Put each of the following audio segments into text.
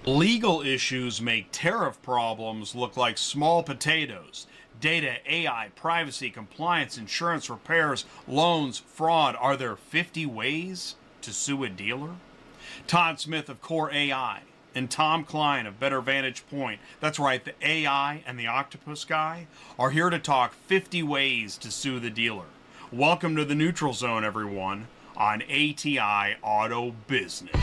Legal issues make tariff problems look like small potatoes. Data, AI, privacy, compliance, insurance, repairs, loans, fraud. Are there 50 ways to sue a dealer? Todd Smith of Core AI and Tom Kline of Better Vantage Point, that's right, the AI and the octopus guy, are here to talk 50 ways to sue the dealer. Welcome to the Neutral Zone, everyone, on ATI Auto Business.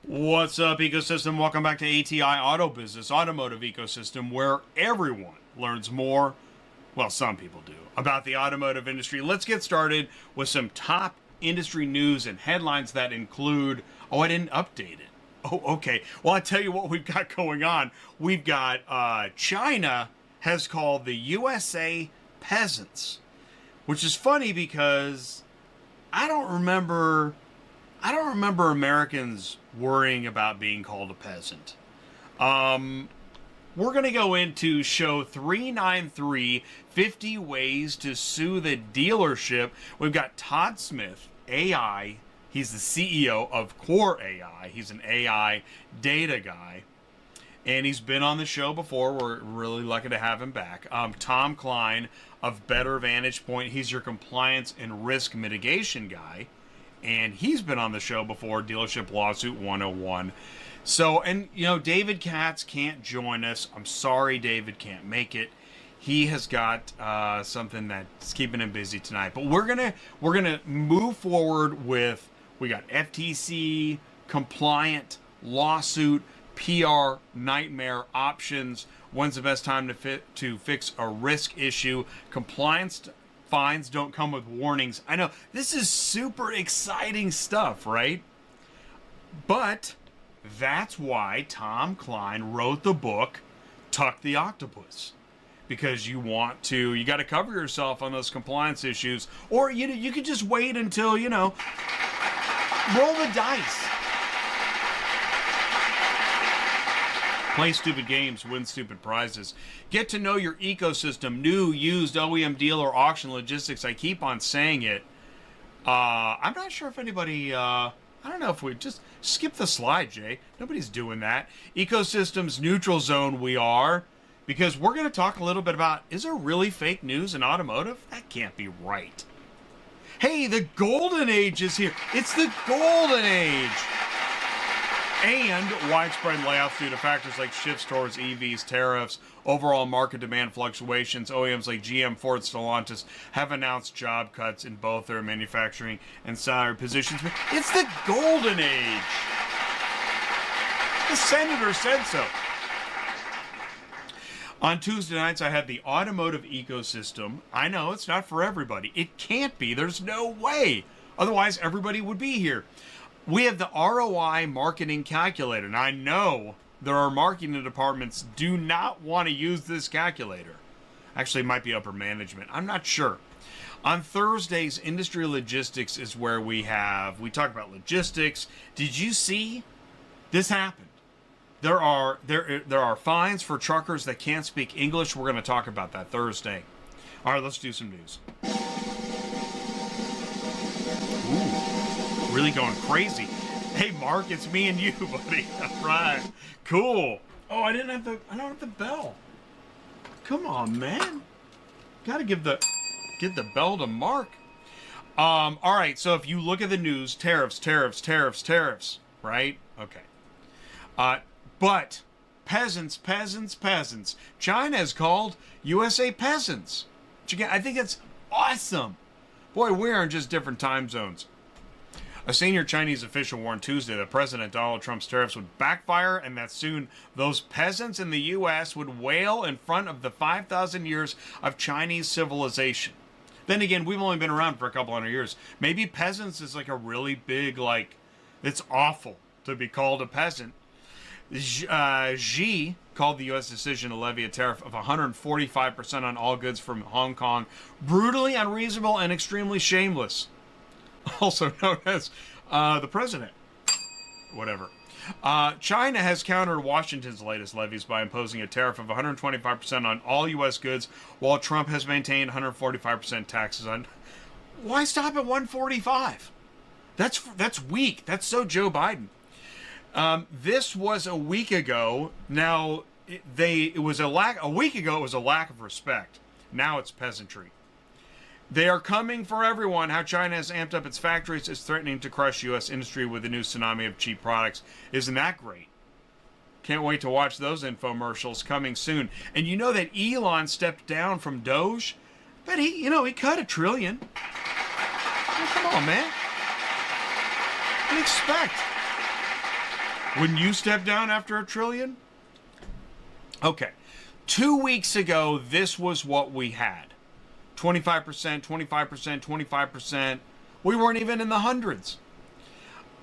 What's up, ecosystem? Welcome back to ATI Auto Business, automotive ecosystem, where everyone learns more, well, some people do, about the automotive industry. Let's get started with some top industry news and headlines that include, oh, I didn't update it. Oh, okay. Well, I tell you what we've got going on. We've got China has called the USA peasants, which is funny because I don't remember Americans worrying about being called a peasant. We're going to go into show 393, 50 ways to sue the dealership. We've got Todd Smith, AI. He's the CEO of Core AI. He's an AI data guy. And he's been on the show before. We're really lucky to have him back. Tom Kline of Better Vantage Point. He's your compliance and risk mitigation guy. And he's been on the show before, Dealership Lawsuit 101. So, and, you know, David Katz can't join us. I'm sorry David can't make it. He has got something that's keeping him busy tonight. But we're gonna move forward with, we got FTC, compliant, lawsuit, PR, nightmare, options. When's the best time to fix a risk issue? Compliance fines don't come with warnings. I know, this is super exciting stuff, right? But that's why Tom Kline wrote the book, Tuck the Octopus. Because you got to cover yourself on those compliance issues. Or, you could just wait until, roll the dice. Play stupid games, win stupid prizes. Get to know your ecosystem, new, used, OEM, dealer, auction, logistics. I keep on saying it. I'm not sure if anybody, I don't know if we just skip the slide, Jay. Nobody's doing that. Ecosystems, neutral zone we are. Because we're going to talk a little bit about, is there really fake news in automotive? That can't be right. Hey, the golden age is here. It's the golden age. And widespread layoffs due to factors like shifts towards EVs, tariffs, overall market demand fluctuations. OEMs like GM, Ford, Stellantis have announced job cuts in both their manufacturing and salary positions. It's the golden age. The senator said so. On Tuesday nights, I had the automotive ecosystem. I know it's not for everybody. It can't be. There's no way. Otherwise, everybody would be here. We have the ROI marketing calculator. And I know there are marketing departments do not want to use this calculator. Actually, it might be upper management. I'm not sure. On Thursdays, industry logistics is where we talk about logistics. Did you see this happen? There are fines for truckers that can't speak English. We're going to talk about that Thursday. All right, let's do some news. Ooh, really going crazy. Hey, Mark, it's me and you, buddy. All right, cool. Oh, I don't have the bell. Come on, man. Got to get the bell to Mark. All right. So if you look at the news, tariffs, right? Okay. But peasants. China is called USA peasants. I think that's awesome. Boy, we are in just different time zones. A senior Chinese official warned Tuesday that President Donald Trump's tariffs would backfire and that soon those peasants in the U.S. would wail in front of the 5,000 years of Chinese civilization. Then again, we've only been around for a couple hundred years. Maybe peasants is like a really big, it's awful to be called a peasant. Xi called the U.S. decision to levy a tariff of 145% on all goods from Hong Kong brutally unreasonable and extremely shameless. also known as the president. Whatever. China has countered Washington's latest levies by imposing a tariff of 125% on all U.S. goods, while Trump has maintained 145% taxes on. Why stop at 145? That's weak. That's so Joe Biden. This was a week ago. Now a week ago it was a lack of respect. Now it's peasantry. They are coming for everyone. How China has amped up its factories is threatening to crush U.S. industry with a new tsunami of cheap products. Isn't that great? Can't wait to watch those infomercials coming soon. And you know that Elon stepped down from Doge? But he cut $1 trillion. Oh, come on, man. What do you expect? Wouldn't you step down after $1 trillion? Okay. 2 weeks ago, this was what we had. 25%, 25%, 25%. We weren't even in the hundreds.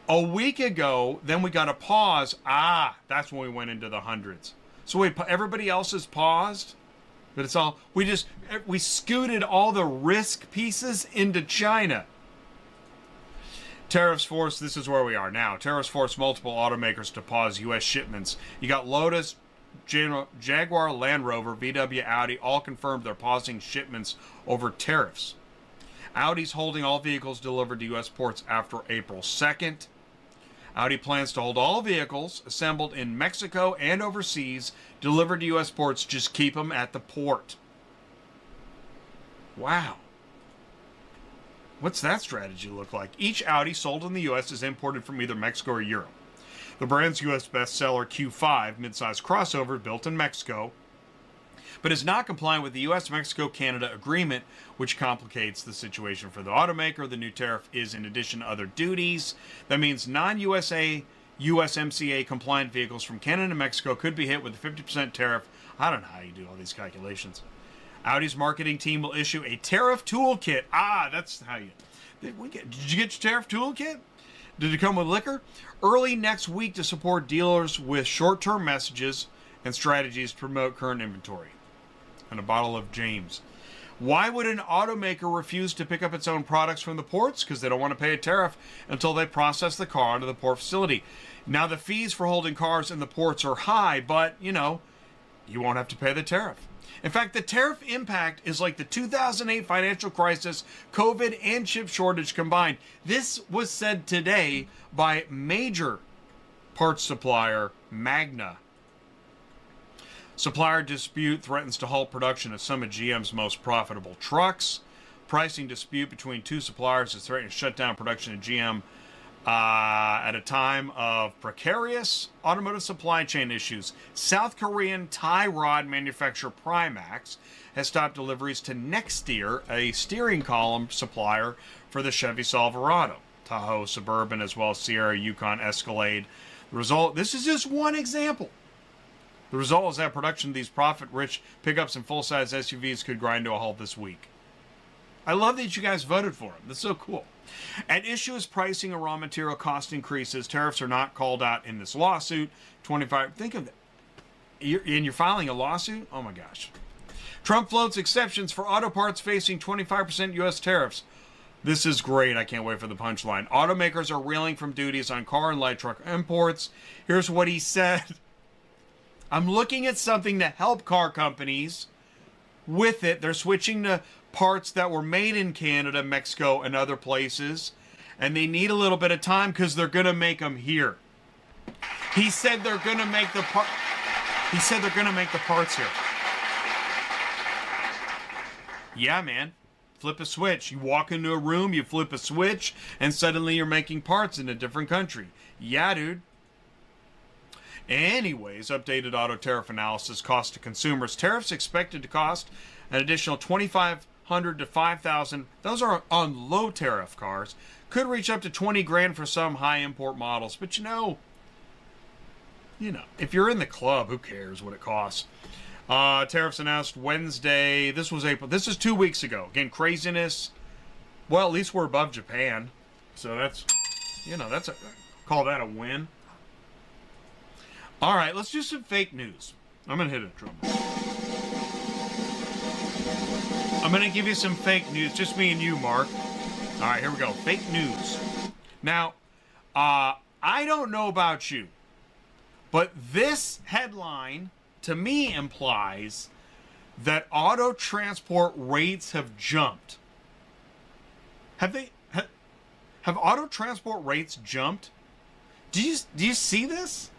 A week ago, then we got a pause. That's when we went into the hundreds. So everybody else has paused, but it's all, we scooted all the risk pieces into China. Tariffs force, this is where we are now. Tariffs force multiple automakers to pause U.S. shipments. You got Lotus, Jaguar, Land Rover, VW, Audi all confirmed they're pausing shipments over tariffs. Audi's holding all vehicles delivered to U.S. ports after April 2nd. Audi plans to hold all vehicles assembled in Mexico and overseas delivered to U.S. ports. Just keep them at the port. Wow. What's that strategy look like? Each Audi sold in the U.S. is imported from either Mexico or Europe. The brand's U.S. bestseller Q5 midsize crossover built in Mexico, but is not compliant with the U.S. Mexico-Canada agreement, which complicates the situation for the automaker. The new tariff is in addition to other duties. That means non-USA, USMCA compliant vehicles from Canada and Mexico could be hit with a 50% tariff. I don't know how you do all these calculations. Audi's marketing team will issue a tariff toolkit. That's how you... Did you get your tariff toolkit? Did it come with liquor? Early next week to support dealers with short-term messages and strategies to promote current inventory. And a bottle of James. Why would an automaker refuse to pick up its own products from the ports? Because they don't want to pay a tariff until they process the car to the port facility. Now, the fees for holding cars in the ports are high, but, you won't have to pay the tariff. In fact, the tariff impact is like the 2008 financial crisis, COVID, and chip shortage combined. This was said today by major parts supplier Magna. Supplier dispute threatens to halt production of some of GM's most profitable trucks. Pricing dispute between two suppliers is threatening to shut down production of GM at a time of precarious automotive supply chain issues. South Korean tie rod manufacturer Primax has stopped deliveries to Nexteer, a steering column supplier for the Chevy Silverado, Tahoe Suburban, as well as Sierra, Yukon, Escalade. The result, this is just one example. The result is that production of these profit-rich pickups and full-size SUVs could grind to a halt this week. I love that you guys voted for them. That's so cool. At issue is pricing of raw material cost increases. Tariffs are not called out in this lawsuit. 25. Think of that. You're filing a lawsuit? Oh my gosh. Trump floats exceptions for auto parts facing 25% U.S. tariffs. This is great. I can't wait for the punchline. Automakers are reeling from duties on car and light truck imports. Here's what he said. I'm looking at something to help car companies with it. They're switching to parts that were made in Canada, Mexico, and other places, and they need a little bit of time because they're going to make them here. He said they're going to make the parts here. Yeah, man. Flip a switch. You walk into a room, you flip a switch, and suddenly you're making parts in a different country. Yeah, dude. Anyways, updated auto tariff analysis cost to consumers. Tariffs expected to cost an additional $2,500 to $5,000. Those are on low tariff cars. Could reach up to $20,000 for some high import models. But if you're in the club, who cares what it costs? Tariffs announced Wednesday. This was April. This is 2 weeks ago. Again, craziness. Well, at least we're above Japan. So that's call that a win. All right, let's do some fake news. I'm going to hit a drum. I'm going to give you some fake news. Just me and you, Mark. All right, here we go. Fake news. Now, I don't know about you, but this headline to me implies that auto transport rates have jumped. Have auto transport rates jumped? Do you see this?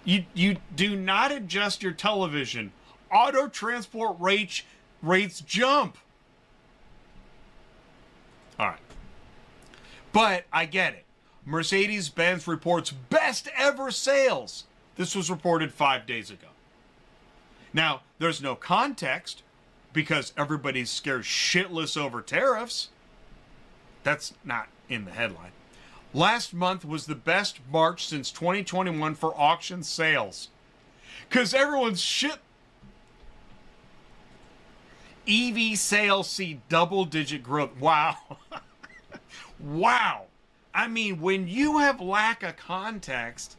You do not adjust your television. Auto transport rates jump. All right. But I get it. Mercedes-Benz reports best ever sales. This was reported 5 days ago. Now, there's no context because everybody's scared shitless over tariffs. That's not in the headline. Last month was the best March since 2021 for auction sales. Because everyone's shit. EV sales see double-digit growth. Wow. Wow. I mean, when you have lack of context,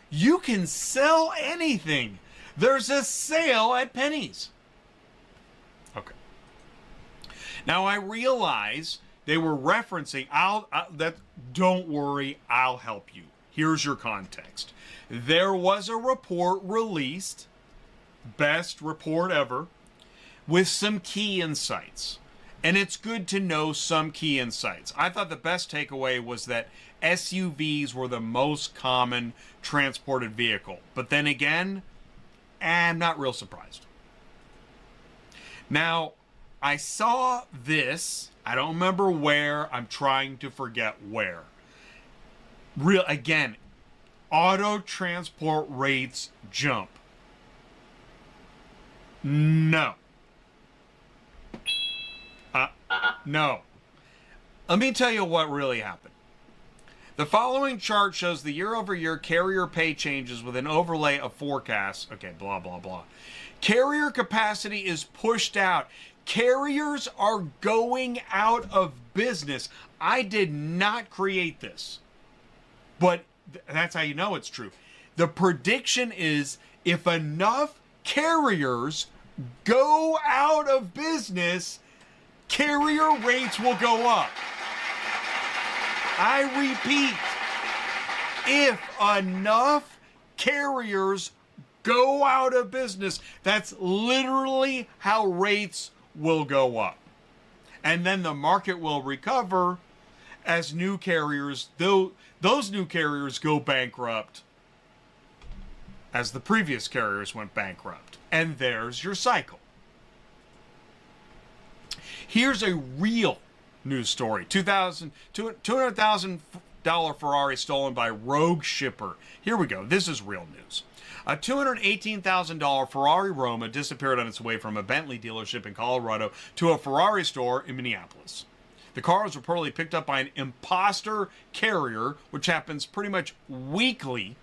you can sell anything. There's a sale at Penny's. Okay. Now, I realize they were referencing, don't worry, I'll help you. Here's your context. There was a report released, best report ever, with some key insights. And it's good to know some key insights. I thought the best takeaway was that SUVs were the most common transported vehicle. But then again, I'm not real surprised. Now, I saw this. I don't remember where. I'm trying to forget where. Again, auto transport rates jump. No. No. Let me tell you what really happened. The following chart shows the year-over-year carrier pay changes with an overlay of forecasts. Okay, blah, blah, blah. Carrier capacity is pushed out. Carriers are going out of business. I did not create this, but that's how you know it's true. The prediction is if enough carriers go out of business, carrier rates will go up. I repeat, if enough carriers go out of business, that's literally how rates will go up. And then the market will recover as new carriers, those new carriers go bankrupt as the previous carriers went bankrupt. And there's your cycle. Here's a real news story. $200,000 Ferrari stolen by rogue shipper. Here we go. This is real news. A $218,000 Ferrari Roma disappeared on its way from a Bentley dealership in Colorado to a Ferrari store in Minneapolis. The car was reportedly picked up by an imposter carrier, which happens pretty much weekly.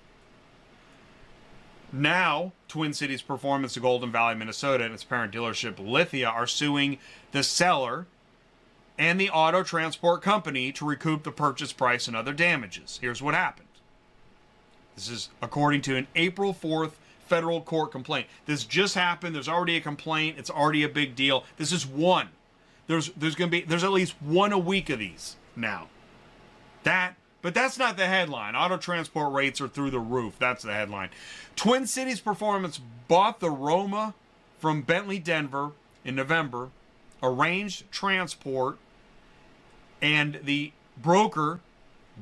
Now, Twin Cities Performance of Golden Valley, Minnesota, and its parent dealership, Lithia, are suing the seller and the auto transport company to recoup the purchase price and other damages. Here's what happened. This is according to an April 4th federal court complaint. This just happened. There's already a complaint. It's already a big deal. This is one. There's at least one a week of these now. But that's not the headline. Auto transport rates are through the roof. That's the headline. Twin Cities Performance bought the Roma from Bentley Denver in November, arranged transport, and the broker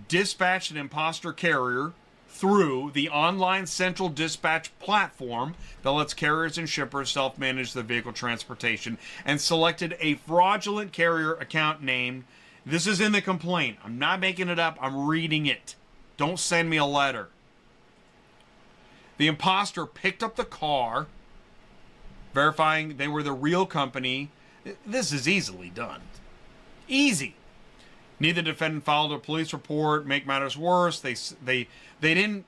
dispatched an imposter carrier through the online central dispatch platform that lets carriers and shippers self-manage the vehicle transportation, and selected a fraudulent carrier account name. This is in the complaint. I'm not making it up. I'm reading it. Don't send me a letter. The imposter picked up the car, verifying they were the real company. This is easily done. Easy. Neither defendant filed a police report. Make matters worse, they didn't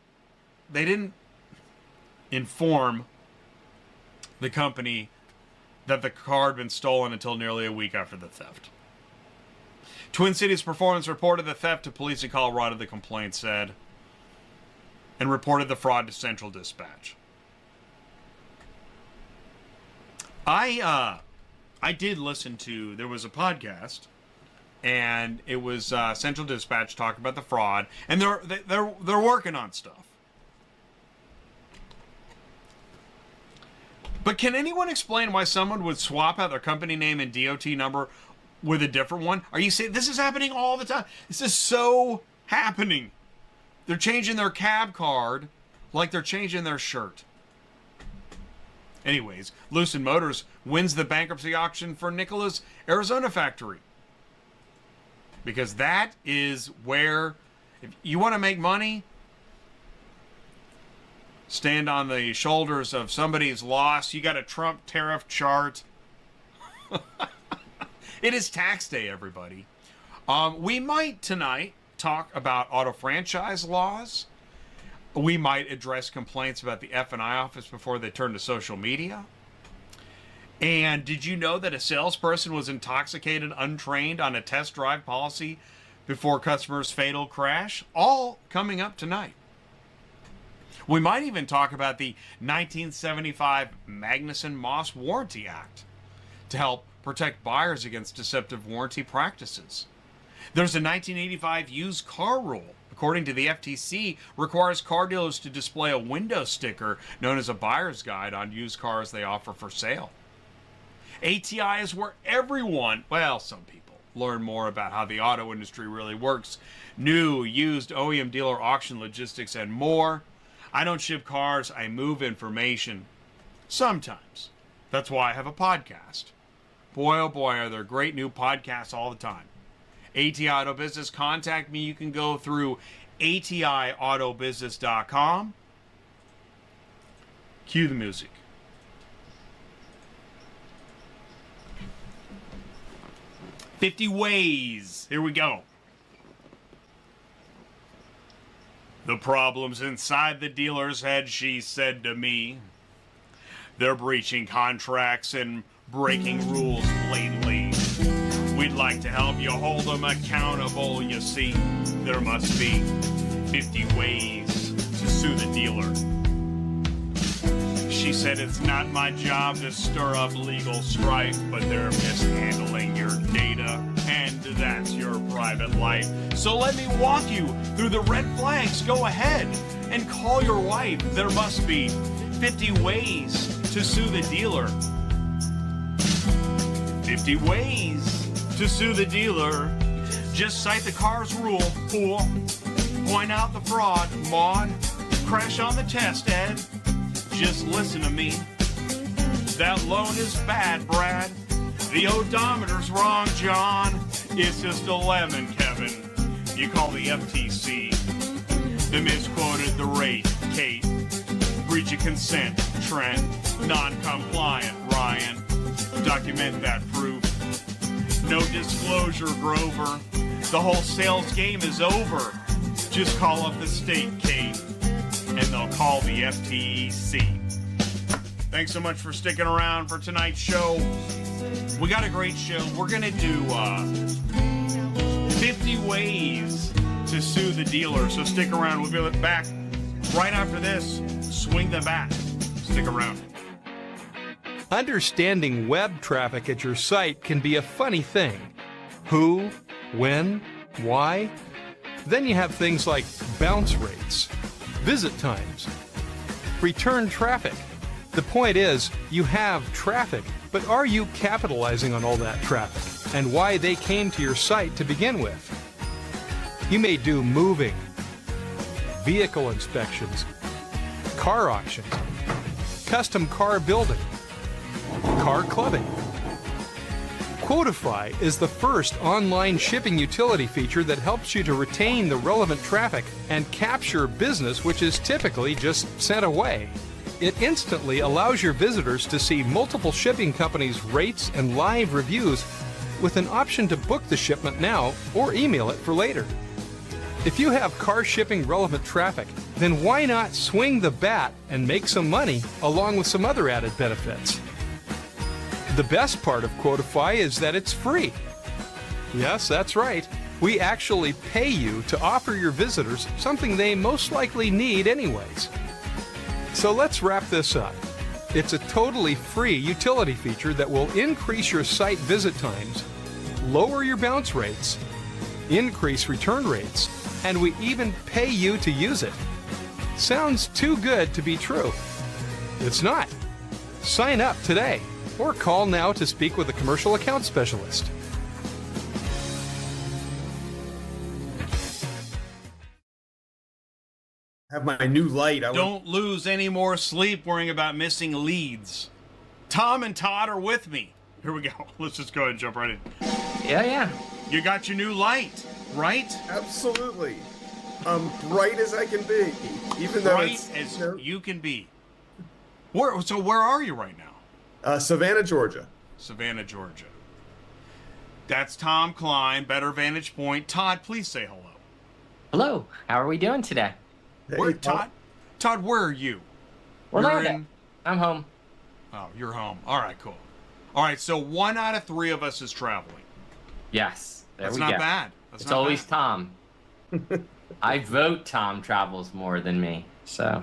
inform the company that the car had been stolen until nearly a week after the theft. Twin Cities Performance reported the theft to police in Colorado, the complaint said, and reported the fraud to Central Dispatch. I did listen to, there was a podcast and it was Central Dispatch talking about the fraud, and they're working on stuff. But can anyone explain why someone would swap out their company name and DOT number with a different one? Are you saying this is happening all the time? This is so happening. They're changing their cab card like they're changing their shirt. Anyways, Lucid Motors wins the bankruptcy auction for Nikola's Arizona factory. Because that is where, if you want to make money, stand on the shoulders of somebody's loss. You got a Trump tariff chart. It is tax day, everybody. We might tonight talk about auto franchise laws. We might address complaints about the F&I office before they turn to social media. And did you know that a salesperson was intoxicated, untrained on a test drive policy before customer's fatal crash? All coming up tonight. We might even talk about the 1975 Magnuson-Moss Warranty Act to help protect buyers against deceptive warranty practices. There's a 1985 used car rule. According to the FTC, requires car dealers to display a window sticker known as a buyer's guide on used cars they offer for sale. ATI is where everyone, well, some people, learn more about how the auto industry really works. New, used, OEM dealer auction logistics, and more. I don't ship cars, I move information. Sometimes. That's why I have a podcast. Boy, oh boy, are there great new podcasts all the time. ATI Auto Business, contact me. You can go through ATIAutobusiness.com. Cue the music. "50 Ways." Here we go. "The problem's inside the dealer's head," she said to me. "They're breaching contracts and breaking rules blatantly. We'd like to help you hold them accountable, you see. There must be 50 ways to sue the dealer." She said, "It's not my job to stir up legal strife, but they're mishandling your data, and that's your private life. So let me walk you through the red flags. Go ahead and call your wife. There must be 50 ways to sue the dealer." 50 ways to sue the dealer. Just cite the car's rule, fool. Point out the fraud, Maud. Crash on the test, Ed. Just listen to me. That loan is bad, Brad. The odometer's wrong, John. It's just 11, Kevin. You call the FTC. They misquoted the rate, Kate. Breach of consent, Trent. Non-compliant, Ryan. Document that proof. No disclosure, Grover. The whole sales game is over. Just call up the state, Kate, and they'll call the FTC. Thanks so much for sticking around for tonight's show. We got a great show. We're going to do 50 ways to sue the dealer. So stick around. We'll be back right after this. Swing the bat. Stick around. Understanding web traffic at your site can be a funny thing. Who, when, why? Then you have things like bounce rates, visit times, return traffic. The point is, you have traffic, but are you capitalizing on all that traffic and why they came to your site to begin with? You may do moving, vehicle inspections, car auctions, custom car building, car clubbing. Quotify is the first online shipping utility feature that helps you to retain the relevant traffic and capture business which is typically just sent away. It instantly allows your visitors to see multiple shipping companies' rates and live reviews with an option to book the shipment now or email it for later. If you have car shipping relevant traffic, then why not swing the bat and make some money along with some other added benefits? The best part of Quotify is that it's free. Yes, that's right. We actually pay you to offer your visitors something they most likely need anyways. So let's wrap this up. It's a totally free utility feature that will increase your site visit times, lower your bounce rates, increase return rates, and we even pay you to use it. Sounds too good to be true. It's not. Sign up today or call now to speak with a commercial account specialist. Have my new light. Don't lose any more sleep worrying about missing leads. Tom and Todd are with me. Here we go. Let's just go ahead and jump right in. Yeah. You got your new light, right? Absolutely. Bright as I can be, even though Bright as you can be. Where are you right now? Savannah, Georgia. Savannah, Georgia. That's Tom Kline, Better Vantage Point. Todd, please say hello. Hello. How are we doing today? Hey, Todd, where are you? Orlando. I'm home. Oh, you're home. All right, cool. All right, so 1 out of 3 of us is traveling. Yes. That's not bad. It's always Tom. I vote Tom travels more than me. So,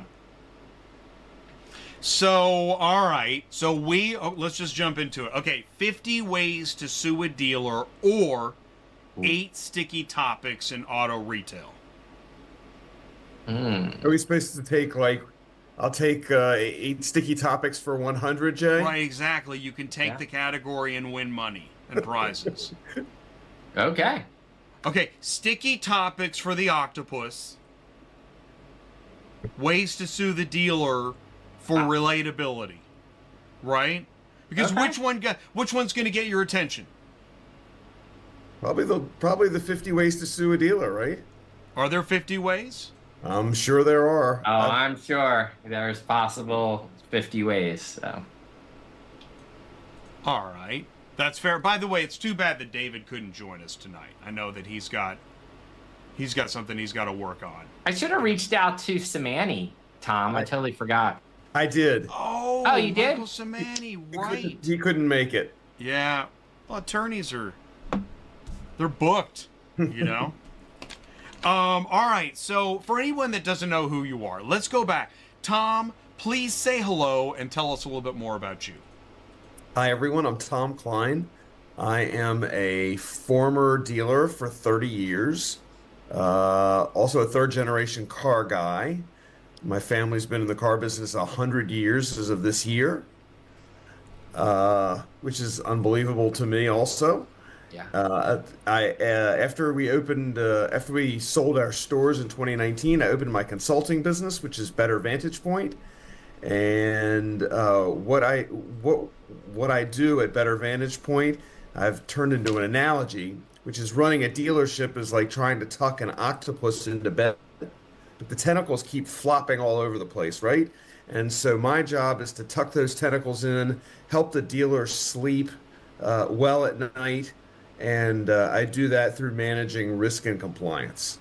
all right. So let's just jump into it. Okay, 50 ways to sue a dealer or 8 sticky topics in auto retail. Are we supposed to take I'll take 8 sticky topics for 100, Jay? Right, exactly. You can take the category and win money and prizes. okay. Okay, sticky topics for the octopus. Ways to sue the dealer for relatability. Right? Because which one's going to get your attention? Probably the 50 ways to sue a dealer, right? Are there 50 ways? I'm sure there are. Oh, I'm sure there's possible 50 ways. So. All right. That's fair. By the way, it's too bad that David couldn't join us tonight. I know that he's got something he's got to work on. I should have reached out to Samani, Tom. I totally forgot. I did. Oh, you did? Michael Samani, right. He couldn't make it. Yeah. Well, attorneys they're booked, you know? All right. So for anyone that doesn't know who you are, let's go back. Tom, please say hello and tell us a little bit more about you. Hi, everyone. I'm Tom Kline. I am a former dealer for 30 years. Also a third-generation car guy. My family's been in the car business 100 years as of this year, which is unbelievable to me also. Yeah. After we sold our stores in 2019, I opened my consulting business, which is Better Vantage Point. And what I do at Better Vantage Point, I've turned into an analogy, which is running a dealership is like trying to tuck an octopus into bed, but the tentacles keep flopping all over the place, right? And so my job is to tuck those tentacles in, help the dealer sleep well at night, and I do that through managing risk and compliance.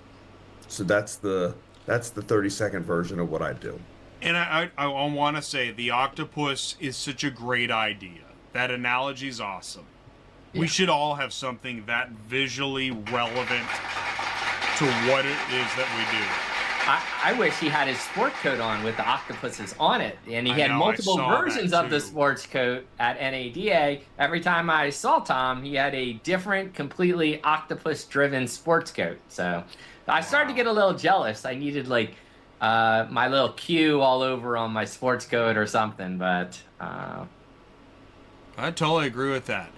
So that's the 30-second version of what I do. And I want to say the octopus is such a great idea. That analogy's awesome. Yeah. We should all have something that visually relevant to what it is that we do. I wish he had his sport coat on with the octopuses on it. And he had multiple versions of the sports coat at NADA. Every time I saw Tom, he had a different, completely octopus-driven sports coat. So I started to get a little jealous. I needed, my little Q all over on my sports coat or something, but... I totally agree with that.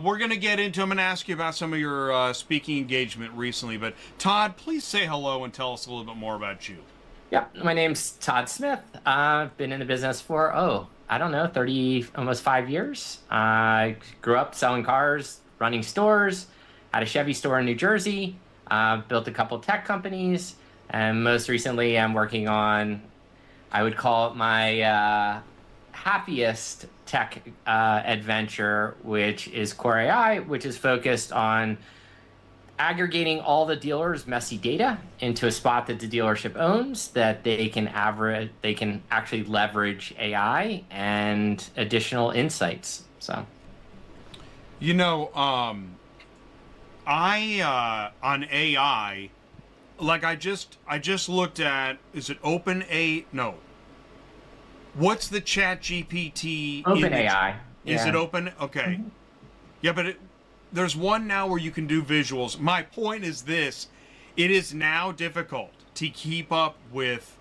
We're going to get into, I'm going to ask you about some of your speaking engagement recently, but Todd, please say hello and tell us a little bit more about you. Yeah, my name's Todd Smith. I've been in the business for, 30, almost 5 years. I grew up selling cars, running stores, had a Chevy store in New Jersey, built a couple tech companies, and most recently I'm working on, I would call it my happiest tech adventure, which is Core AI, which is focused on aggregating all the dealers' messy data into a spot that the dealership owns that they can actually leverage AI and additional insights. So, I on AI, I just looked at, is it No. What's the Chat GPT? OpenAI. Is it open? Okay. Mm-hmm. Yeah, but there's one now where you can do visuals. My point is this: it is now difficult to keep up with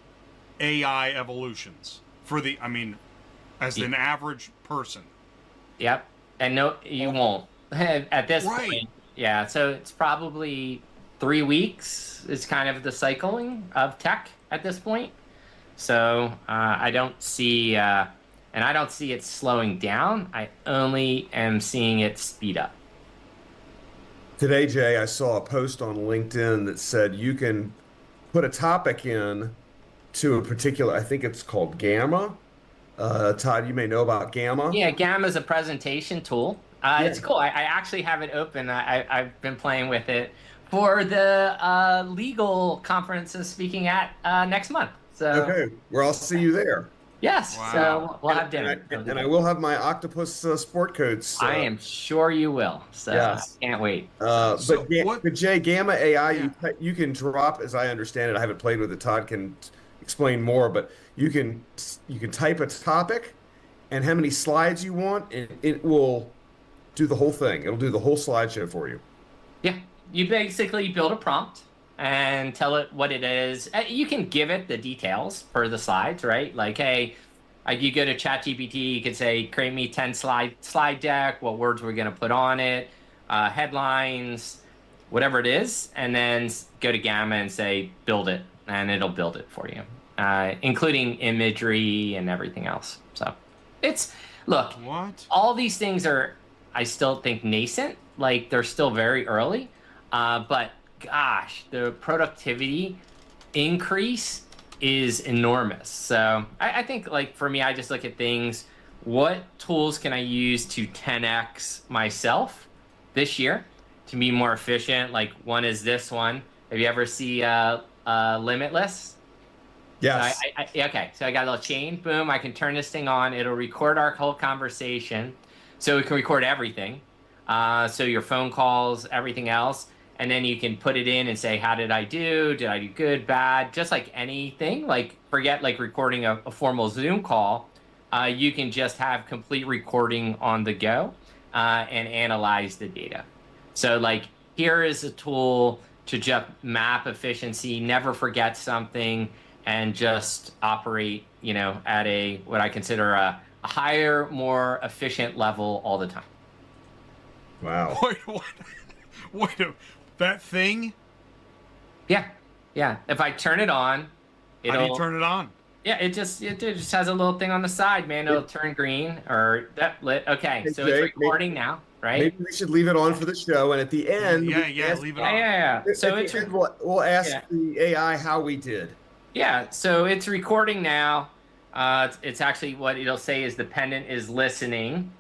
AI evolutions for the. I mean, as an average person. Yep. And no, you won't at this Right. point. Yeah. So it's probably 3 weeks is kind of the cycling of tech at this point. So I don't see, and I don't see it slowing down. I only am seeing it speed up. Today, Jay, I saw a post on LinkedIn that said you can put a topic in to a particular, I think it's called Gamma. Todd, you may know about Gamma. Yeah, Gamma is a presentation tool. Yeah. It's cool. I actually have it open. I've been playing with it for the legal conferences speaking at next month. So Okay, well, I'll see you there. yes, Wow. so we'll have dinner. And I will have my octopus sport coats. I am sure you will. So Yes. I can't wait. So what- But Jay, Gamma AI, Yeah. you can drop, as I understand it. I haven't played with it. Todd can explain more, but you can type a topic and how many slides you want, and it will do the whole thing. It'll do the whole slideshow for you. Yeah, you basically build a prompt and tell it what it is. You can give it the details for the slides, right? Like, hey, you go to ChatGPT, you could say, create me 10 slide deck, what words we're going to put on it, headlines, whatever it is, and then go to Gamma and say, build it, and it'll build it for you, including imagery and everything else. So it's, look, What? all these things are, I still think, nascent. Like, they're still very early. But gosh, the productivity increase is enormous. So I think, like, for me, I just look at things, what tools can I use to 10x myself this year to be more efficient? Like, one is this one. Have you ever see Limitless? Yes. Okay, so I got a little chain. Boom, I can turn this thing on. It'll record our whole conversation. So it can record everything. So your phone calls, everything else. And then you can put it in and say, how did I do? Did I do good, bad? Just like anything. Like, forget like recording a formal Zoom call. You can just have complete recording on the go and analyze the data. So like, here is a tool to just map efficiency, never forget something, and just operate, you know, at a, what I consider a higher, more efficient level all the time. Wow. Wait, that thing? Yeah. If I turn it on, it'll. How do you turn it on? Yeah, it just has a little thing on the side, man. It'll turn green or that lit. Okay, Hey, so Jay, it's recording now, right? Maybe we should leave it on for the show, and at the end, we Yeah, ask- leave it on. Yeah. So at it's the end, we'll ask yeah. the AI how we did. Yeah, so it's recording now. It's actually what it'll say is the pendant is listening.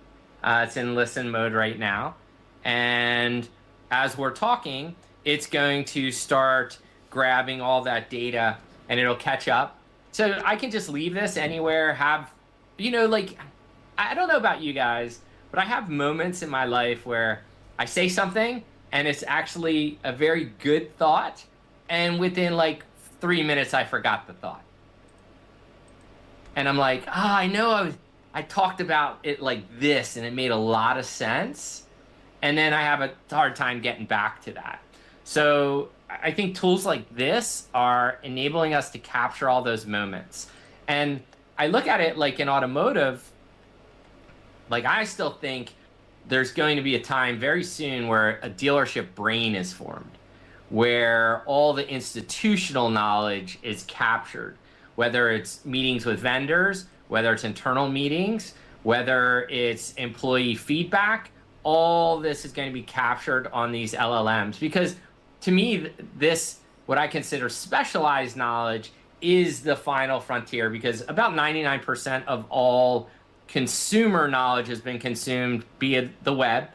It's in listen mode right now. And as we're talking, it's going to start grabbing all that data and it'll catch up. So I can just leave this anywhere, have, you know, like, I don't know about you guys, but I have moments in my life where I say something and it's actually a very good thought. And within like 3 minutes, I forgot the thought. And I'm like, I know I talked about it like this and it made a lot of sense. And then I have a hard time getting back to that. So I think tools like this are enabling us to capture all those moments. And I look at it like in automotive, like I still think there's going to be a time very soon where a dealership brain is formed, where all the institutional knowledge is captured, whether it's meetings with vendors, whether it's internal meetings, whether it's employee feedback, all this is going to be captured on these LLMs. Because to me, this, what I consider specialized knowledge, is the final frontier, because about 99% of all consumer knowledge has been consumed via the web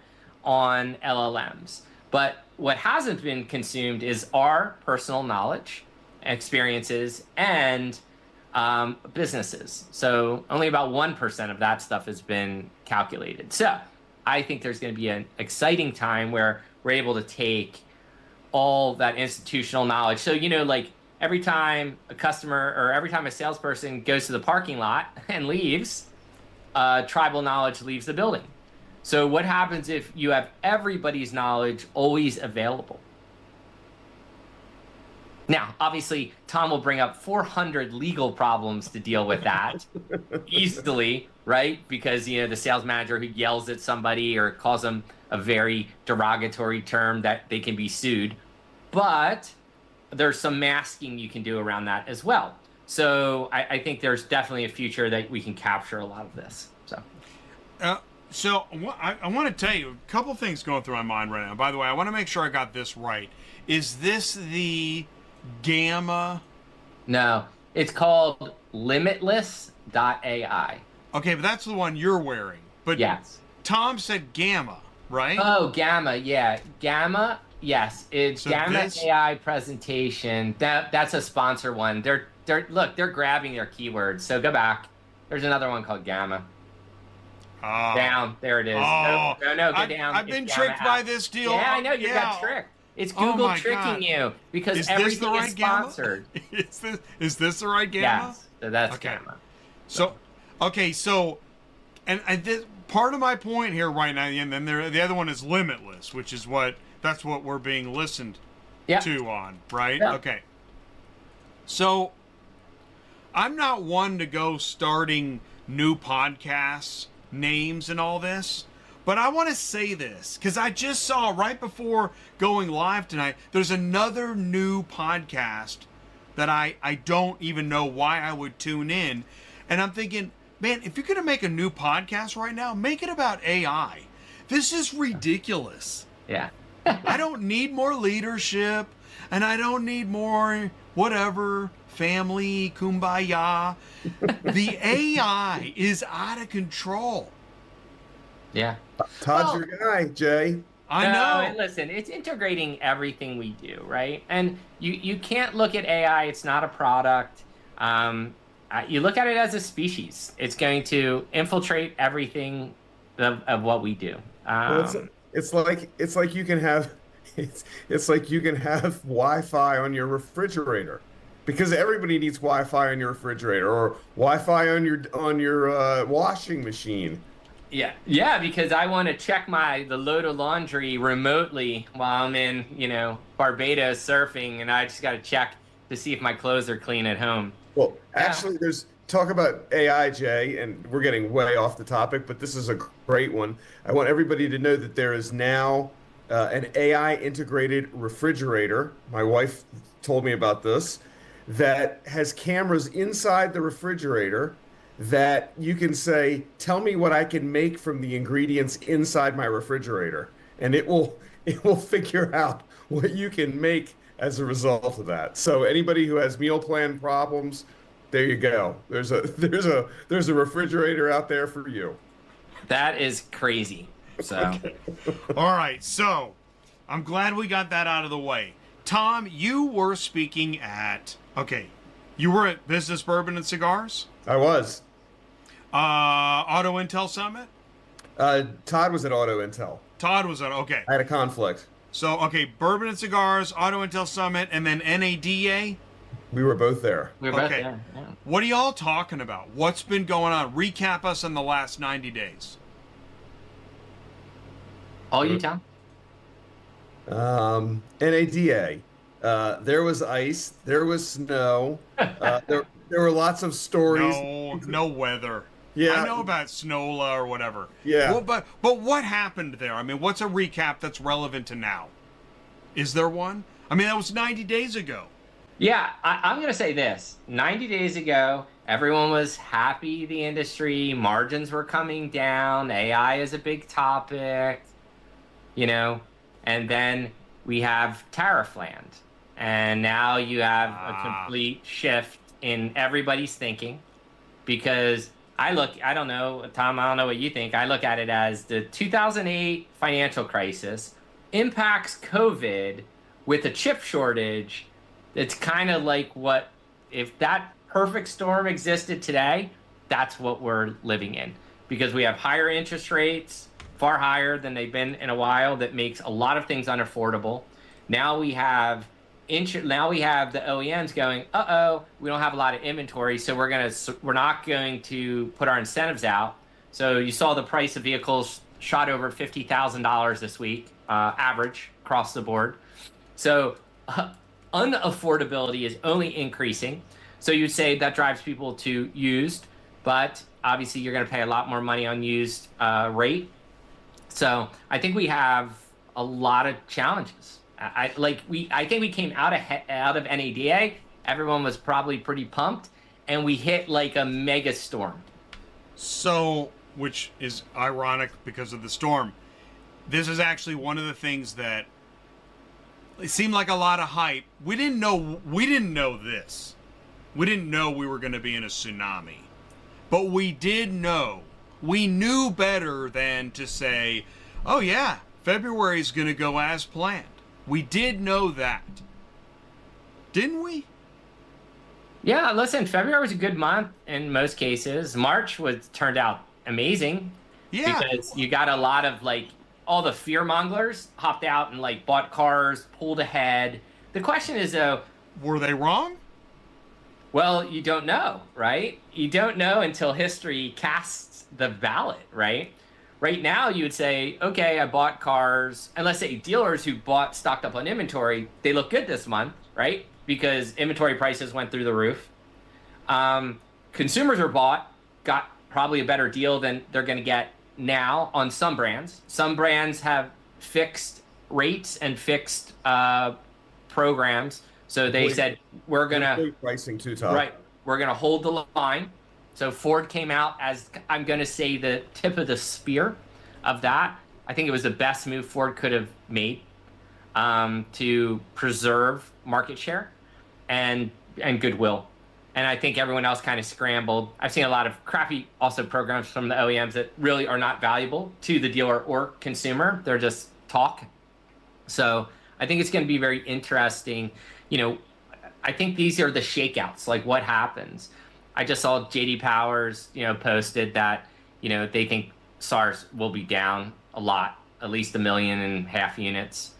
on LLMs. But what hasn't been consumed is our personal knowledge, experiences, and businesses. So only about 1% of that stuff has been calculated. So I think there's going to be an exciting time where we're able to take all that institutional knowledge. So, you know, like every time a customer or every time a salesperson goes to the parking lot and leaves, tribal knowledge leaves the building. So what happens if you have everybody's knowledge always available? Now, obviously, Tom will bring up 400 legal problems to deal with that easily, right? Because, you know, the sales manager who yells at somebody or calls them a very derogatory term, that they can be sued. But there's some masking you can do around that as well. So I think there's definitely a future that we can capture a lot of this. So I want to tell you a couple things going through my mind right now. By the way, I want to make sure I got this right. Is this the Gamma? No, it's called Limitless.ai. Okay, but that's the one you're wearing. But yes, Tom said Gamma, right? Oh, Gamma, yeah, Gamma. Yes, it's So Gamma this- AI presentation. That's a sponsor one. They're grabbing their keywords. So go back. There's another one called Gamma. Down. There it is. Oh, No, go down. I've It's been Gamma tricked by app. this deal. Yeah, I know. You got tricked. It's Google my tricking God. you because Is this everything the right is Gamma? sponsored. Is this the right Gamma? Yes, so that's Okay. Gamma. So, and this, part of my point here right now, and then the other one is Limitless, which is that's what we're being listened Yeah. to on, right? Yeah. Okay. So, I'm not one to go starting new podcasts, names, and all this, but I want to say this because I just saw right before going live tonight, there's another new podcast that I don't even know why I would tune in. And I'm thinking, man, if you're going to make a new podcast right now, make it about AI. This is ridiculous. Yeah. I don't need more leadership, and I don't need more whatever, family, kumbaya. The AI is out of control. Yeah. Todd's Well- your guy, Jay. I No, know. and listen, it's integrating everything we do, right? And you can't look at AI, it's not a product. You look at it as a species. It's going to infiltrate everything of what we do. Well, it's like you can have it's like you can have Wi-Fi on your refrigerator, because everybody needs Wi-Fi on your refrigerator, or Wi-Fi on your washing machine. Yeah, because I want to check the load of laundry remotely while I'm in, Barbados surfing, and I just got to check to see if my clothes are clean at home. Well, actually, there's talk about AI, Jay, and we're getting way off the topic, but this is a great one. I want everybody to know that there is now an AI integrated refrigerator. My wife told me about this, that has cameras inside the refrigerator that you can say, tell me what I can make from the ingredients inside my refrigerator, and it will figure out what you can make as a result of that. So anybody who has meal plan problems, there you go. There's a refrigerator out there for you. That is crazy. So All right, so I'm glad we got that out of the way. Tom, you were speaking at you were at Business Bourbon and Cigars, I was. Auto Intel Summit. Todd was at Auto Intel. Todd was at I had a conflict. So Bourbon and Cigars, Auto Intel Summit, and then NADA. We were both there. we're both Okay. there. Yeah. What are y'all talking about? What's been going on? Recap us in the last 90 days. All you, Tom? NADA. There was ice. There was snow. There were lots of stories. No weather. Yeah. I know about Snola or whatever. Yeah. Well, but what happened there? I mean, what's a recap that's relevant to now? Is there one? I mean, that was 90 days ago. Yeah, I'm going to say this. 90 days ago, everyone was happy, the industry, margins were coming down, AI is a big topic, and then we have tariff land. And now you have a complete shift in everybody's thinking, because I don't know, Tom, I don't know what you think. I look at it as the 2008 financial crisis impacts COVID with a chip shortage. It's kind of like if that perfect storm existed today, that's what we're living in, because we have higher interest rates, far higher than they've been in a while. That makes a lot of things unaffordable. Now we have the OEMs going, we don't have a lot of inventory, so we're not going to put our incentives out. So you saw the price of vehicles shot over $50,000 this week, average across the board. So unaffordability is only increasing. So you'd say that drives people to used, but obviously you're going to pay a lot more money on used rate. So I think we have a lot of challenges. I think we came out of NADA. Everyone was probably pretty pumped, and we hit like a mega storm. So, which is ironic because of the storm. This is actually one of the things that it seemed like a lot of hype. We didn't know this. We didn't know we were going to be in a tsunami. But we did know. We knew better than to say, oh yeah, February's going to go as planned. We did know that. Didn't we? Yeah, listen, February was a good month in most cases. March turned out amazing. Yeah. Because you got a lot of like all the fear monglers hopped out and like bought cars, pulled ahead. The question is though, were they wrong? Well, you don't know, right? You don't know until history casts the ballot, right? Right now, you would say, okay, I bought cars, and let's say dealers who stocked up on inventory, they look good this month, right? Because inventory prices went through the roof. Consumers got probably a better deal than they're going to get now on some brands. Some brands have fixed rates and fixed programs. So they said, we're going to... pricing too, Todd. Right. We're going to hold the line. So Ford came out as, I'm going to say, the tip of the spear of that. I think it was the best move Ford could have made to preserve market share and goodwill. And I think everyone else kind of scrambled. I've seen a lot of crappy also programs from the OEMs that really are not valuable to the dealer or consumer. They're just talk. So I think it's going to be very interesting. You know, I think these are the shakeouts, like what happens. I just saw JD Powers, posted that, they think SARS will be down a lot, at least 1.5 million units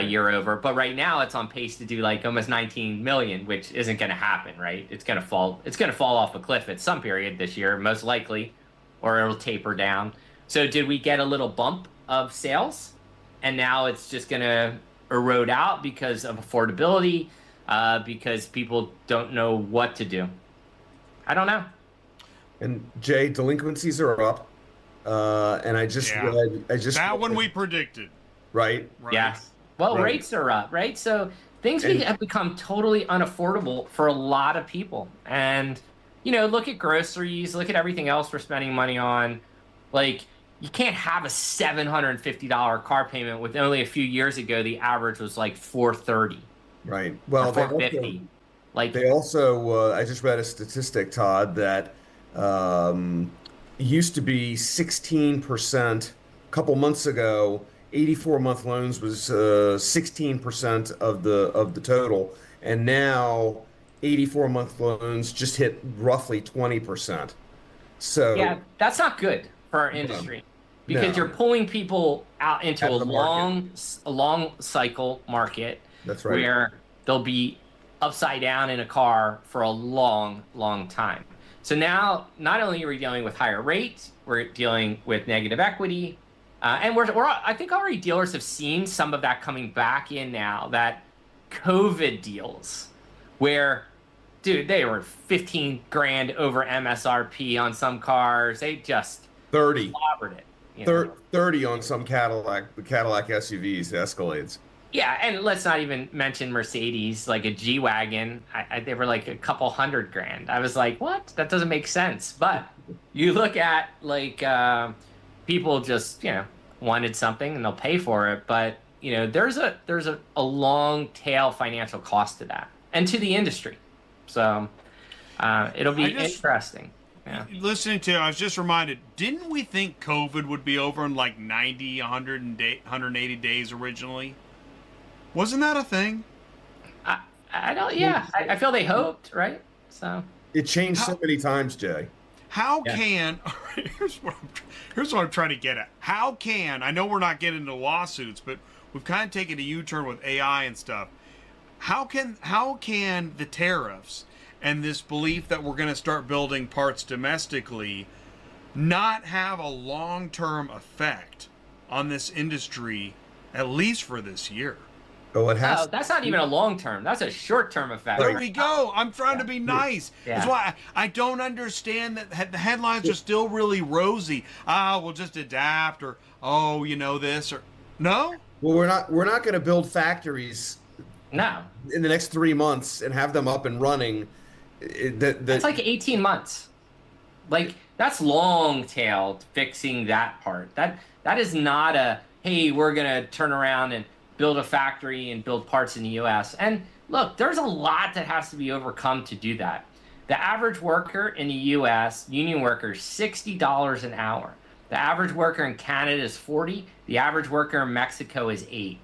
year over. But right now it's on pace to do like almost 19 million, which isn't going to happen, right? It's going to fall off a cliff at some period this year, most likely, or it'll taper down. So did we get a little bump of sales? And now it's just going to erode out because of affordability, because people don't know what to do. I don't know. And Jay, delinquencies are up. And I just read, that one we predicted. Right? Yes. Well, rates are up, right? So things have become totally unaffordable for a lot of people. And, look at groceries, look at everything else we're spending money on. Like, you can't have a $750 car payment with only a few years ago, the average was like $430. Right. Well, $450. They also, I just read a statistic, Todd, that used to be 16% a couple months ago. 84-month loans was 16% of the total, and now 84-month loans just hit roughly 20%. So yeah, that's not good for our industry because you're pulling people out into a long cycle market. That's right. Where they'll be upside down in a car for a long, long time. So now, not only are we dealing with higher rates, we're dealing with negative equity, and I think already dealers have seen some of that coming back in now. That COVID deals, where, dude, they were 15 grand over MSRP on some cars. They just 30 clobbered it. 30 on some Cadillac SUVs, the Escalades. Yeah, and let's not even mention Mercedes, like a G-Wagon. They were like a couple $100 grand. I was like, what? That doesn't make sense. But you look at like people just wanted something and they'll pay for it. But there's a long tail financial cost to that and to the industry. So it'll be interesting. Yeah. Listening to, I was just reminded, didn't we think COVID would be over in like 90, 180 days originally? Wasn't that a thing? I don't. Yeah, I feel they hoped, right? So it changed so many times, Jay. How can? Here's what I'm trying to get at. How can? I know we're not getting into lawsuits, but we've kind of taken a U-turn with AI and stuff. How can the tariffs and this belief that we're going to start building parts domestically not have a long-term effect on this industry, at least for this year? Oh, it has. Oh, that's not even a long term. That's a short term effect. There we go. I'm trying to be nice. Yeah. That's why I don't understand that the headlines are still really rosy. We'll just adapt, or this, or no. Well, we're not going to build factories No, in the next 3 months and have them up and running. it's like 18 months. Like, that's long-tailed fixing that part. That is not a, hey, we're going to turn around and build a factory and build parts in the US. And look, there's a lot that has to be overcome to do that. The average worker in the US, union worker, is $60 an hour. The average worker in Canada is 40. The average worker in Mexico is 8.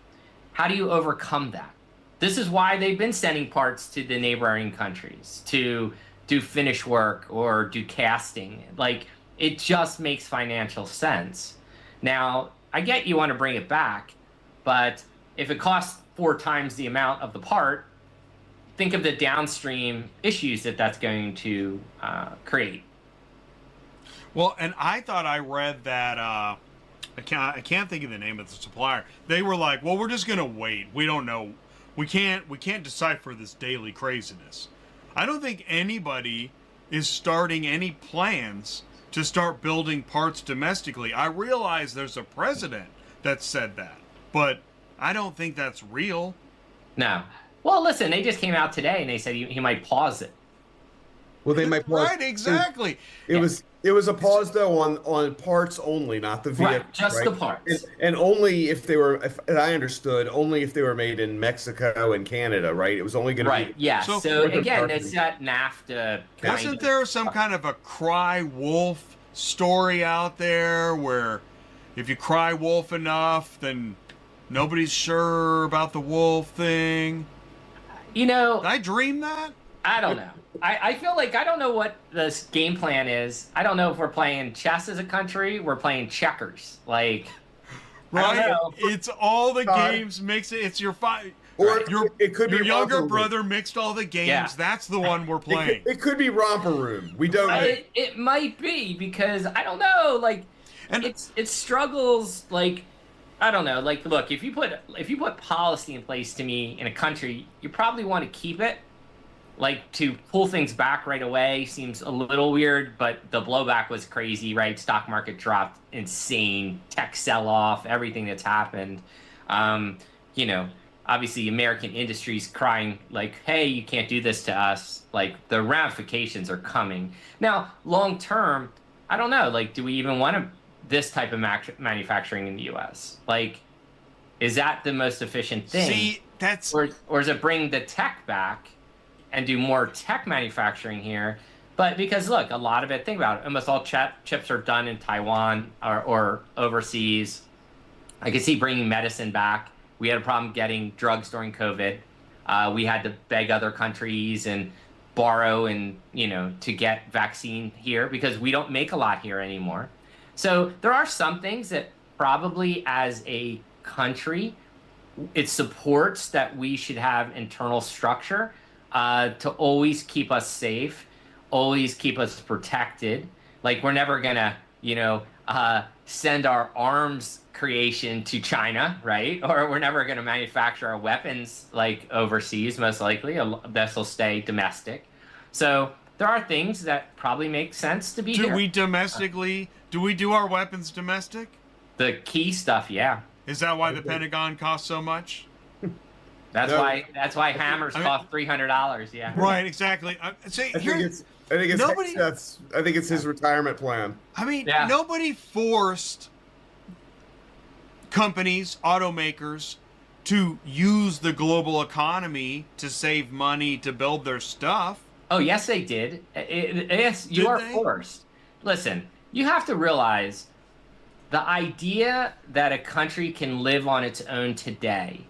How do you overcome that? This is why they've been sending parts to the neighboring countries to do finish work or do casting. Like, it just makes financial sense. Now, I get you want to bring it back, but if it costs 4 times the amount of the part, think of the downstream issues that's going to create. Well, and I thought I read that I can't think of the name of the supplier. They were like, "Well, we're just gonna wait. We don't know. We can't decipher this daily craziness." I don't think anybody is starting any plans to start building parts domestically. I realize there's a president that said that, but I don't think that's real. No. Well, listen, they just came out today and they said he might pause it. Well, they might pause. Right, exactly. It was a pause though on parts only, not the vehicle. Right, just the parts. And only if they were, if I understood, only if they were made in Mexico and Canada, right? It was only going to Right, be. yeah. So again, parts. it's that NAFTA kind Wasn't of there some kind of a cry wolf story out there where if you cry wolf enough, then nobody's sure about the wolf thing? You know, Did I dream that? I don't know. I feel like I don't know what this game plan is. I don't know if we're playing chess as a country. We're playing checkers. Like, I don't Right? know. It's all the Todd. games mix it. It's your five. Or it could Your be younger romper room. brother mixed all the games. Yeah. That's the one we're playing. It could be romper room. We don't know. It might be because I don't know. Like, And- it struggles. Like, I don't know. Like, look, if you put policy in place to me in a country, you probably want to keep it. Like, to pull things back right away seems a little weird, but the blowback was crazy, right? Stock market dropped insane, tech sell-off, everything that's happened. You know, obviously American industry's crying like, hey, you can't do this to us. Like, the ramifications are coming. Now, long term, I don't know. Like, do we even want this type of manufacturing in the U.S.? Like, is that the most efficient thing? See, that's Or does it bring the tech back and do more tech manufacturing here? But because, look, a lot of it, think about it, almost all chips are done in Taiwan or overseas. I could see bringing medicine back. We had a problem getting drugs during COVID. We had to beg other countries and borrow and, to get vaccine here because we don't make a lot here anymore. So there are some things that probably as a country, it supports that we should have internal structure to always keep us safe, always keep us protected. Like, we're never gonna, send our arms creation to China, right? Or we're never gonna manufacture our weapons like overseas. Most likely, this will stay domestic. So there are things that probably make sense to be here. do we domestically? Do we do our weapons domestic? The key stuff, yeah. Is that why the Pentagon costs so much? That's No. why hammers cost $300. Yeah. Right, exactly. See, I think it's nobody- I think it's his retirement plan. I mean, Yeah. nobody forced companies, automakers, to use the global economy to save money to build their stuff. Oh, yes, they did. Yes, you Did are they? forced. Listen, you have to realize the idea that a country can live on its own today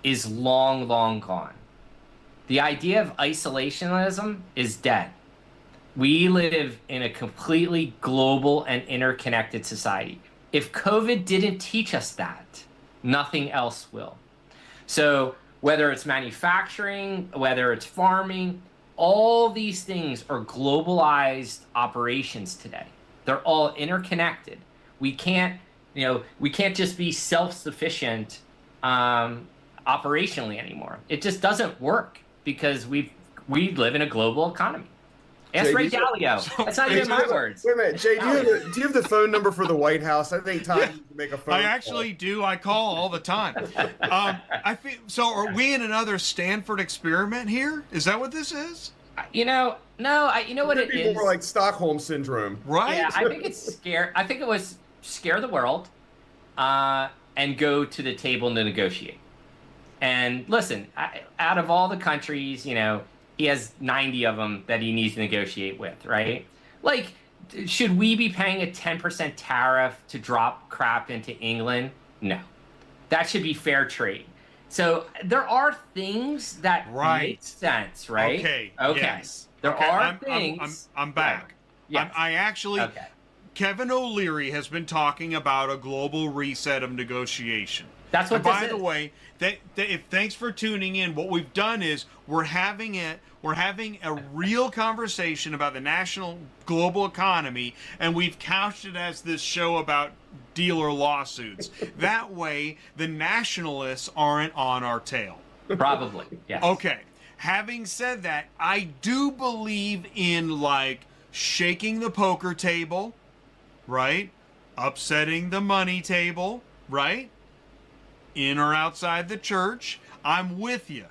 is long, long gone. The idea of isolationism is dead. We live in a completely global and interconnected society. If COVID didn't teach us that, nothing else will. So whether it's manufacturing, whether it's farming, all these things are globalized operations today. They're all interconnected. We can't, we can't just be self-sufficient operationally anymore. It just doesn't work because we live in a global economy. Ask Jay, Ray Dalio. That's not even my words. Wait a minute, Jay. Do you have the phone number for the White House? I think Todd needs to make a phone. I actually do. I call all the time. I feel so. Are we in another Stanford experiment here? Is that what this is? No. You know what it is? More like Stockholm syndrome, right? Yeah, I think it's scare. I think it was scare the world, and go to the table to negotiate. And listen, out of all the countries, he has 90 of them that he needs to negotiate with, right? Like, should we be paying a 10% tariff to drop crap into England? No. That should be fair trade. So there are things that make sense, right? Okay. Yes. There are things. I'm back. Right. Yes. I actually. Okay. Kevin O'Leary has been talking about a global reset of negotiation. That's what this is. By the way, thanks for tuning in. What we've done is we're having a real conversation about the national global economy, and we've couched it as this show about dealer lawsuits. That way, the nationalists aren't on our tail. Probably, yes. Okay. Having said that, I do believe in, like, shaking the poker table, right? Upsetting the money table, right? In or outside the church. I'm with you.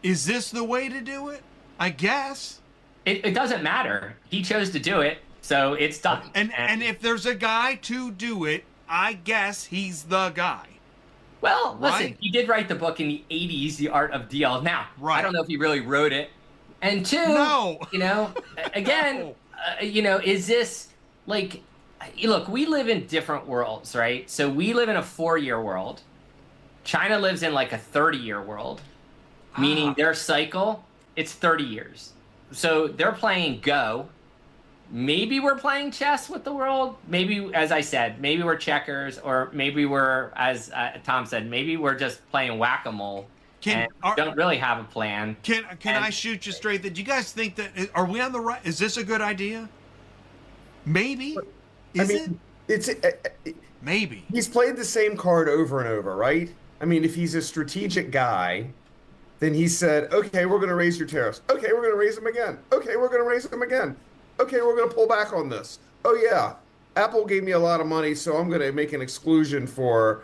Is this the way to do it? I guess. It doesn't matter. He chose to do it, so it's done. And if there's a guy to do it, I guess he's the guy. Well, listen, he did write the book in the 80s, The Art of Deal. Now, I don't know if he really wrote it. And two, again, is this like, look, we live in different worlds, right? So we live in a 4-year world. China lives in like a 30-year world, meaning their cycle, it's 30 years. So they're playing Go. Maybe we're playing chess with the world. Maybe, as I said, maybe we're checkers, or maybe we're, as Tom said, maybe we're just playing whack-a-mole. Don't really have a plan. Can I shoot you straight? Do you guys think that, are we on the right? Is this a good idea? Maybe. Maybe. He's played the same card over and over, right? I mean, if he's a strategic guy, then he said, okay, we're going to raise your tariffs. Okay, we're going to raise them again. Okay, we're going to raise them again. Okay, we're going to pull back on this. Oh, yeah, Apple gave me a lot of money, so I'm going to make an exclusion for,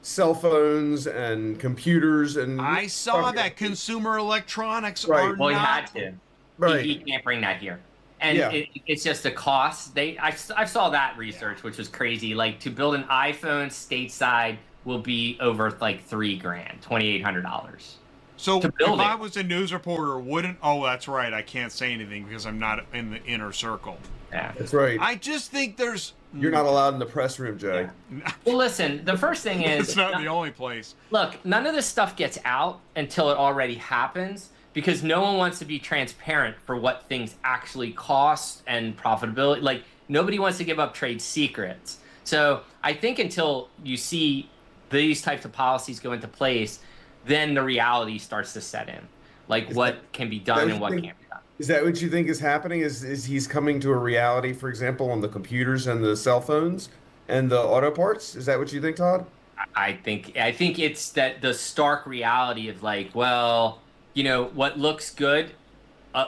cell phones and computers. And I saw that consumer electronics are not... Well, he had to. Right. He can't bring that here. And it's just a cost. I saw that research, which was crazy. Like, to build an iPhone stateside will be over like $3,000, $2,800. So if I was a news reporter, wouldn't... Oh, that's right. I can't say anything because I'm not in the inner circle. Yeah. That's right. I just think there's... You're not allowed in the press room, Jay. Yeah. Well, listen, the first thing is... It's not the only place. Look, none of this stuff gets out until it already happens because no one wants to be transparent for what things actually cost and profitability. Like, nobody wants to give up trade secrets. So I think until you see these types of policies go into place, then the reality starts to set in, like what can be done and what can't be done. Is that what you think is happening? Is he's coming to a reality, for example, on the computers and the cell phones and the auto parts? Is that what you think, Todd? I think it's that the stark reality of like, well, what looks good,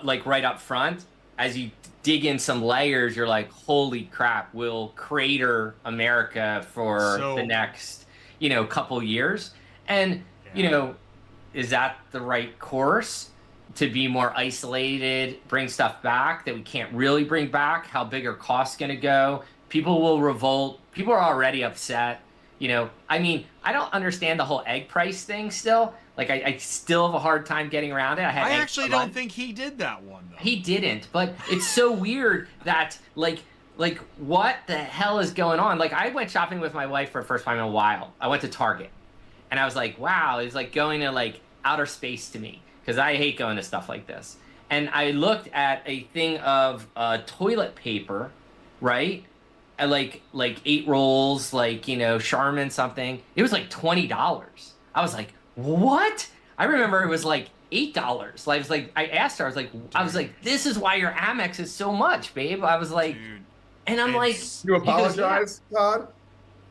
like right up front, as you dig in some layers, you're like, holy crap, we'll crater America for the next, couple years. And is that the right course to be more isolated, bring stuff back that we can't really bring back? How big are costs going to go? People will revolt. People are already upset. I don't understand the whole egg price thing still. Like, I still have a hard time getting around it. I actually don't think he did that one, though. He didn't, but it's so weird that, like, what the hell is going on? Like, I went shopping with my wife for the first time in a while. I went to Target. And I was like, wow, it's like going to like outer space to me because I hate going to stuff like this. And I looked at a thing of toilet paper, right? At like 8 rolls, like, Charmin something. It was like $20. I was like, what? I remember it was like $8. I asked her, I was like, this is why your Amex is so much, babe. I was like, Dude, and I'm like, You he goes, yeah. apologize, Todd?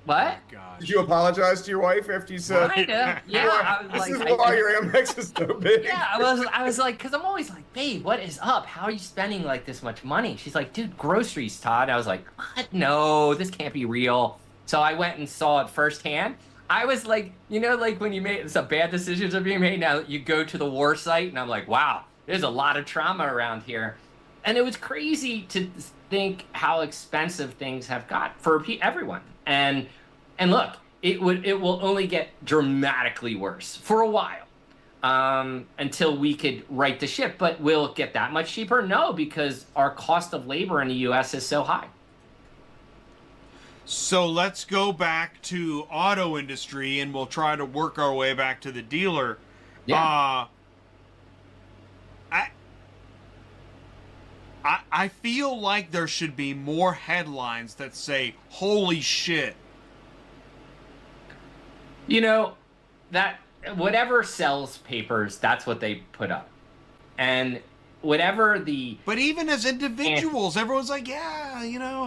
What? gosh. Did you apologize to your wife after you said, Kinda. Yeah. I was this like, is why your Amex is so big? yeah, I was like, because I'm always like, babe, what is up? How are you spending like this much money? She's like, dude, groceries, Todd. I was like, what? No, this can't be real. So I went and saw it firsthand. I was like, like when you made some bad decisions are being made, now you go to the war site, and I'm like, wow, there's a lot of trauma around here. And it was crazy to think how expensive things have got for everyone. And look, it will only get dramatically worse for a while, until we could right the ship. But will it get that much cheaper? No, because our cost of labor in the U.S. is so high. So let's go back to auto industry, and we'll try to work our way back to the dealer. Yeah. I feel like there should be more headlines that say, holy shit. That whatever sells papers, that's what they put up. And whatever the... But even as individuals, everyone's like, yeah,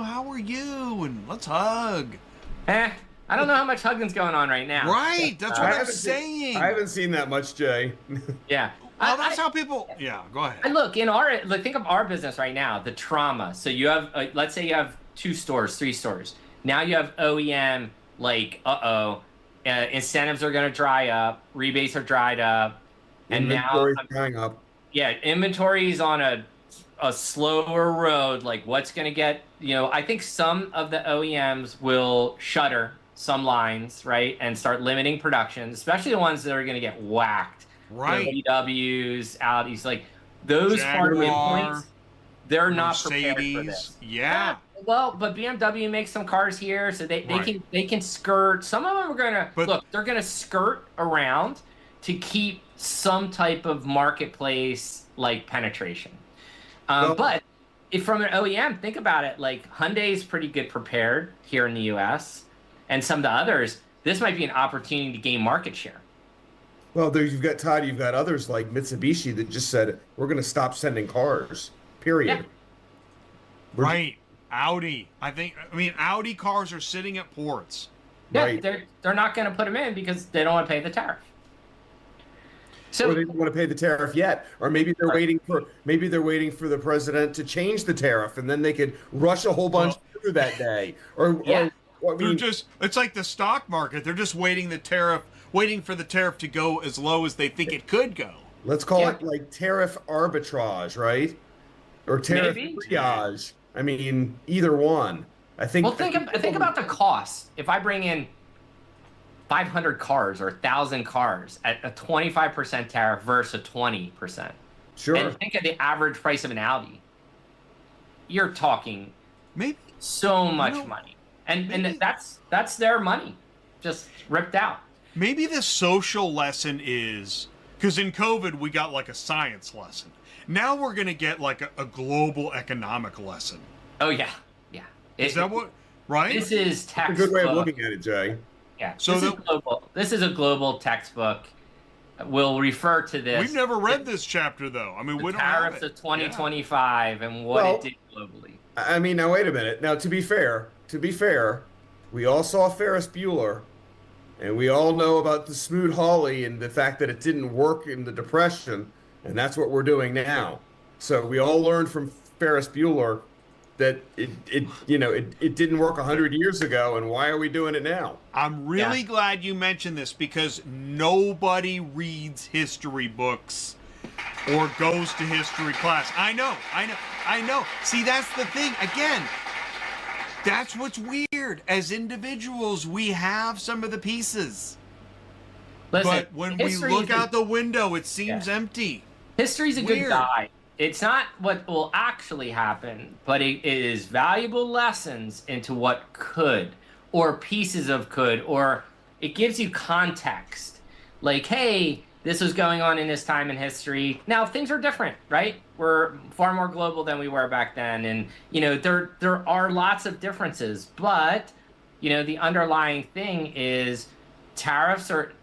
how are you? And let's hug. I don't know how much hugging's going on right now. Right, that's what I'm saying. I haven't seen that much, Jay. Yeah. Well, that's how people... Yeah, go ahead. And look, think of our business right now, the trauma. So you have, let's say you have 2 stores, 3 stores. Now you have OEM, incentives are going to dry up, rebates are dried up, and Inventory's drying up. Yeah, inventory's on a slower road. Like, what's going to get, I think some of the OEMs will shutter some lines, right, and start limiting production, especially the ones that are going to get whacked. Right. VWs, Audis, like those hardware points, they're not prepared for this. Yeah. Well, but BMW makes some cars here, so they can skirt. Some of them are gonna they're gonna skirt around to keep some type of marketplace like penetration. But if from an OEM, think about it. Like Hyundai's pretty good prepared here in the U.S., and some of the others, this might be an opportunity to gain market share. Well, there you've got Todd. You've got others like Mitsubishi that just said we're going to stop sending cars. Period. Yeah. Right. Audi. Audi cars are sitting at ports. Yeah, Right. they're not going to put them in because they don't want to pay the tariff. So Or they don't want to pay the tariff yet, or maybe they're waiting for the president to change the tariff, and then they could rush a whole bunch through that day. It's like the stock market. They're just waiting for the tariff to go as low as they think it could go. Let's call it like tariff arbitrage, right? Or tariff triage. Either one. I think. Well, think about the cost. If I bring in 500 cars or 1,000 cars at a 25% tariff versus a 20%. Sure. And think of the average price of an Audi. You're talking Maybe so much money, and that's their money, just ripped out. Maybe the social lesson is, because in COVID we got like a science lesson. Now we're going to get like a global economic lesson. Oh, yeah. Is that what, right? This is textbook. That's a good way of looking at it, Jay. Yeah, So this is a global textbook. We'll refer to this. We've never read this chapter, though. We don't have Tariffs it. of 2025 and what it did globally. Now wait a minute. Now, to be fair, we all saw Ferris Bueller, and we all know about the Smoot-Hawley and the fact that it didn't work in the Depression, and that's what we're doing now. So we all learned from Ferris Bueller that it didn't work 100 years ago, and why are we doing it now? I'm really glad you mentioned this, because nobody reads history books or goes to history class. I know. See, that's the thing. Again, that's what's weird. As individuals, we have some of the pieces. Listen, but when we look out the window, it seems empty. History's a good guide. It's not what will actually happen, but it is valuable lessons into what could, or pieces of could, or it gives you context. Like, hey, this was going on in this time in history. Now, things are different, right? We're far more global than we were back then. And, there are lots of differences. But, the underlying thing is tariffs are...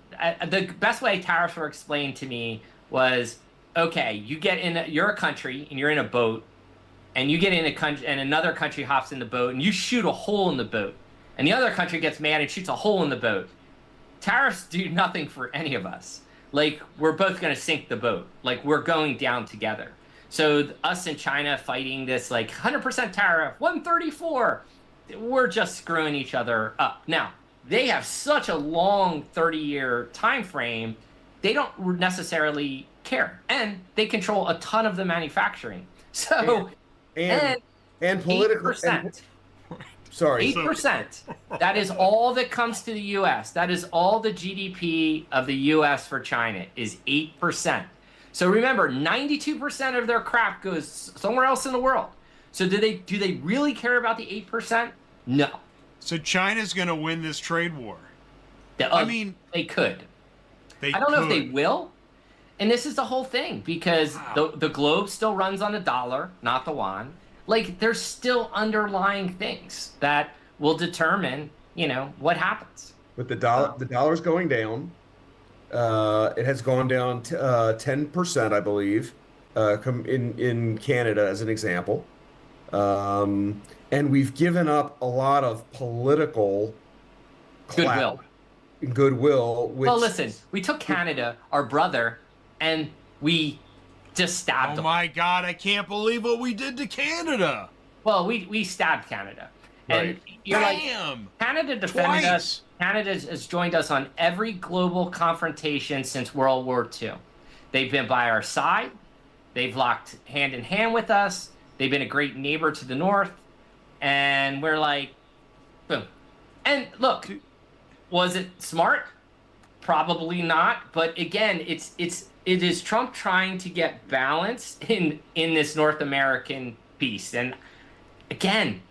the best way tariffs were explained to me was, okay, you're a country and you're in a boat, and you get in a country and another country hops in the boat and you shoot a hole in the boat, and the other country gets mad and shoots a hole in the boat. Tariffs do nothing for any of us. Like, we're both going to sink the boat. Like, we're going down together. So us and China fighting this like 100% tariff, 134, we're just screwing each other up. Now, they have such a long 30-year time frame, they don't necessarily care, and they control a ton of the manufacturing. So and political 8%. Sorry. 8%. That is all that comes to the U.S. That is all the GDP of the U.S. for China is 8%. So remember, 92% of their crap goes somewhere else in the world. So do they really care about the 8%? No. So China's going to win this trade war. I mean, they could. I don't know if they will. And this is the whole thing, because the globe still runs on the dollar, not the yuan. Like, there's still underlying things that will determine, what happens. But the dollar's going down. It has gone down 10%, I believe, in Canada as an example. And we've given up a lot of political goodwill. Which, well, listen, we took Canada, our brother, and we just stabbed them. Oh my God, I can't believe what we did to Canada. Well, we stabbed Canada. And right. you're Bam! like, Canada defended us. Canada has joined us on every global confrontation since World War II. They've been by our side. They've locked hand in hand with us. They've been a great neighbor to the north. And we're like, boom. And look, was it smart? Probably not. But again, it is Trump trying to get balance in this North American piece. And again,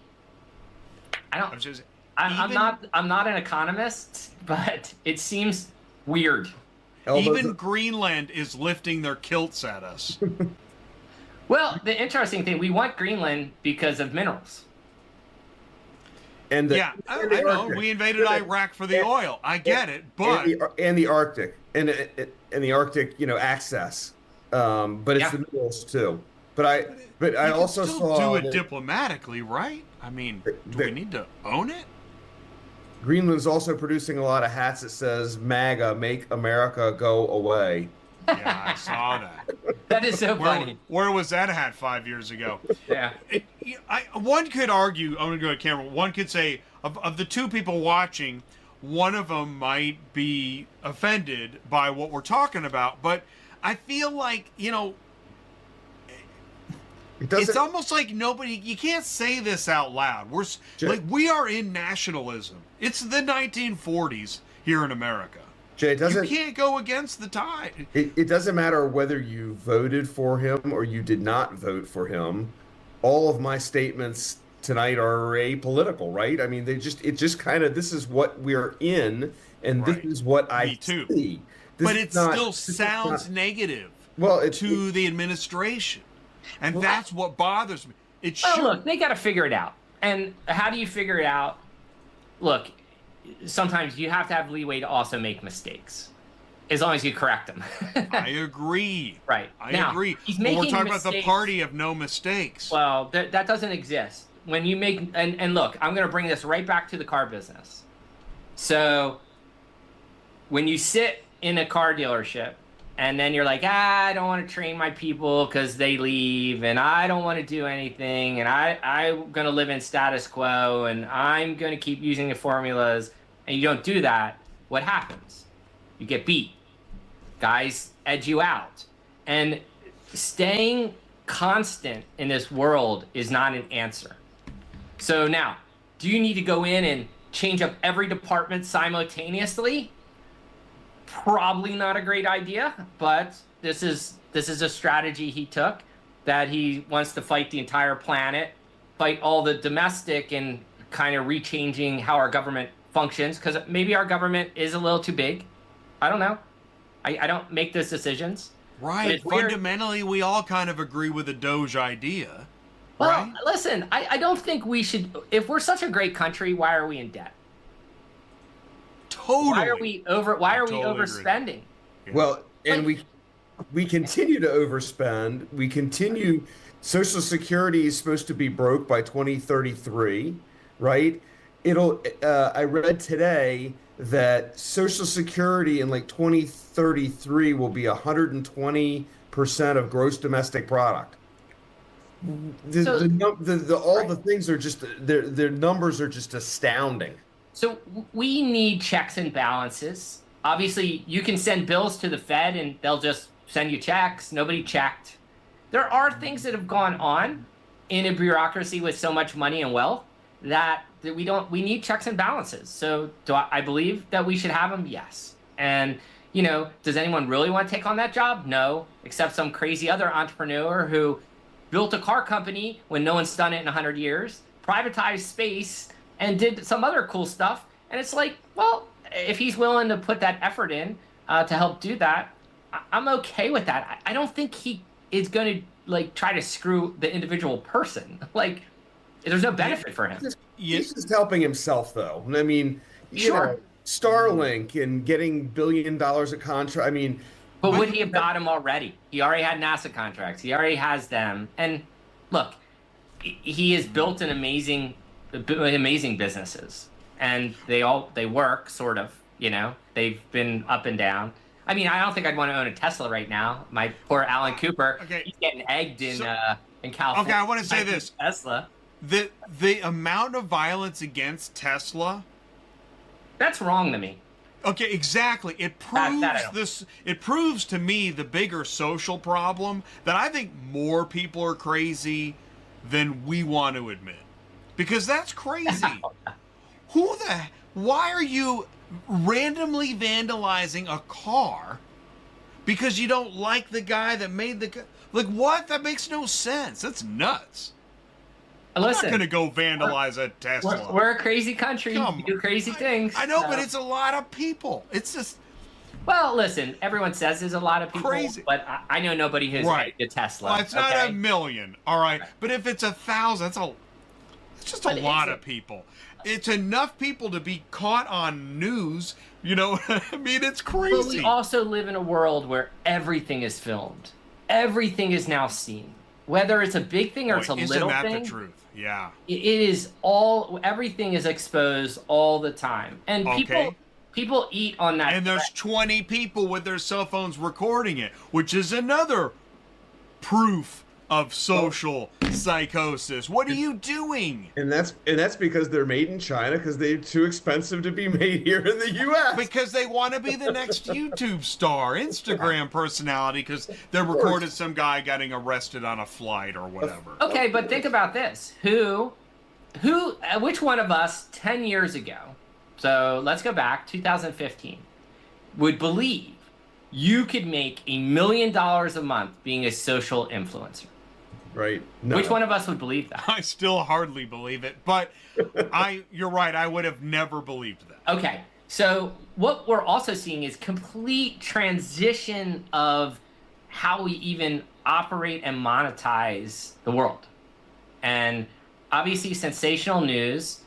I'm not an economist, but it seems weird. Even Greenland is lifting their kilts at us. Well, the interesting thing, we want Greenland because of minerals. And I know. We invaded Iraq for the oil. I get it, but and the Arctic and the Arctic, access. But it's the minerals too. But I also saw do it diplomatically, right? I mean, do we need to own it? Greenland's also producing a lot of hats that says MAGA, Make America Go Away. Yeah, I saw that. That is so funny. Where was that hat 5 years ago? Yeah. One could argue, I'm going to go to camera, one could say, of the two people watching, one of them might be offended by what we're talking about, but I feel like, it's almost like you can't say this out loud. We are in nationalism. It's the 1940s here in America. Jay, you can't go against the tide. It doesn't matter whether you voted for him or you did not vote for him. All of my statements tonight are apolitical, right? I mean, this is what we're in, and this is what I see. But it still sounds negative to the administration. And that's what bothers me. Look, they got to figure it out. And how do you figure it out? Look, sometimes you have to have leeway to also make mistakes, as long as you correct them. I agree. Right. I agree. But we're talking about the party of no mistakes. Well, that doesn't exist. When you make and look, I'm going to bring this right back to the car business. So when you sit in a car dealership and then you're like, I don't want to train my people because they leave, and I don't want to do anything, and I'm going to live in status quo, and I'm going to keep using the formulas, and you don't do that, what happens? You get beat. Guys edge you out. And staying constant in this world is not an answer. So now, do you need to go in and change up every department simultaneously? Probably not a great idea, but this is a strategy he took, that he wants to fight the entire planet, fight all the domestic, and kind of rechanging how our government functions, because maybe our government is a little too big. I don't know. I don't make those decisions. Right. Fundamentally, we all kind of agree with the Doge idea. Well, right? Listen, I don't think we should. If we're such a great country, why are we in debt? Totally. Why are we overspending? Well, and we continue to overspend. We continue. Social Security is supposed to be broke by 2033, right? I read today that Social Security in like 2033 will be 120% of gross domestic product. So, All right. the things are just their numbers are just astounding. So we need checks and balances. Obviously, you can send bills to the Fed and they'll just send you checks. Nobody checked. There are things that have gone on in a bureaucracy with so much money and wealth that we need checks and balances. So do I believe that we should have them? Yes. And does anyone really want to take on that job? No, except some crazy other entrepreneur who built a car company when no one's done it in 100 years, privatized space, and did some other cool stuff. And it's like, well, if he's willing to put that effort in to help do that, I'm okay with that. I don't think he is going to like try to screw the individual person. Like, there's no benefit for him. He's just helping himself, though. I mean, Sure. Starlink and getting $1 billion of contract. I mean, But would he have got him already? He already had NASA contracts. He already has them. And look, he has built amazing businesses, and they work sort of. They've been up and down. I mean, I don't think I'd want to own a Tesla right now. My poor Alan Cooper, Okay. he's getting egged in California. Okay, I want to say this. Tesla. The amount of violence against Tesla. That's wrong to me. Okay, exactly. It proves That I don't. this. It proves to me the bigger social problem that I think more people are crazy than we want to admit, because that's crazy. Why are you randomly vandalizing a car because you don't like the guy that made the like what? That makes no sense. That's nuts. I'm not Listen, gonna go vandalize a Tesla. we're a crazy country. Come We do crazy things. I know, so- but it's a lot of people. It's just Well, listen, everyone says there's a lot of people, Crazy. but I know nobody who's Right. egged a Tesla. well, it's not okay? a million, all right. But if it's 1,000, it's just But a is lot it? of people. It's enough people to be caught on news. You know, I mean, it's But crazy. we also live in a world where everything is filmed. Everything is now seen. Whether it's a big thing or it's a Boy, isn't little that thing. the truth? Yeah. It is everything is exposed all the time. And Okay. people eat on that. And there's 20 people with their cell phones recording it, which is another proof of social psychosis. What are you doing? and that's because they're made in China because they're too expensive to be made here in the U.S. Because they want to be the next YouTube star, Instagram personality, because they're recording some guy getting arrested on a flight or whatever. Okay, but think about this. Which one of us 10 years ago, so let's go back, 2015, would believe you could make $1 million a month being a social influencer? Right? No. Which one of us would believe that? I still hardly believe it, but you're right, I would have never believed that. Okay, so what we're also seeing is complete transition of how we even operate and monetize the world. And obviously sensational news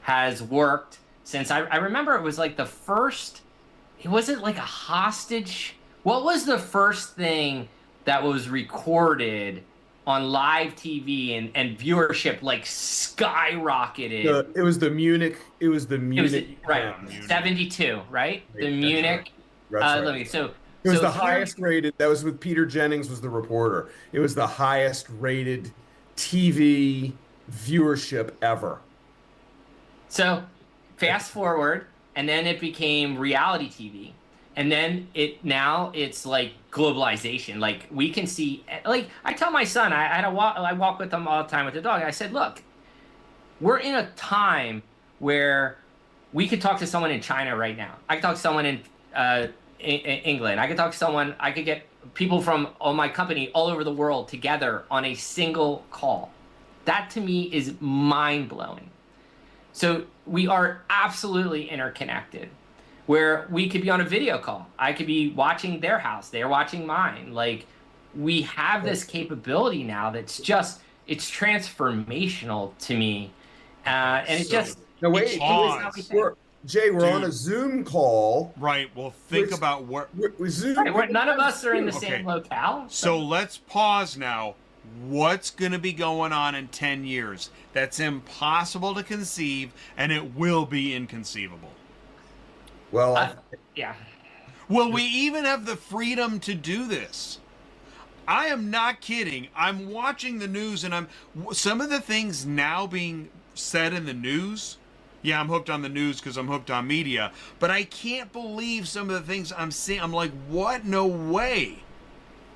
has worked since I remember it was like the first, it wasn't like a hostage. What was the first thing that was recorded on live TV and viewership like skyrocketed? It was the Munich. It was the Munich. Right, Munich. 72, right? The That's Munich. That's right. Let me. So It was so the here- highest rated. That was with Peter Jennings was the reporter. It was the highest rated TV viewership ever. So fast forward, and then it became reality TV, and then it's like globalization. Like we can see, like I tell my son, I walk with him all the time with the dog. I said, look, we're in a time where we could talk to someone in China right now. I could talk to someone in England. I could talk to someone. I could get people from my company all over the world together on a single call. That to me is mind blowing. So we are absolutely interconnected, where we could be on a video call. I could be watching their house. They're watching mine. Like we have this capability now that's it's transformational to me. And it just, No, it wait. changes how we think. Jay, we're on Dude. a Zoom call. Right. Well, think Which- about what. Zoom. Right, none of us are in the Okay. same locale. So let's pause now. What's going to be going on in 10 years? That's impossible to conceive, and it will be inconceivable. Well, Yeah. Will we even have the freedom to do this? I am not kidding. I'm watching the news, and some of the things now being said in the news. Yeah, I'm hooked on the news because I'm hooked on media, but I can't believe some of the things I'm seeing. I'm like, what? No way.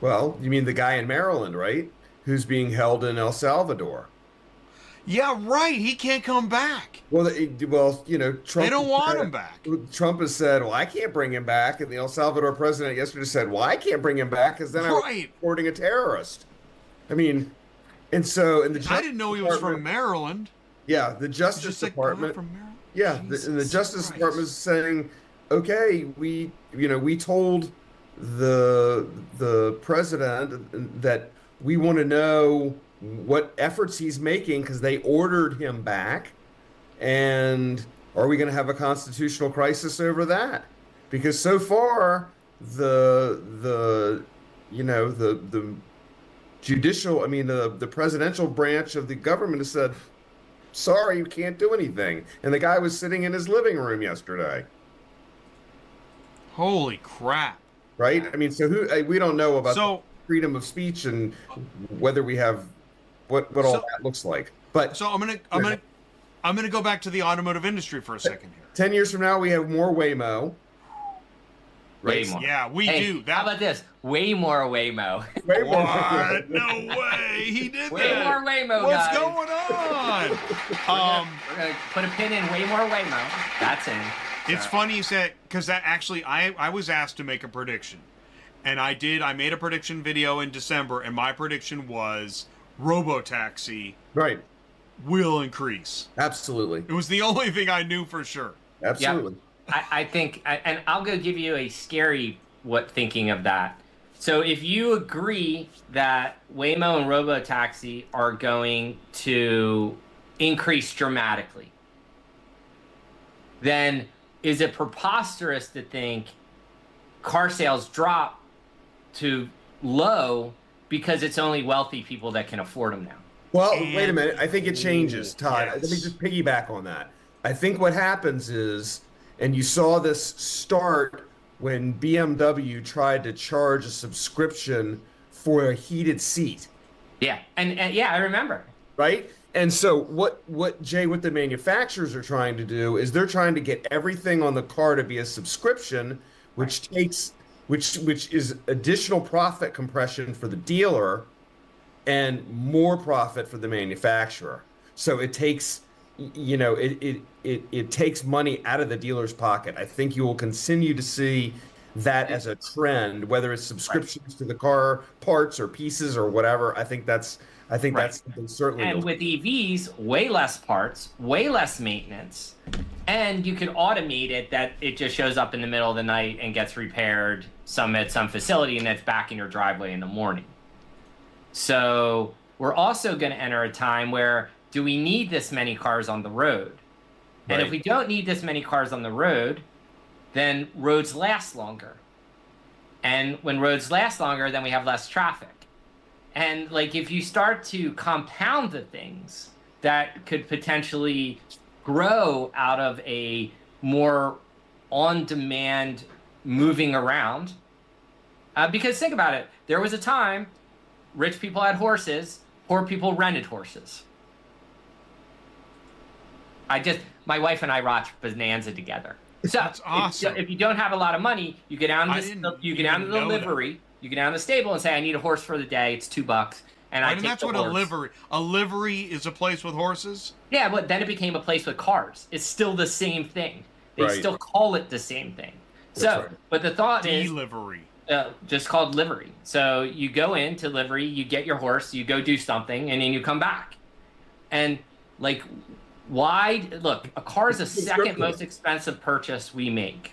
well, you mean the guy in Maryland, right? Who's being held in El Salvador? Yeah, right. He can't come back. Well, Trump. They don't want him back. Trump has said, "Well, I can't bring him back," and the El Salvador president yesterday said, "Well, I can't bring him back because then I'm Right. supporting a terrorist." I mean, and so in the I didn't know he was from Department- Maryland. Yeah, the Justice Just like, Department. from Maryland? Yeah, Jesus and the Justice Christ. Department is saying, okay, we told the president that we want to know what efforts he's making because they ordered him back, and are we going to have a constitutional crisis over that? Because so far, the judicial, the presidential branch of the government has said, sorry, you can't do anything. And the guy was sitting in his living room yesterday. Holy crap. Right? I mean, so we don't know about So- freedom of speech and whether we have what all So- that looks like. But So I'm gonna go back to the automotive industry for a second here. 10 years from now, we have more Waymo. Way more. Yeah, we Hey, do. How about this? Way more Waymo. Way more. What? No way. He did Way that. more Waymo, What's guys. going on? We're gonna put a pin in way more Waymo. That's in. It's funny you said, because that actually, I was asked to make a prediction. And I did. I made a prediction video in December, and my prediction was Robotaxi Right. will increase. Absolutely. It was the only thing I knew for sure. Absolutely. I think, and I'll go give you a scary thinking of that. So if you agree that Waymo and Robotaxi are going to increase dramatically, then is it preposterous to think car sales drop to low because it's only wealthy people that can afford them now? Well, wait a minute. I think it changes, Todd. Yes. Let me just piggyback on that. I think what happens is, and you saw this start when BMW tried to charge a subscription for a heated seat, Yeah, and yeah, I remember. right? And so what the manufacturers are trying to do is they're trying to get everything on the car to be a subscription, which is additional profit compression for the dealer and more profit for the manufacturer. So it takes it takes money out of the dealer's pocket. I think you will continue to see that as a trend, whether it's subscriptions to the car parts or pieces or whatever. I think that's something certainly. And with EVs, way less parts, way less maintenance, and you can automate it that it just shows up in the middle of the night and gets repaired at some facility, and it's back in your driveway in the morning. So we're also going to enter a time where, do we need this many cars on the road? And Right. if we don't need this many cars on the road, then roads last longer. And when roads last longer, then we have less traffic. And like, if you start to compound the things that could potentially grow out of a more on-demand moving around, because think about it, there was a time rich people had horses, poor people rented horses. My wife and I watched Bonanza together. So That's awesome. If you don't have a lot of money, you get down I to didn't you get down to even the know that. livery, you get down to the stable and say, I need a horse for the day. It's $2, and I Right, take and that's the what horse. a livery is, a place with horses. Yeah, but then it became a place with cars. It's still the same thing. They Right. still call it the same thing. That's So, right. but the thought is Delivery. just called livery. So you go into livery, you get your horse, you go do something, and then you come back. And like, why? Look, a car is the second most expensive purchase we make.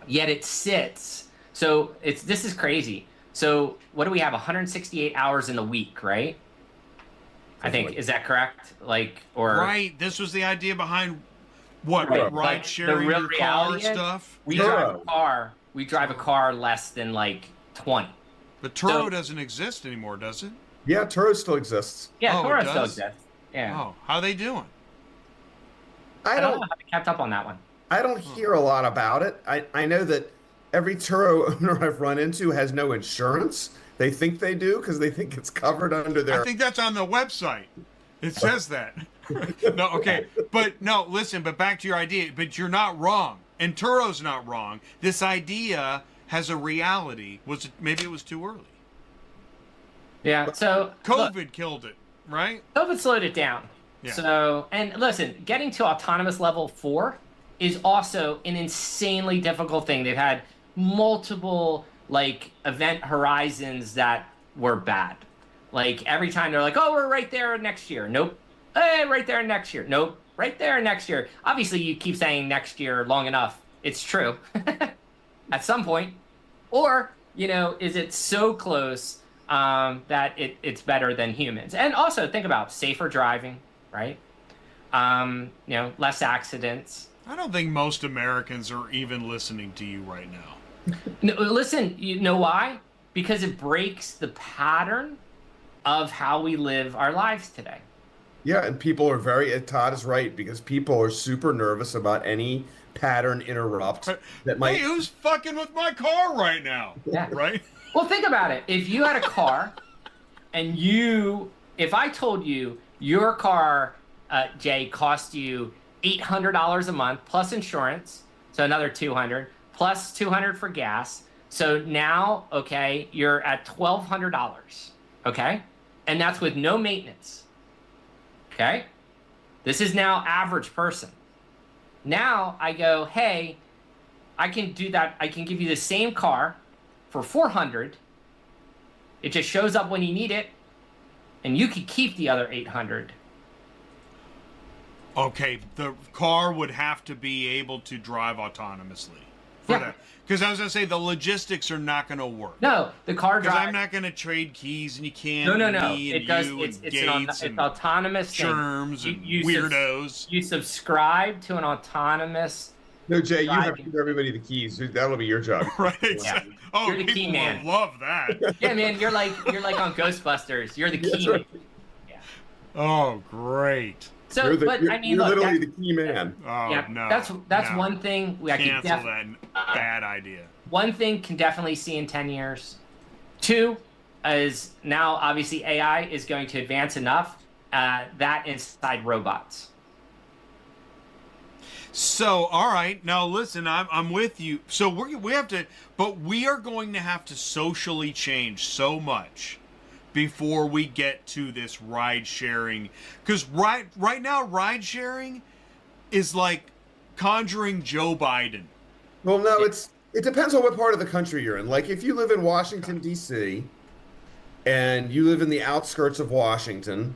Yet it sits. So this is crazy. So what do we have? 168 hours in the week, right? I think, is that correct? Like, or Right. This was the idea behind What, Right. ride But sharing the real your car reality is stuff? we Yeah. drive a car. We drive a car less than like 20. But Turo So- doesn't exist anymore, does it? Yeah, Turo still exists. Yeah, Oh, it Toro still does? exists. Yeah. Oh, how they doing? I don't know how they kept up on that one. I don't hear a lot about it. I know that every Turo owner I've run into has no insurance. They think they do because they think it's covered under their. I think that's on the website. It says that. No, okay. But no, listen, but back to your idea. But you're not wrong. And Turo's not wrong. This idea has a reality. Maybe it was too early. Yeah. So look, COVID killed it, right? COVID slowed it down. Yeah. So, and listen, getting to autonomous level 4 is also an insanely difficult thing. They've had multiple like event horizons that were bad. Like every time they're like, "Oh, we're right there next year." Nope. Hey, right there next year. Nope. Right there next year. Obviously, you keep saying next year long enough, it's true at some point. Or, is it so close that it's better than humans? And also think about safer driving, right? Less accidents. I don't think most Americans are even listening to you right now. No, listen, you know why? Because it breaks the pattern of how we live our lives today. Yeah, and people are Todd is right, because people are super nervous about any pattern interrupt that might. Hey, who's fucking with my car right now? Yeah. Right? Well, think about it. If you had a car and if I told you your car, Jay, cost you $800 a month plus insurance, so another $200, plus $200 for gas. So now, okay, you're at $1,200, okay? And that's with no maintenance, okay? This is now average person. Now I go, hey, I can do that. I can give you the same car for $400. It just shows up when you need it, and you could keep the other $800. Okay, the car would have to be able to drive autonomously for Yeah. that. Because I was going to say, the logistics are not going to work. No, the car Because drives. I'm not going to trade keys, and you can't. No. Me and It does. you It's and it's gates an and autonomous thing. germs and You weirdos. You subscribe to an autonomous. No, Jay, you have to driving. give everybody the keys. That'll be your job. Right? Exactly. Oh, You're the people key will man. love that. Yeah, man, you're like on Ghostbusters. You're the That's key. right. Oh, great. So, You're but I mean, you're look, literally that, the key man. Oh, yeah, no. that's no. one thing I can Cancel that bad idea. One thing can definitely see in 10 years. Two is now obviously AI is going to advance enough that inside robots. So, all right, now listen, I'm with you. So we have to, but we are going to have to socially change so much before we get to this ride sharing. Because right now, ride sharing is like conjuring Joe Biden. Well, no, it depends on what part of the country you're in. Like if you live in Washington D.C. and you live in the outskirts of Washington,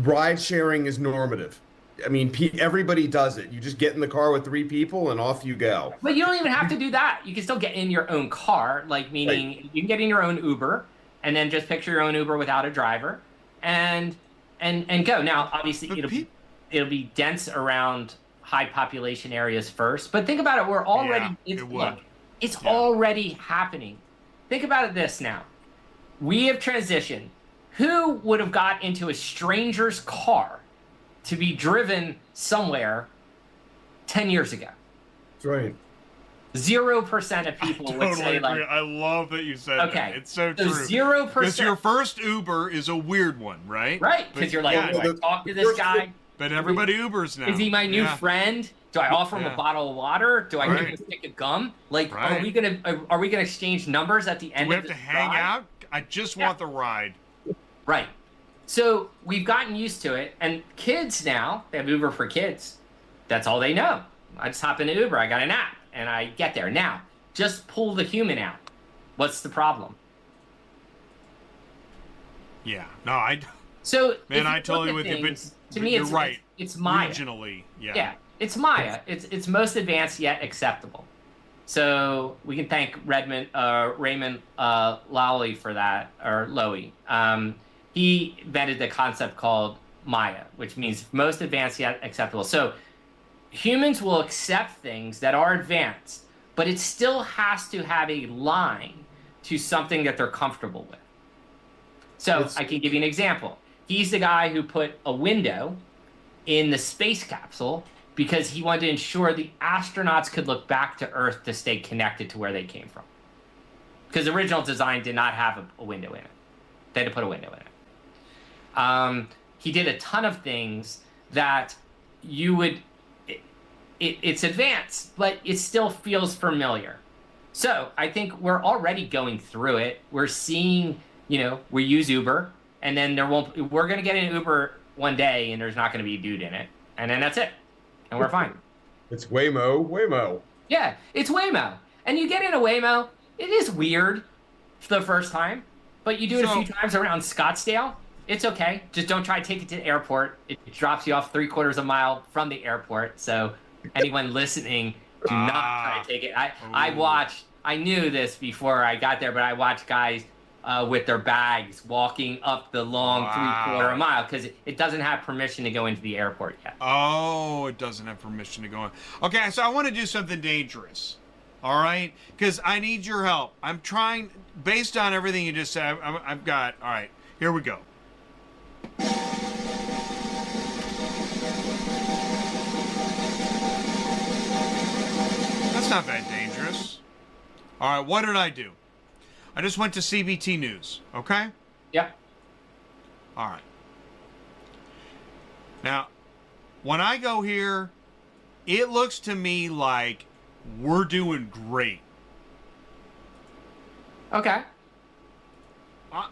ride sharing is normative. I mean, everybody does it. You just get in the car with 3 people and off you go. But you don't even have to do that. You can still get in your own car, like meaning you can get in your own Uber and then just picture your own Uber without a driver and go. Now, obviously, it'll be dense around high population areas first. But think about it. We're already it's already happening. Think about it this now. We have transitioned. Who would have got into a stranger's car to be driven somewhere 10 years ago? That's right. 0% of people would say agree. like, I love that you said okay, that. It's so true. 0%. Because your first Uber is a weird one, right? Right, because you're like, yeah, do I talk to this guy? But everybody Ubers now. Is he my new Yeah. friend? Do I offer him a bottle of water? Do I give him Right. a stick of gum? Like, Right. are we gonna exchange numbers at the end Do we of have to this hang ride? out? I just want the ride. Right. So we've gotten used to it, and kids now, they have Uber for kids. That's all they know. I just hop into Uber, I got an app, and I get there. Now, just pull the human out. What's the problem? Yeah. No, I So, Man, if I look totally at with you, but things, to me, you're it's right. It's Maya. Regionally, yeah. Yeah, it's Maya. It's most advanced yet acceptable. So we can thank Raymond Lowy for that, or Lowy. He invented the concept called Maya, which means most advanced yet acceptable. So humans will accept things that are advanced, but it still has to have a line to something that they're comfortable with. So I can give you an example. He's the guy who put a window in the space capsule because he wanted to ensure the astronauts could look back to Earth to stay connected to where they came from. Because the original design did not have a window in it. They had to put a window in it. He did a ton of things that you would... It's advanced, but it still feels familiar. So I think we're already going through it. We're seeing, we use Uber, and then we're going to get an Uber one day, and there's not going to be a dude in it. And then that's it. And we're fine. It's Waymo. Yeah, it's Waymo. And you get in a Waymo, it is weird for the first time, but you do it a few times around Scottsdale. It's okay. Just don't try to take it to the airport. It drops you off 3/4 of a mile from the airport. So anyone listening, do not try to take it. I knew this before I got there, but I watched guys with their bags walking up the long 3/4 mile because it doesn't have permission to go into the airport yet. Oh, it doesn't have permission to go in. Okay, so I want to do something dangerous. All right? Because I need your help. I'm trying, based on everything you just said, I've got, all right, here we go. That's not that dangerous. All right, what did I do? I just went to CBT News, okay? Yep. All right. Now, when I go here, it looks to me like we're doing great. Okay.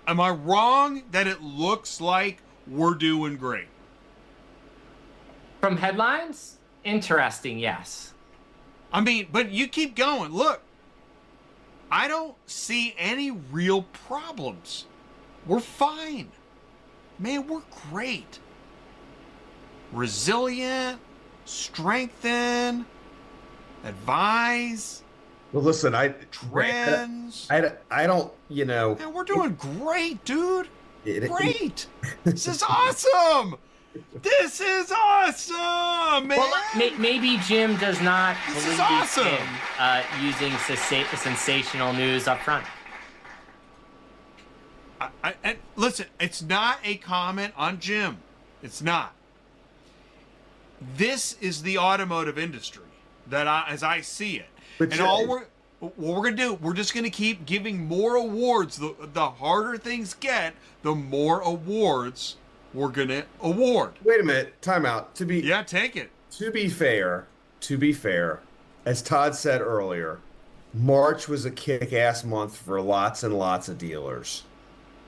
Am I wrong that it looks like we're doing great? From headlines? Interesting, yes. I mean, but you keep going. Look, I don't see any real problems. We're fine. Man, we're great. Resilient, strengthen, advise. Well, listen, trends. I don't, Man, we're doing great, dude. Great. This is awesome. This is awesome, man. Well, maybe Jim does not believe awesome. in using sensational news up front. I listen, it's not a comment on Jim. It's not. This is the automotive industry as I see it. But and what we're gonna do, we're just gonna keep giving more awards. The harder things get, the more awards we're gonna award. Wait a minute, time out. Take it. To be fair, as Todd said earlier, March was a kick-ass month for lots and lots of dealers,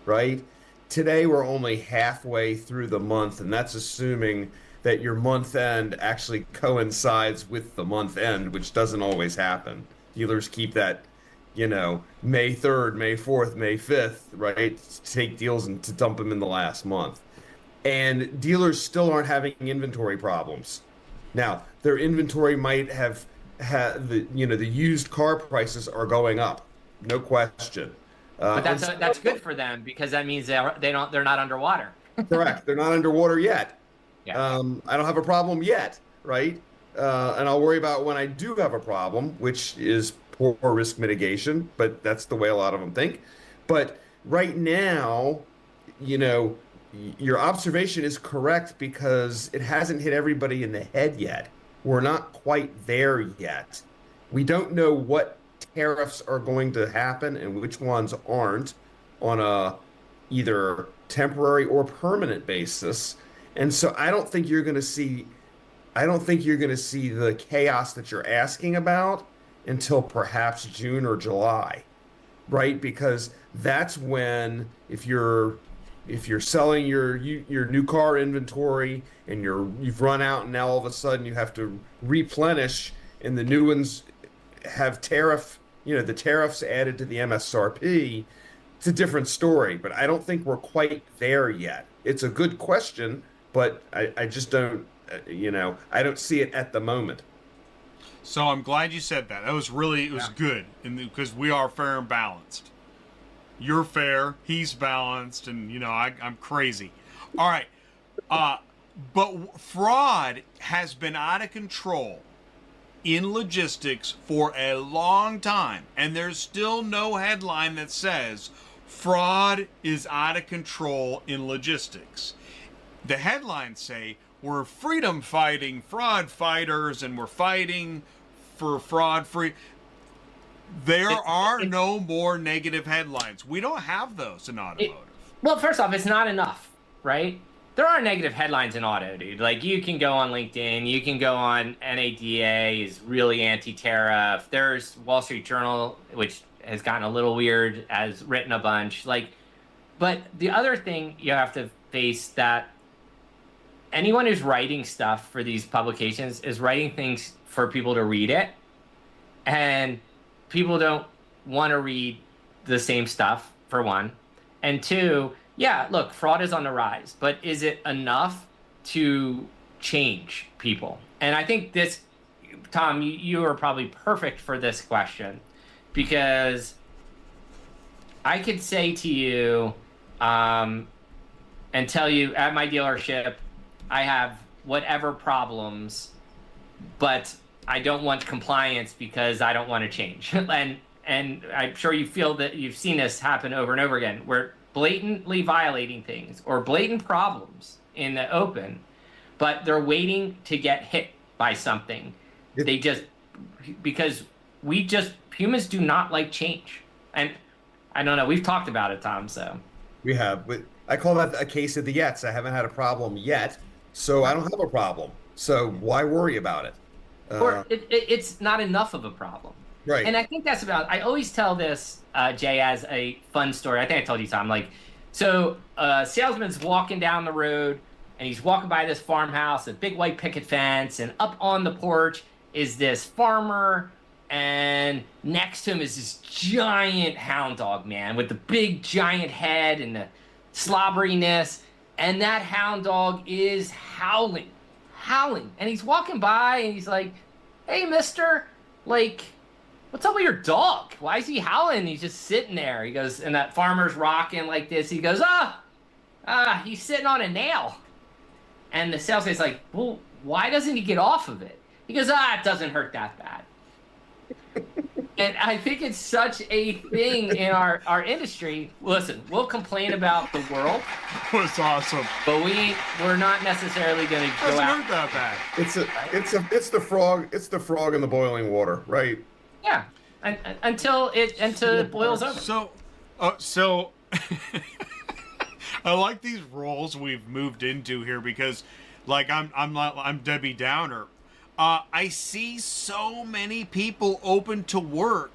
right? Today we're only halfway through the month, and that's assuming that your month end actually coincides with the month end, which doesn't always happen. Dealers keep that, May 3rd, May 4th, May 5th, right? To take deals and to dump them in the last month. And dealers still aren't having inventory problems. Now, their inventory might have the used car prices are going up, no question. But that's good for them because that means they're not underwater. Correct, they're not underwater yet. Yeah. I don't have a problem yet, right? And I'll worry about when I do have a problem, which is poor risk mitigation, but that's the way a lot of them think. But right now, your observation is correct because it hasn't hit everybody in the head yet. We're not quite there yet. We don't know what tariffs are going to happen and which ones aren't on a either temporary or permanent basis. And so I don't think you're going to see the chaos that you're asking about until perhaps June or July, right? Because that's when if you're selling your new car inventory and you've run out and now all of a sudden you have to replenish and the new ones have the tariffs added to the MSRP, it's a different story. But I don't think we're quite there yet. It's a good question, but I just don't, I don't see it at the moment. So I'm glad you said that. That was good because we are fair and balanced. You're fair, he's balanced, and I'm crazy. All right. But fraud has been out of control in logistics for a long time, and there's still no headline that says fraud is out of control in logistics. The headlines say we're freedom fighting fraud fighters and we're fighting for fraud free. There are no more negative headlines. We don't have those in automotive. Well, first off, it's not enough, right? There are negative headlines in auto, dude. Like, you can go on LinkedIn, you can go on NADA is really anti-tariff. There's Wall Street Journal, which has gotten a little weird, has written a bunch. Like, but the other thing you have to face that anyone who's writing stuff for these publications is writing things for people to read it. And people don't want to read the same stuff, for one. And two, yeah, look, fraud is on the rise, but is it enough to change people? And I think this, Tom, you are probably perfect for this question, because I could say to you and tell you at my dealership, I have whatever problems, but I don't want compliance because I don't want to change. And I'm sure you feel that you've seen this happen over and over again, where blatantly violating things or blatant problems in the open, but they're waiting to get hit by something. They just, because humans do not like change. And I don't know, we've talked about it, Tom, so. We have, but I call that a case of the yets. I haven't had a problem yet, so I don't have a problem. So why worry about it? Or it's not enough of a problem. Right. And I think that's about, I always tell this, Jay, as a fun story. I think I told you, Tom, like, so a salesman's walking down the road and he's walking by this farmhouse, a big white picket fence, and up on the porch is this farmer, and next to him is this giant hound dog, man, with the big giant head and the slobberiness, and that hound dog is howling. And he's walking by and he's like, hey, mister, like, what's up with your dog? Why is he howling? He's just sitting there. He goes, and that farmer's rocking like this. He goes, he's sitting on a nail. And the sales guy's like, well, why doesn't he get off of it? He goes, it doesn't hurt that bad. And I think it's such a thing in our industry. Listen, we'll complain about the world. That's awesome. But we're not necessarily going to go out. Doesn't hurt that bad. It's the frog in the boiling water, right? Yeah, until it boils over. So I like these roles we've moved into here, because, like, I'm Debbie Downer. I see so many people open to work,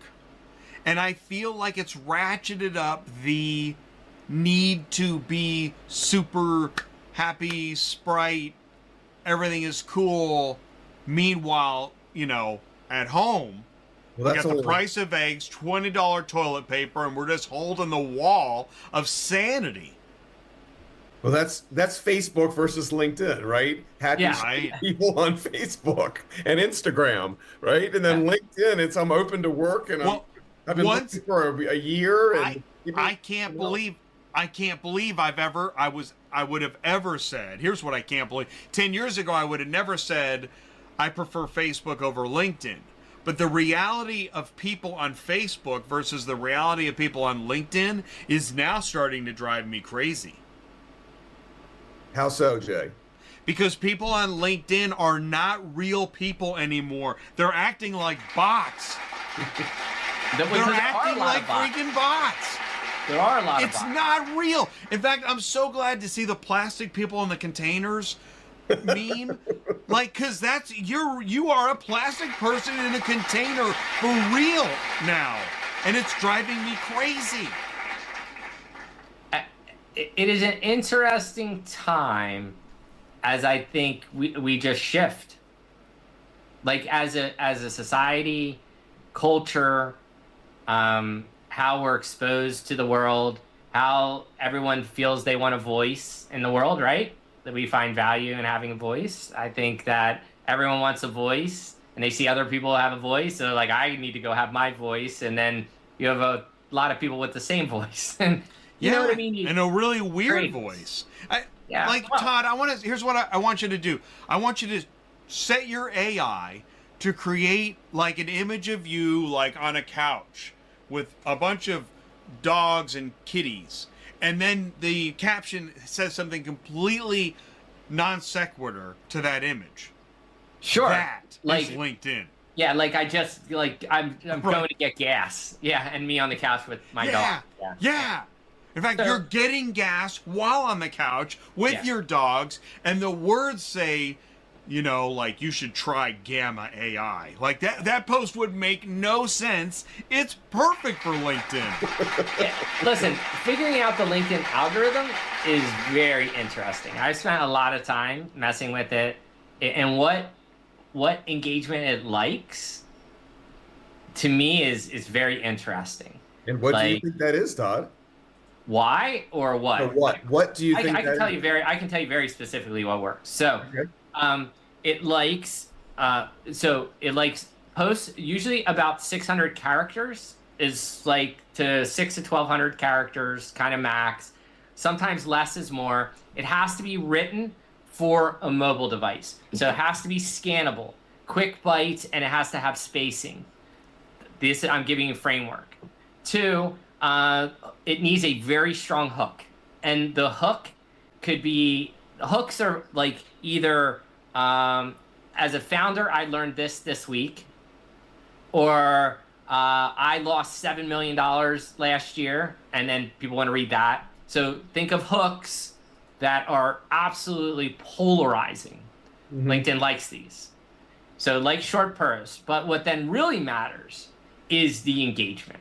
and I feel like it's ratcheted up the need to be super happy, sprite, everything is cool. Meanwhile, at home, we got the price of eggs, $20 toilet paper, and we're just holding the wall of sanity. Well, that's Facebook versus LinkedIn, right? Happy people on Facebook and Instagram, right? And then LinkedIn, it's I'm open to work, and I've been looking for a year. And I can't believe I would have ever said. Here's what I can't believe. 10 years ago, I would have never said I prefer Facebook over LinkedIn. But the reality of people on Facebook versus the reality of people on LinkedIn is now starting to drive me crazy. How so, Jay? Because people on LinkedIn are not real people anymore. They're acting like bots. They're acting like freaking bots. There are a lot of bots. It's not real. In fact, I'm so glad to see the plastic people in the containers meme. Like, because you are a plastic person in a container for real now. And it's driving me crazy. It is an interesting time, as I think we just shift. Like, as a society, culture, how we're exposed to the world, how everyone feels they want a voice in the world, right? That we find value in having a voice. I think that everyone wants a voice, and they see other people have a voice, so like, I need to go have my voice, and then you have a lot of people with the same voice. And you know what I mean? And a really weird voice. Yeah. Like, Well, Todd, here's what I want you to do. I want you to set your AI to create like an image of you like on a couch with a bunch of dogs and kitties. And then the caption says something completely non sequitur to that image. sure. That Like, is LinkedIn. yeah, like I'm going to get gas. Yeah, and me on the couch with my dog. Yeah. In fact, So- you're getting gas while on the couch with Yeah. your dogs, and the words say, you know, like you should try Gamma AI. Like that post would make no sense. It's perfect for LinkedIn. Yeah, listen, figuring out the LinkedIn algorithm is very interesting. I spent a lot of time messing with it, and what engagement it likes to me is very interesting. And what do you Like, think that is, Todd? why or what? Or what? What do you think? I can tell you very specifically what works. So, Okay. it likes posts usually about 600 characters is like to 6 to 1200 characters kind of max. Sometimes less is more. It has to be written for a mobile device, so it has to be scannable, quick bites, and it has to have spacing. This I'm giving you framework. 2, it needs a very strong hook, and the hook could be hooks are like either as a founder I learned this week, or I lost $7 million last year, and then people want to read that. So think of hooks that are absolutely polarizing. Mm-hmm. LinkedIn likes these. So like short posts, but what then really matters is the engagement.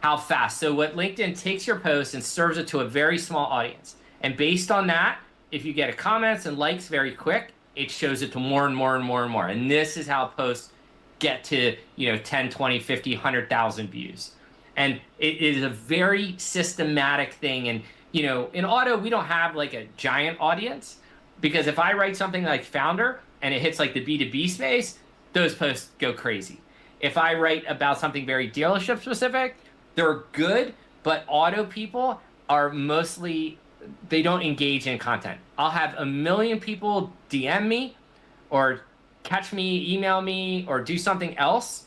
How fast. So what LinkedIn takes your post and serves it to a very small audience. And based on that, if you get a comments and likes very quick, it shows it to more and more and more and more. And this is how posts get to, 10, 20, 50, 100,000 views. And it is a very systematic thing. And, in auto, we don't have like a giant audience, because if I write something like founder and it hits like the B2B space, those posts go crazy. If I write about something very dealership specific, they're good, but auto people are mostly, they don't engage in content. I'll have 1 million people DM me or catch me, email me, or do something else.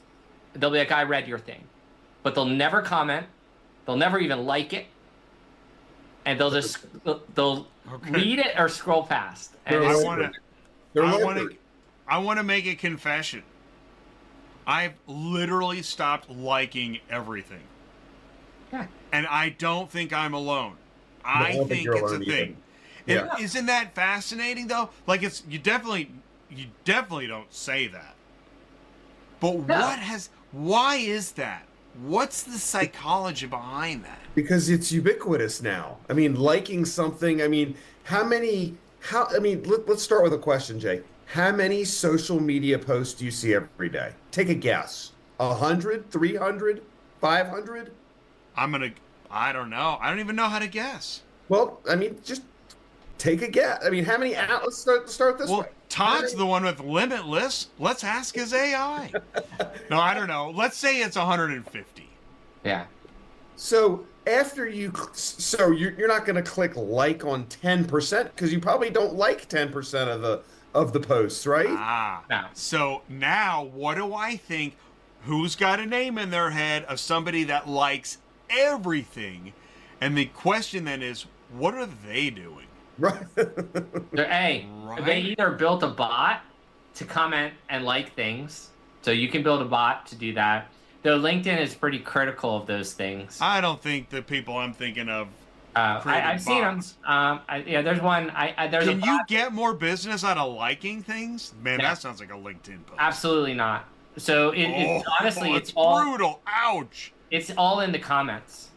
They'll be like, I read your thing. But they'll never comment. They'll never even like it. And they'll just, read it or scroll past. And They're I want to make a confession. I've literally stopped liking everything. Yeah. And I don't think I'm alone. I I don't think think you're it's a alone thing. either. And Yeah. isn't that fascinating though? Like you definitely don't say that. But why is that? What's the psychology behind that? Because it's ubiquitous now. I mean, liking something. I mean, let's start with a question, Jay. How many social media posts do you see every day? Take a guess. 100, 300, 500? I don't know. I don't even know how to guess. Well, I mean, just take a guess. I mean, how many outlets start this Well, way? Todd's the one with Limitless. Let's ask his AI. No, I don't know. Let's say it's 150. yeah. So after you're not going to click like on 10% because you probably don't like 10% of the posts, right? No. So now what do I think? Who's got a name in their head of somebody that likes everything? And the question then is, what are they doing? Right. They either built a bot to comment and like things, so you can build a bot to do that. Though LinkedIn is pretty critical of those things. I don't think the people I'm thinking of. I've seen them. There's one. There's Can a you bot. get more business out of liking things? Man, Yeah. that sounds like a LinkedIn post. Absolutely not. So honestly, it's brutal. Ouch. It's all in the comments.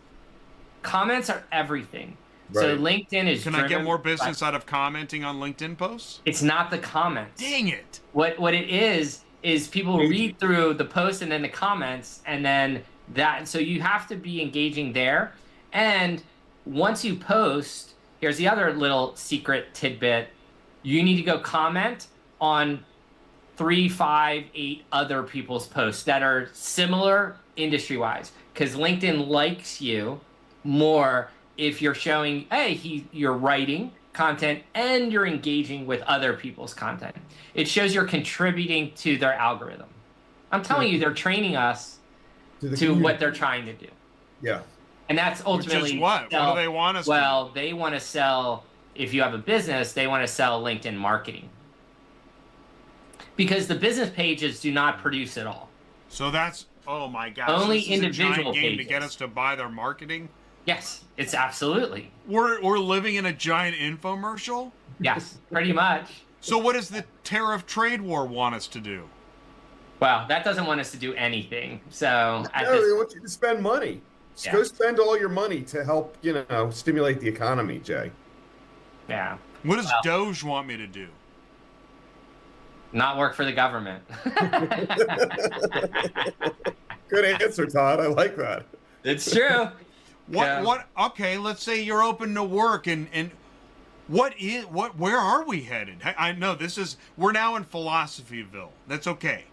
Comments are everything. So Right. LinkedIn is. Can I get driven more by- business out of commenting on LinkedIn posts? It's not the comments. Dang it. What it is people read through the post and then the comments, and then that. So you have to be engaging there. And once you post, here's the other little secret tidbit: you need to go comment on 3, 5, 8 other people's posts that are similar industry-wise, because LinkedIn likes you more if you're showing, hey, you're writing, content and you're engaging with other people's content. It shows you're contributing to their algorithm. I'm telling you, they're training us to what they're trying to do. Yeah. And that's ultimately Which is what? What do they want us to do? Well, they want to sell, if you have a business, they want to sell LinkedIn marketing. Because the business pages do not produce at all. So that's, oh my gosh. Only this is a individual giant game to pages. get us to buy their marketing? Yes, it's absolutely. We're living in a giant infomercial? Yes, pretty much. So what does the tariff trade war want us to do? Well, that doesn't want us to do anything. So at No, this, they want you to spend money. Just Yeah. go spend all your money to help, stimulate the economy, Jay. yeah, What does Doge want me to do? not work for the government. Good answer, Todd. I like that. It's true. What okay, let's say you're open to work and where are we headed? I know we're now in Philosophyville. That's okay.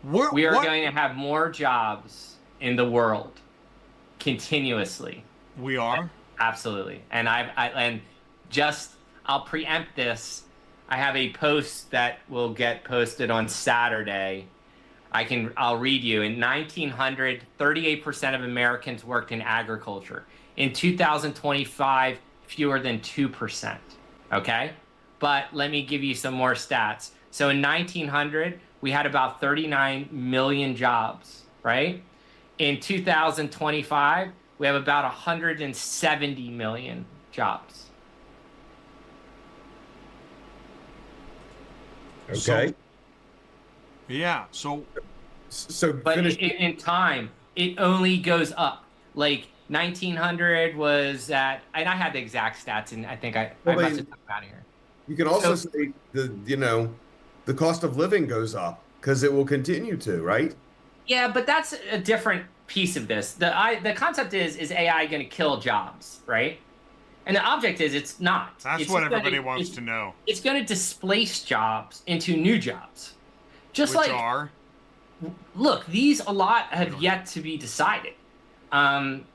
We are going to have more jobs in the world continuously. We are? Absolutely. And I'll preempt this. I have a post that will get posted on Saturday. I'll read you. In 1900, 38% of Americans worked in agriculture. In 2025, fewer than 2%. Okay? But let me give you some more stats. So in 1900, we had about 39 million jobs, right? In 2025, we have about 170 million jobs. Okay. But in time, it only goes up. Like 1900 was at, and I had the exact stats, and I think I must have come out of here. You can also say the cost of living goes up because it will continue to, right? Yeah, but that's a different piece of this. The concept is AI going to kill jobs, right? And the object is it's not. That's what everybody wants to know. It's going to displace jobs into new jobs. Just Which like are? Look, a lot have yet to be decided. Obviously,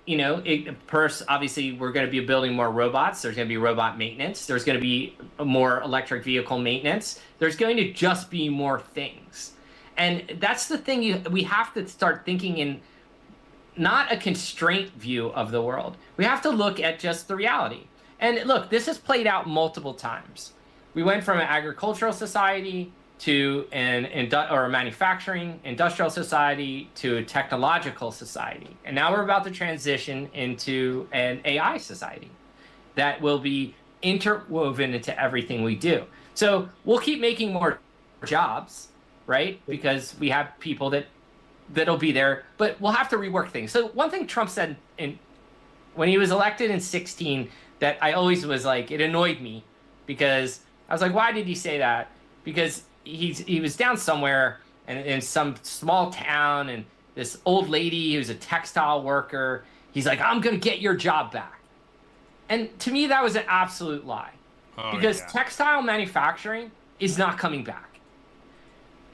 we're going to be building more robots. There's going to be robot maintenance. There's going to be more electric vehicle maintenance. There's going to just be more things. And that's the thing we have to start thinking in, not a constraint view of the world. We have to look at just the reality. And look, this has played out multiple times. We went from an agricultural society to a manufacturing industrial society to a technological society. And now we're about to transition into an AI society that will be interwoven into everything we do. So we'll keep making more jobs, right? Because we have people that'll be there, but we'll have to rework things. So one thing Trump said when he was elected in 2016 that I always was like, it annoyed me, because I was like, why did he say that? Because he was down somewhere in some small town, and this old lady who's a textile worker, he's like, I'm going to get your job back. And to me, that was an absolute lie. Because textile manufacturing is not coming back.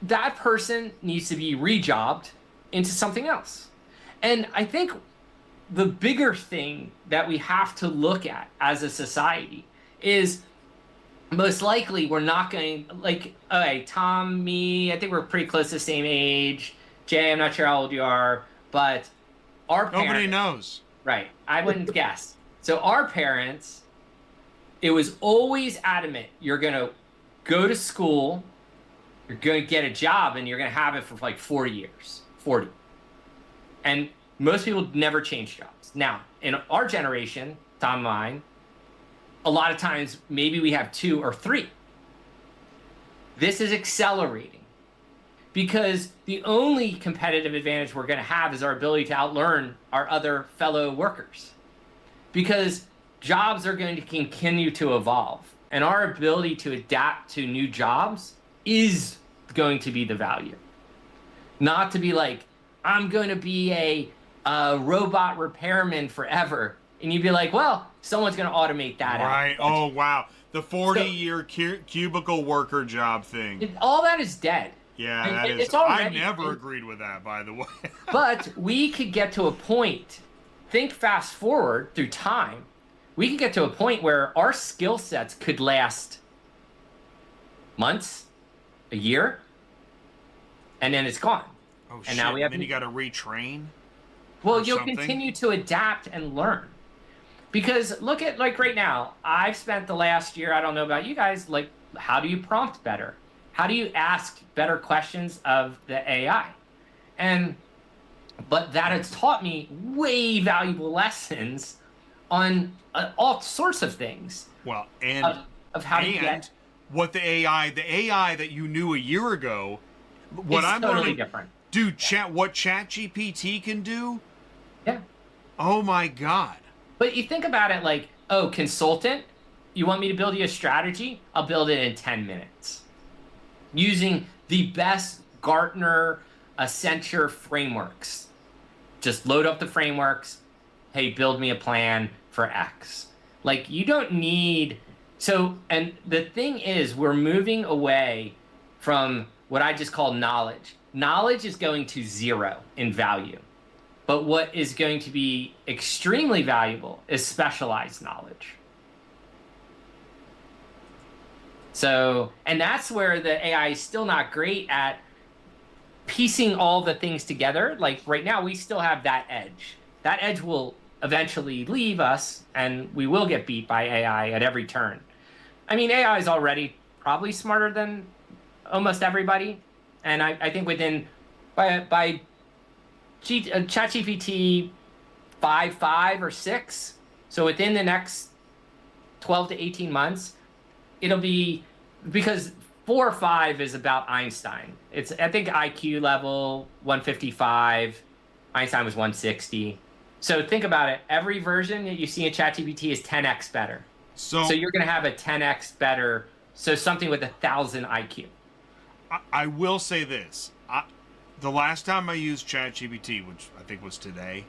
That person needs to be rejobbed into something else. And I think the bigger thing that we have to look at as a society is, most likely we're not going, like, okay, Tom, me, I think we're pretty close to the same age. Jay, I'm not sure how old you are, but our parents... Nobody knows. Right. I wouldn't guess. So our parents, it was always adamant, you're going to go to school, you're going to get a job, and you're going to have it for like 40 years. 40. And most people never change jobs. Now, in our generation, Tom and mine, a lot of times maybe we have 2 or 3. This is accelerating because the only competitive advantage we're going to have is our ability to outlearn our other fellow workers, because jobs are going to continue to evolve, and our ability to adapt to new jobs is going to be the value. Not to be like, I'm going to be a robot repairman forever. And you'd be like, well, someone's going to automate that out. Right. Oh, wow. The 40-year cubicle worker job thing. All that is dead. Yeah, that is. It's I never agreed with that, by the way. But we could get to a point, think fast forward through time, we can get to a point where our skill sets could last months, a year, and then it's gone. Oh, and shit. now we have And then you got to retrain? Well, or you'll something? continue to adapt and learn. Because look at, like, right now, I've spent the last year, I don't know about you guys, like, how do you prompt better? How do you ask better questions of the AI? But that has taught me way valuable lessons on all sorts of things. Well, and of how to get what the AI that you knew a year ago, what it's I'm totally learning, different. dude, what ChatGPT can do? Yeah. Oh my God. But you think about it like, oh, consultant, you want me to build you a strategy? I'll build it in 10 minutes. Using the best Gartner Accenture frameworks. Just load up the frameworks. Hey, build me a plan for X. Like, you don't need... So, and the thing is, we're moving away from what I just call knowledge. Knowledge is going to zero in value. But what is going to be extremely valuable is specialized knowledge. So, and that's where the AI is still not great at piecing all the things together. Like right now, we still have that edge. That edge will eventually leave us, and we will get beat by AI at every turn. I mean, AI is already probably smarter than almost everybody. And I think by ChatGPT 5 or 6, so within the next 12 to 18 months, it'll be, because 4 or 5 is about Einstein. It's, I think, IQ level 155. Einstein was 160. So think about it. Every version that you see in ChatGPT is 10x better. So you're going to have a 10x better, so something with 1,000 IQ. I will say this. The last time I used ChatGPT, which I think was today,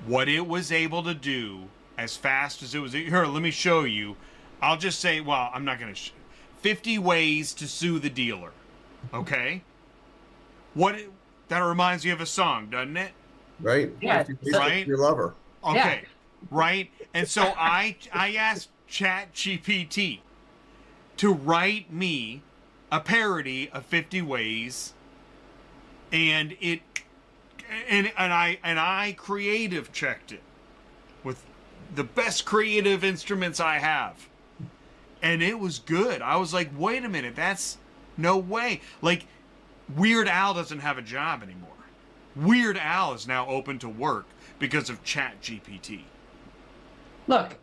what it was able to do as fast as it was... Here, let me show you. I'll just say, well, I'm not going to... 50 ways to sue the dealer. Okay? That reminds me of a song, doesn't it? Right? Yeah. Right? Your lover. Okay. Yeah. Right? And so I asked ChatGPT to write me a parody of 50 Ways, and I creative checked it with the best creative instruments I have. And it was good. I was like, wait a minute, that's no way. Like, Weird Al doesn't have a job anymore. Weird Al is now open to work because of ChatGPT. Look,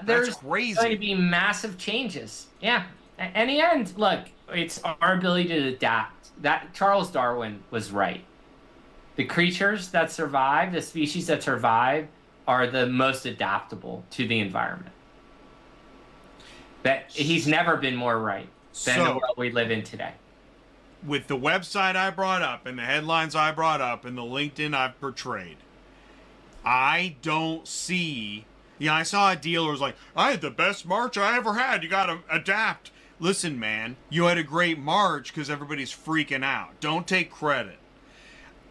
there's crazy. going to be massive changes. Yeah. In the end, look, it's our ability to adapt. That Charles Darwin was right. The creatures that survive, the species that survive, are the most adaptable to the environment. That he's never been more right than the world we live in today. With the website I brought up and the headlines I brought up and the LinkedIn I've portrayed, I don't see... Yeah, I saw a dealer was like, I had the best March I ever had. You got to adapt. Listen, man, you had a great March because everybody's freaking out. Don't take credit.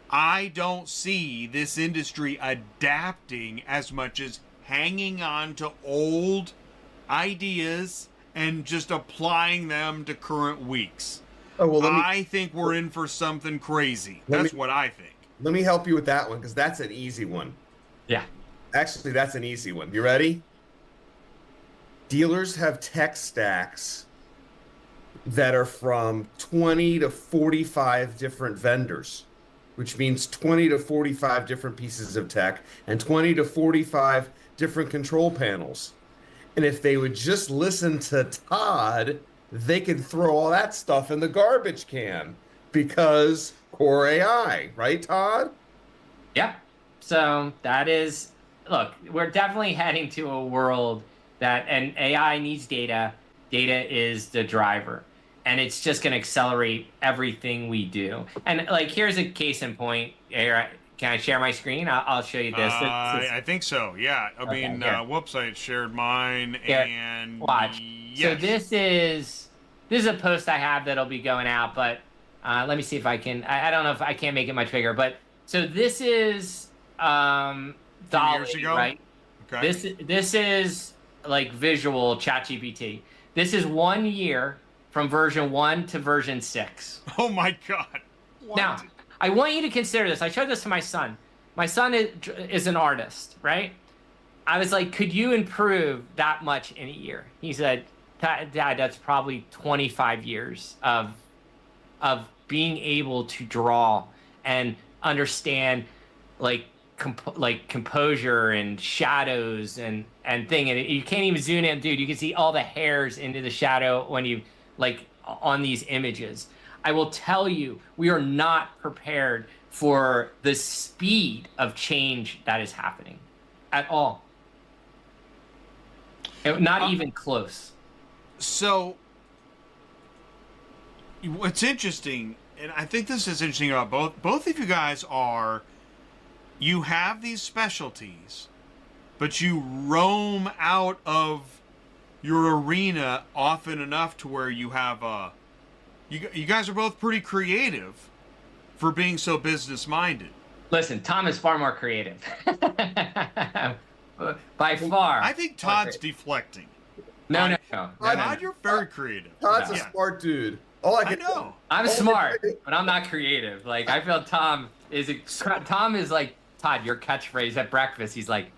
I don't see this industry adapting as much as hanging on to old ideas and just applying them to current weeks. Oh, well, I think we're in for something crazy. That's what I think. Let me help you with that one, because that's an easy one. Yeah. Actually, that's an easy one. You ready? Dealers have tech stacks that are from 20 to 45 different vendors, which means 20 to 45 different pieces of tech and 20 to 45 different control panels. And if they would just listen to Todd, they could throw all that stuff in the garbage can, because core AI, right, Todd? Yeah. So that is, look, we're definitely heading to a world and AI needs data. Data is the driver. And it's just going to accelerate everything we do. And like, here's a case in point. Here, can I share my screen? I'll show you this. I think so. Yeah. I mean, whoops, I shared mine and watch. Yes. So this is a post I have that'll be going out, but let me see if I can. I don't know if I can't make it much bigger, but so this is Dolly, years ago? right? Okay. This is like visual ChatGPT. This is 1 year from version 1 to version 6. Oh my God. What? Now, I want you to consider this. I showed this to my son. My son is an artist, right? I was like, could you improve that much in a year? He said, Dad, that's probably 25 years of being able to draw and understand like composure and shadows and thing. And you can't even zoom in, dude. You can see all the hairs into the shadow when you like on these images. I will tell you, we are not prepared for the speed of change that is happening at all. Not even close. So, what's interesting, and I think this is interesting about both of you guys you have these specialties, but you roam out of your arena often enough to where you have you guys are both pretty creative for being so business minded. Listen, Tom is far more creative. By far. I think Todd's deflecting. No. Todd, you're very creative. Todd's a smart dude. I know. I'm smart, but I'm not creative. Like, I feel Tom is like, Todd, your catchphrase at breakfast, he's like,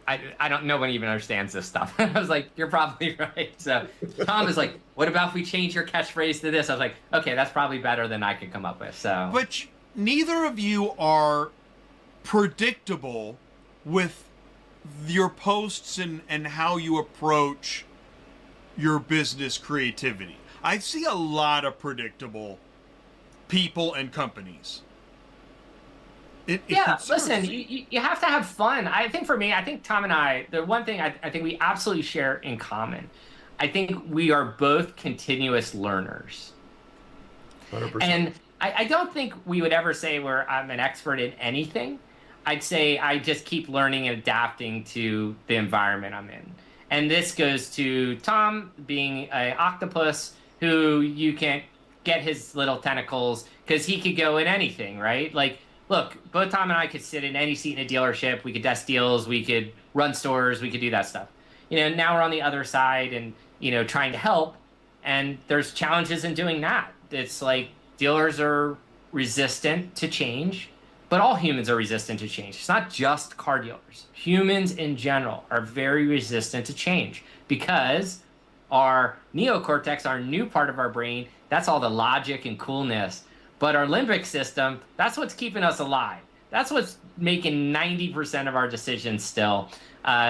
I don't, no one even understands this stuff. I was like, you're probably right. So Tom is like, what about if we change your catchphrase to this? I was like, okay, that's probably better than I could come up with. So, but neither of you are predictable with your posts and how you approach your business creativity. I see a lot of predictable people and companies. Listen, you have to have fun. I think for me, I think Tom and I, the one thing I think we absolutely share in common, I think we are both continuous learners. 100%. And I don't think we would ever say I'm an expert in anything. I'd say I just keep learning and adapting to the environment I'm in. And this goes to Tom being an octopus who you can't get his little tentacles because he could go in anything, right? Like, look, both Tom and I could sit in any seat in a dealership. We could desk deals. We could run stores. We could do that stuff. Now we're on the other side and, trying to help. And there's challenges in doing that. It's like dealers are resistant to change, but all humans are resistant to change. It's not just car dealers. Humans in general are very resistant to change because our neocortex, our new part of our brain, that's all the logic and coolness. But our limbic system, that's what's keeping us alive. That's what's making 90% of our decisions still,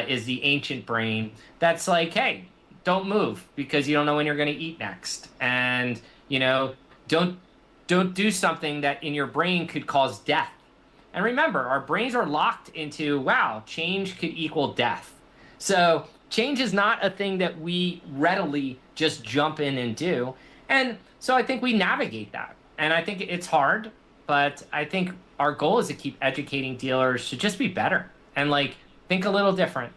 is the ancient brain. That's like, hey, don't move because you don't know when you're going to eat next. And, don't do something that in your brain could cause death. And remember, our brains are locked into, wow, change could equal death. So change is not a thing that we readily just jump in and do. And so I think we navigate that. And I think it's hard, but I think our goal is to keep educating dealers to just be better and think a little different.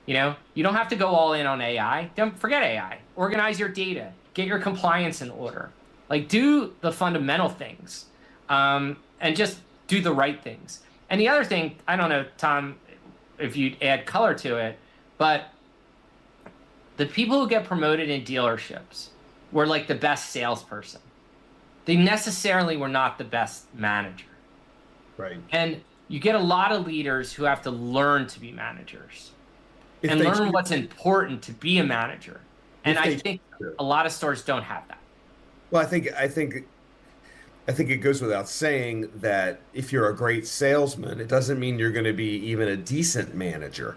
You don't have to go all in on AI. Don't forget AI. Organize your data. Get your compliance in order. Do the fundamental things, and just do the right things. And the other thing, I don't know, Tom, if you add color to it, but the people who get promoted in dealerships were the best salesperson. They necessarily were not the best manager. Right. And you get a lot of leaders who have to learn to be managers and learn what's important to be a manager. And I think a lot of stores don't have that. Well, I think it goes without saying that if you're a great salesman, it doesn't mean you're going to be even a decent manager,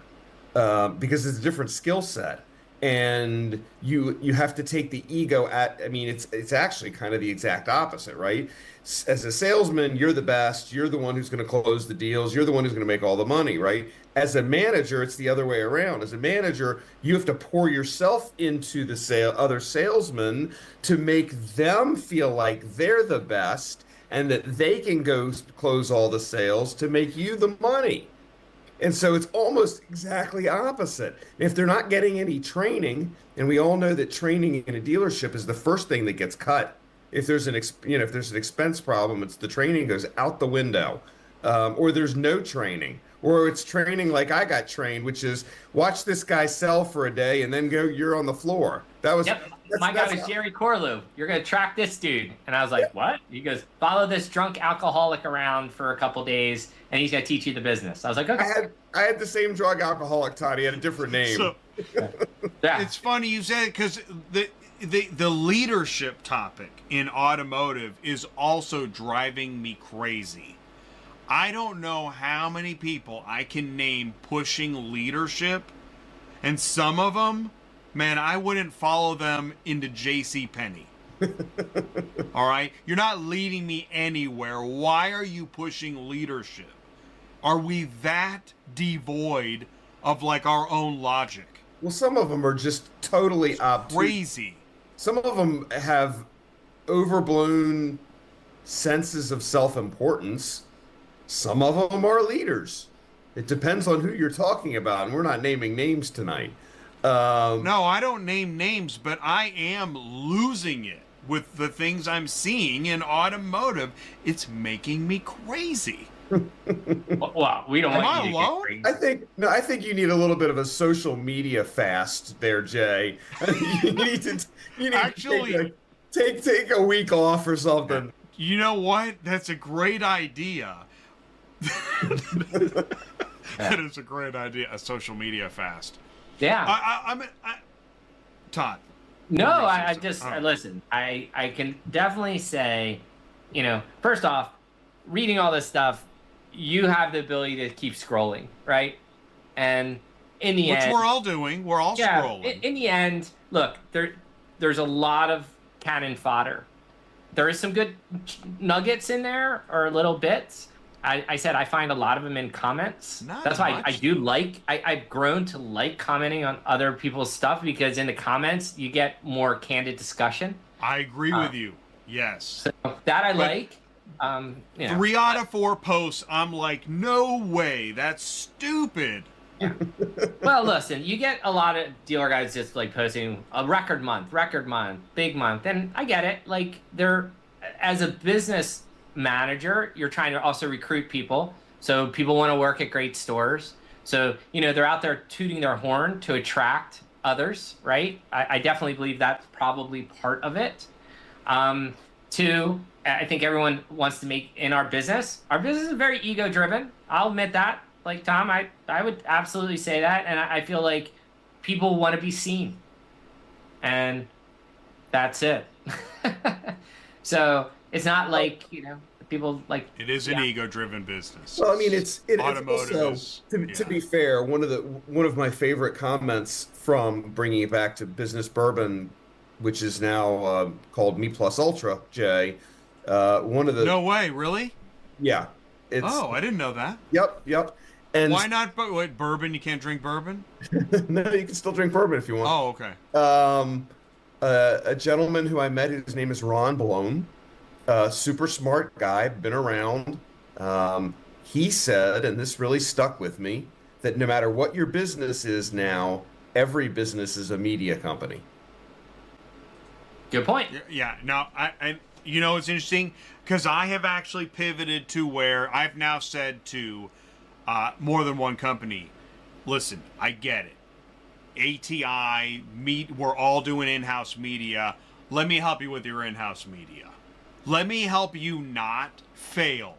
because it's a different skill set. And you have to take the ego it's actually kind of the exact opposite, right? As a salesman, you're the best, you're the one who's going to close the deals, you're the one who's going to make all the money, right? As a manager, it's the other way around. As a manager, you have to pour yourself into the other salesmen to make them feel like they're the best and that they can go close all the sales to make you the money. And so it's almost exactly opposite. If they're not getting any training, and we all know that training in a dealership is the first thing that gets cut. If there's an expense problem, it's the training goes out the window, or there's no training, or it's training like I got trained, which is watch this guy sell for a day and then go, you're on the floor. That was, Yep. My guy was Jerry Corlew. You're going to track this dude. And I was like, what? He goes, follow this drunk alcoholic around for a couple days, and he's going to teach you the business. I was like, okay. I had the same drug alcoholic, Todd. He had a different name. So, Yeah. it's funny you said it, because the leadership topic in automotive is also driving me crazy. I don't know how many people I can name pushing leadership, and some of them, man, I wouldn't follow them into JCPenney. All right? You're not leading me anywhere. Why are you pushing leadership? Are we that devoid of like our own logic? Well, some of them are just totally obtuse. Crazy. Some of them have overblown senses of self-importance. Some of them are leaders. It depends on who you're talking about, and we're not naming names tonight. No, I don't name names, but I am losing it with the things I'm seeing in automotive. It's making me crazy. Well, we don't Am want I you to alone? get crazy. I think you need a little bit of a social media fast there, Jay. You need to Actually, take a week off or something. you know what? That's a great idea. That is a great idea. A social media fast. Yeah. Todd. No, You're gonna say I something. just All right. listen. I can definitely say, first off, reading all this stuff, you have the ability to keep scrolling, right? And in the Which end, we're all doing. We're all scrolling. In the end, look, there's a lot of cannon fodder. There is some good nuggets in there, or little bits. I said I find a lot of them in comments. Not That's why much. I do like. I've grown to like commenting on other people's stuff, because in the comments you get more candid discussion. I agree with you. Yes. That I But- like. 3 out of 4 posts, I'm like, no way. That's stupid. Well, listen, you get a lot of dealer guys just like posting a record month, big month, and I get it. Like, they're, as a business manager, you're trying to also recruit people, so people want to work at great stores. So they're out there tooting their horn to attract others, right? I definitely believe that's probably part of it. Two, I think everyone wants to make in our business. Our business is very ego driven. I'll admit that. Like Tom, I would absolutely say that, and I feel like people want to be seen, and that's it. So it's not like people like. It is an ego-driven business. Well, I mean, it's Automotive also, is- to yeah. be fair, one of my favorite comments from bringing it back to Business Bourbon, which is now called Me Plus Ultra, Jay. One of the No way, really? yeah, it's Oh, I didn't know that. yep. And Why not? But wait, bourbon? You can't drink bourbon? no, you can still drink bourbon if you want. Oh, okay. A gentleman who I met, his name is Ron Balone, super smart guy, been around. He said, and this really stuck with me, that no matter what your business is now, every business is a media company. Good point. Yeah. Now, I it's interesting because I have actually pivoted to where I've now said to more than one company, listen, I get it. ATI, we're all doing in-house media. Let me help you with your in-house media. Let me help you not fail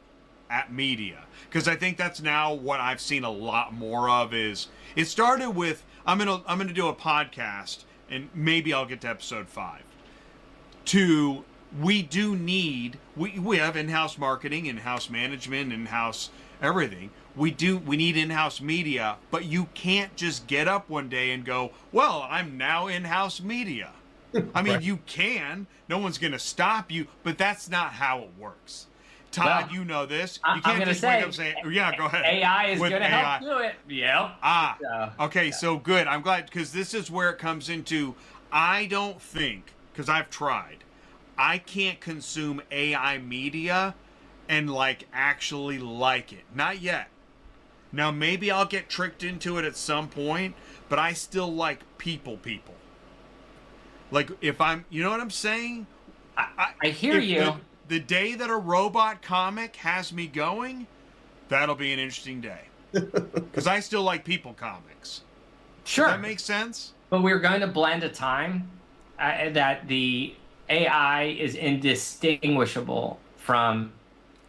at media. Because I think that's now what I've seen a lot more of. Is it started with I'm gonna do a podcast, and maybe I'll get to episode 5. We do need, we have in-house marketing, in-house management, in-house everything. We need in-house media, but you can't just get up one day and go, well, I'm now in-house media. I mean, Right. you can. No one's going to stop you, but that's not how it works. Todd, Well, you know this. I'm You can't gonna just wake say, up and say, yeah, go ahead. AI is With going to AI. help do it. Yeah. Okay, so good. I'm glad, because this is where it comes into, I don't think, because I've tried, I can't consume AI media and actually like it. Not yet. Now maybe I'll get tricked into it at some point, but I still like people. Like if I'm, you know what I'm saying? I hear If you. The day that a robot comic has me going, that'll be an interesting day. Because I still like people comics. Sure. Does that make sense? But we're going to blend a time that the AI is indistinguishable from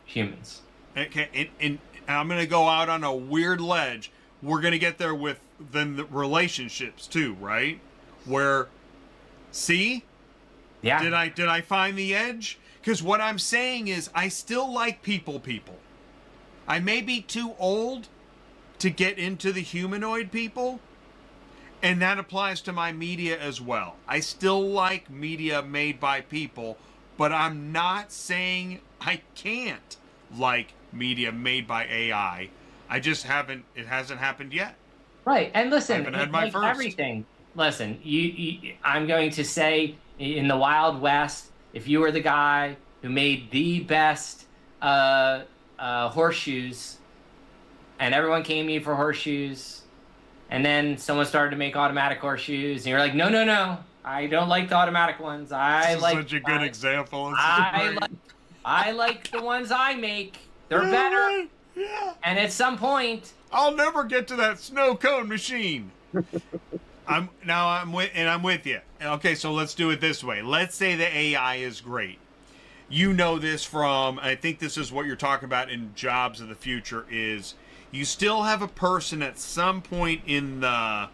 humans. Okay, and I'm going to go out on a weird ledge. We're going to get there with then the relationships too, right? Where, see? Yeah. Did I find the edge? Because what I'm saying is I still like people. I may be too old to get into the humanoid people, and that applies to my media as well. I still like media made by people, but I'm not saying I can't like media made by AI. I just haven't. It hasn't happened yet. Right, and listen, I haven't had my like first. everything. Listen, I'm going to say in the Wild West, if you were the guy who made the best horseshoes, and everyone came to you for horseshoes, and then someone started to make automatic horseshoes, and you're like, no, I don't like the automatic ones. I like such a good example. I like the ones I make. They're better. Yeah. And at some point, I'll never get to that snow cone machine. I'm with you. Okay, so let's do it this way. Let's say the AI is great. You know this from, I think this is what you're talking about in jobs of the future, is you still have a person at some point in the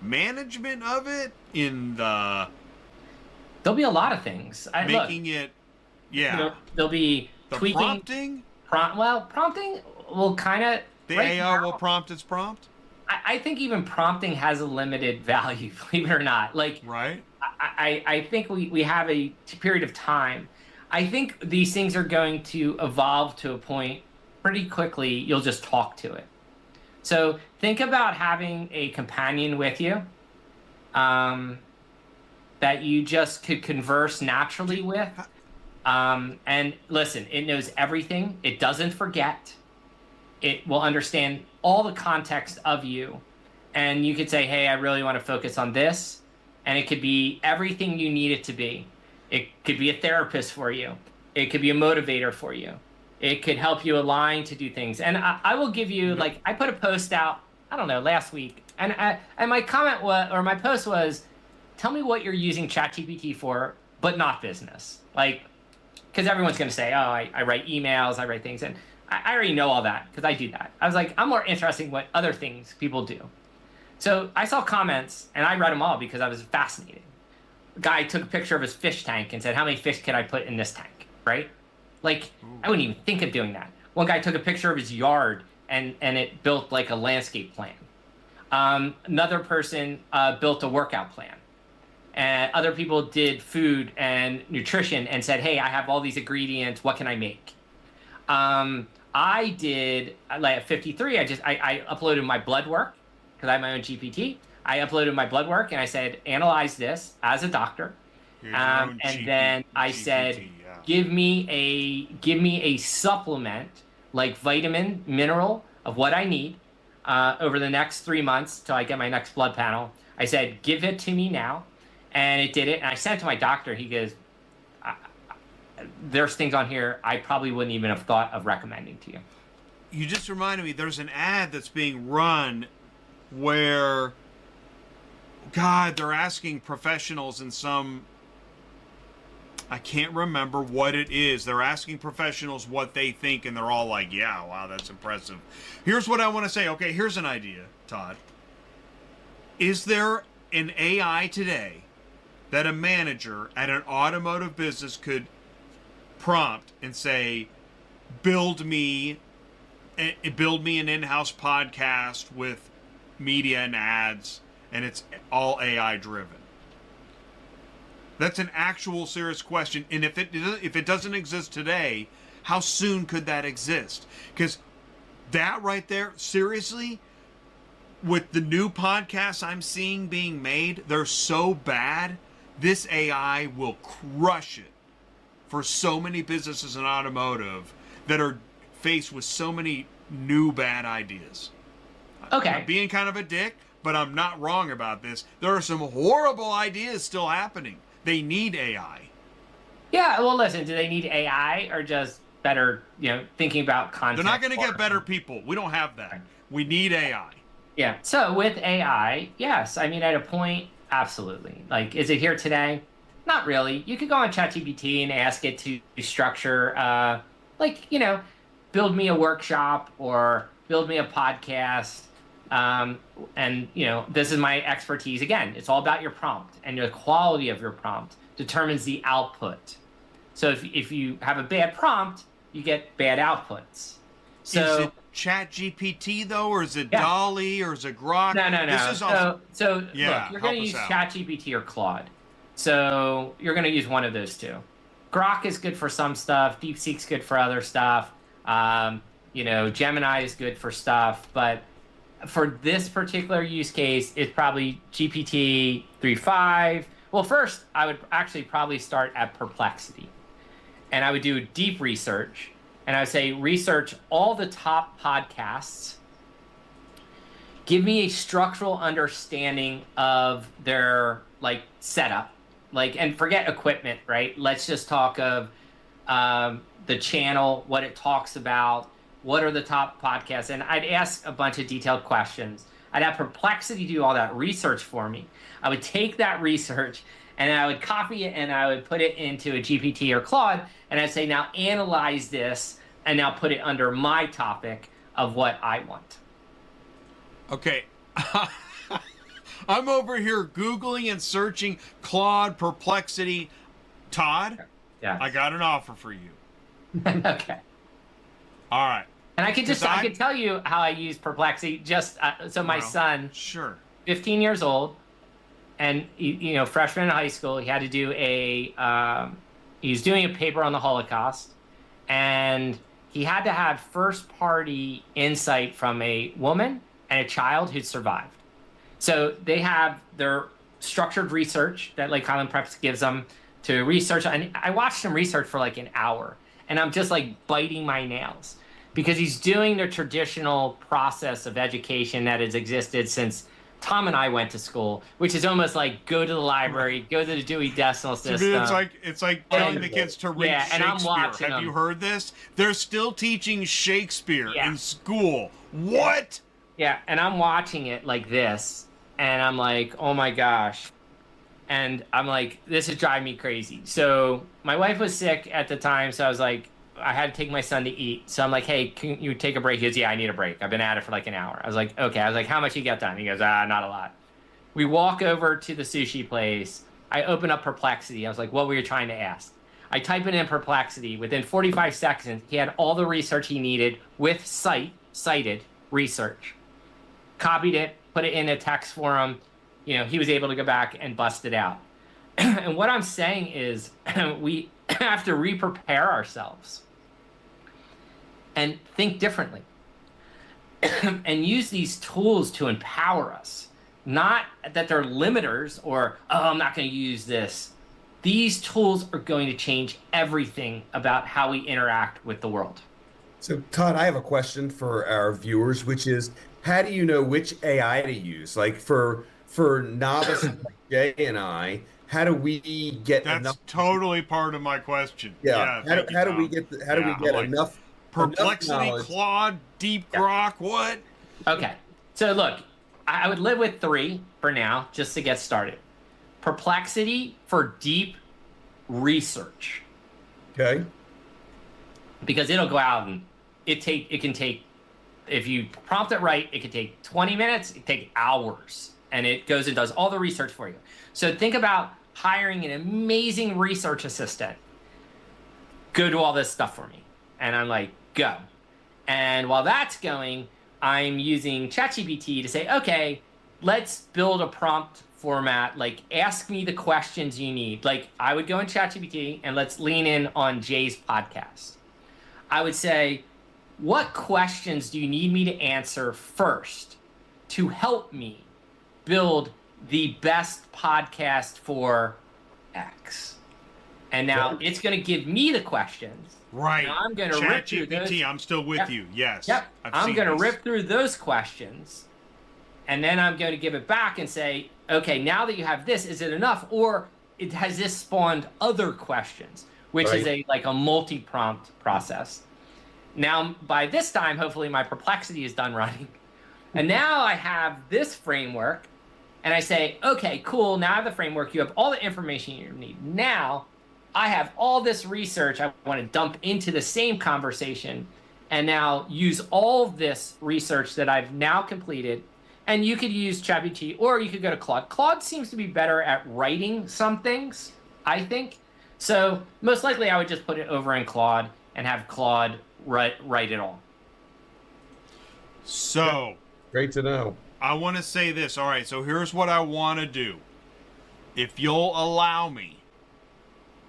management of it, in the there'll be a lot of things. Making it, yeah. There'll be The tweaking. prompting? Prompting will kind of... The AI will prompt its prompt? I think even prompting has a limited value, believe it or not. Like, right? I think we have a period of time. I think these things are going to evolve to a point pretty quickly. You'll just talk to it. So think about having a companion with you that you just could converse naturally with. And listen, it knows everything. It doesn't forget. It will understand all the context of you. And you could say, hey, I really want to focus on this. And it could be everything you need it to be. It could be a therapist for you. It could be a motivator for you. It could help you align to do things. And I will give you, like, I put a post out, I don't know, last week. And my comment was, or my post was, tell me what you're using ChatGPT for, but not business. Like, because everyone's going to say, oh, I write emails, I write things. And I already know all that because I do that. I was like, I'm more interested in what other things people do. So I saw comments, and I read them all because I was fascinated. A guy took a picture of his fish tank and said, how many fish can I put in this tank, right? Like, I wouldn't even think of doing that. One guy took a picture of his yard, and it built, like, a landscape plan. Another person built a workout plan. And other people did food and nutrition and said, hey, I have all these ingredients. What can I make? I did, like at 53, I uploaded my blood work because I have my own GPT. I uploaded my blood work and I said, analyze this as a doctor. And then I said, yeah. give me a supplement, like vitamin, mineral of what I need over the next 3 months till I get my next blood panel. I said, give it to me now. And it did it. And I sent it to my doctor. He goes, there's things on here I probably wouldn't even have thought of recommending to you. You just reminded me, there's an ad that's being run where, God, they're asking professionals in some, I can't remember what it is. They're asking professionals what they think, and they're all like, yeah, wow, that's impressive. Here's what I want to say. Okay, here's an idea, Todd. Is there an AI today that a manager at an automotive business could prompt and say, build me an in-house podcast with media and ads, and it's all AI driven? That's an actual serious question. And if it doesn't exist today, how soon could that exist? Because that right there, seriously, with the new podcasts I'm seeing being made, they're so bad, this AI will crush it for so many businesses in automotive that are faced with so many new bad ideas. Okay. I'm being kind of a dick, but I'm not wrong about this. There are some horrible ideas still happening. They need AI. Yeah, well, listen, do they need AI or just better, thinking about content. They're not going to get better people. We don't have that. We need AI. Yeah. So with AI, yes. I mean, at a point, absolutely. Like, is it here today? Not really. You could go on ChatGPT and ask it to structure, build me a workshop or build me a podcast. And this is my expertise. Again, it's all about your prompt, and the quality of your prompt determines the output. So if you have a bad prompt, you get bad outputs. So is it ChatGPT though, or is it Dolly, or is it Grok? No. This is Look, you're going to use ChatGPT or Claude. So you're going to use one of those two. Grok is good for some stuff. DeepSeek's good for other stuff. Gemini is good for stuff. But for this particular use case, it's probably GPT 3.5. Well, first, I would actually probably start at Perplexity. And I would do deep research. And I would say, research all the top podcasts. Give me a structural understanding of their setup. And forget equipment, right? Let's just talk of the channel, what it talks about, what are the top podcasts. And I'd ask a bunch of detailed questions. I'd have Perplexity do all that research for me. I would take that research and I would copy it and I would put it into a GPT or Claude. And I'd say, now analyze this and now put it under my topic of what I want. Okay. I'm over here Googling and searching Claude, Perplexity. Todd, yeah, I got an offer for you. Okay. All right. And I could tell you how I use Perplexity. My son, sure, 15 years old, and freshman in high school, he had to do he's doing a paper on the Holocaust, and he had to have first-party insight from a woman and a child who'd survived. So they have their structured research that Kline Preps gives them to research. And I watched him research for an hour, and I'm just biting my nails because he's doing the traditional process of education that has existed since Tom and I went to school, which is almost go to the library, go to the Dewey Decimal System. It's like telling the kids to read Shakespeare. And I'm watching Have you heard this? They're still teaching Shakespeare in school. What? Yeah, and I'm watching it like this, and I'm like, oh my gosh. And I'm like, this is driving me crazy. So my wife was sick at the time, so I was like, I had to take my son to eat. So I'm like, hey, can you take a break? He goes, yeah, I need a break. I've been at it for an hour. I was like, okay. I was like, how much you get done? He goes, not a lot. We walk over to the sushi place. I open up Perplexity. I was like, what were you trying to ask? I type it in Perplexity. Within 45 seconds, he had all the research he needed with cited research. Copied it, put it in a text for him. He was able to go back and bust it out. And what I'm saying is we have to re-prepare ourselves and think differently and use these tools to empower us. Not that they're limiters or, I'm not going to use this. These tools are going to change everything about how we interact with the world. So, Todd, I have a question for our viewers, which is, how do you know which AI to use? For novices like Jay and I, how do we get That's enough? Totally part of my question. Yeah. How do we get enough? Perplexity, enough Claude, Deep Grok, what? Okay. So look, I would live with 3 for now, just to get started. Perplexity for deep research. Okay. Because it'll go out and it can take, if you prompt it right, it can take 20 minutes, it can take hours. And it goes and does all the research for you. So think about hiring an amazing research assistant. Go do all this stuff for me. And I'm like, go. And while that's going, I'm using ChatGPT to say, okay, let's build a prompt format. Ask me the questions you need. I would go in ChatGPT and let's lean in on Jay's podcast. I would say, what questions do you need me to answer first to help me build the best podcast for X? And now it's going to give me the questions. Right. Now I'm going to rip through those. ChatGPT, I'm still with you. Yes. Yep. I'm going to rip through those questions, and then I'm going to give it back and say, okay, now that you have this, is it enough? Or has this spawned other questions? which is Right. like a multi-prompt process. Now, by this time, hopefully my Perplexity is done running. And now I have this framework, and I say, okay, cool, now I have the framework, you have all the information you need. Now, I have all this research I want to dump into the same conversation, and now use all this research that I've now completed. And you could use ChatGPT, or you could go to Claude. Claude seems to be better at writing some things, I think. So most likely I would just put it over in Claude and have Claude write it all. So Great to know. I want to say this. All right, so here's what I want to do. If you'll allow me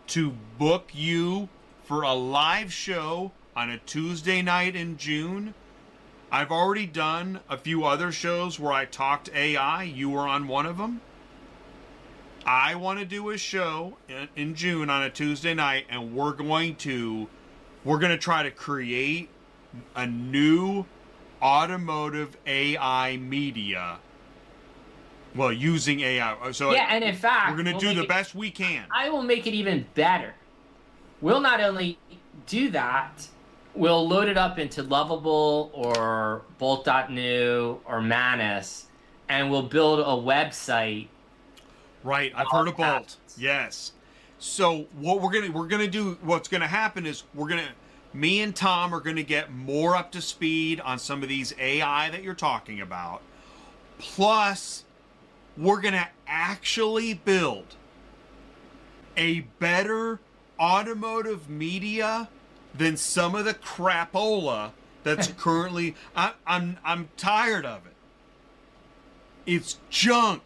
to book you for a live show on a Tuesday night in June. I've already done a few other shows where I talked AI. You were on one of them. I want to do a show in June on a Tuesday night, and we're going to try to create a new automotive AI media. Well, using AI. So yeah, and in fact, we're going to do the best we can. I will make it even better. We'll not only do that, we'll load it up into Lovable or Bolt.new or Manus, and we'll build a website. Right, I've heard of Bolt. Yes. So what we're gonna do, what's gonna happen is me and Tom are gonna get more up to speed on some of these AI that you're talking about. Plus, we're gonna actually build a better automotive media than some of the crapola that's currently. I'm tired of it. It's junk.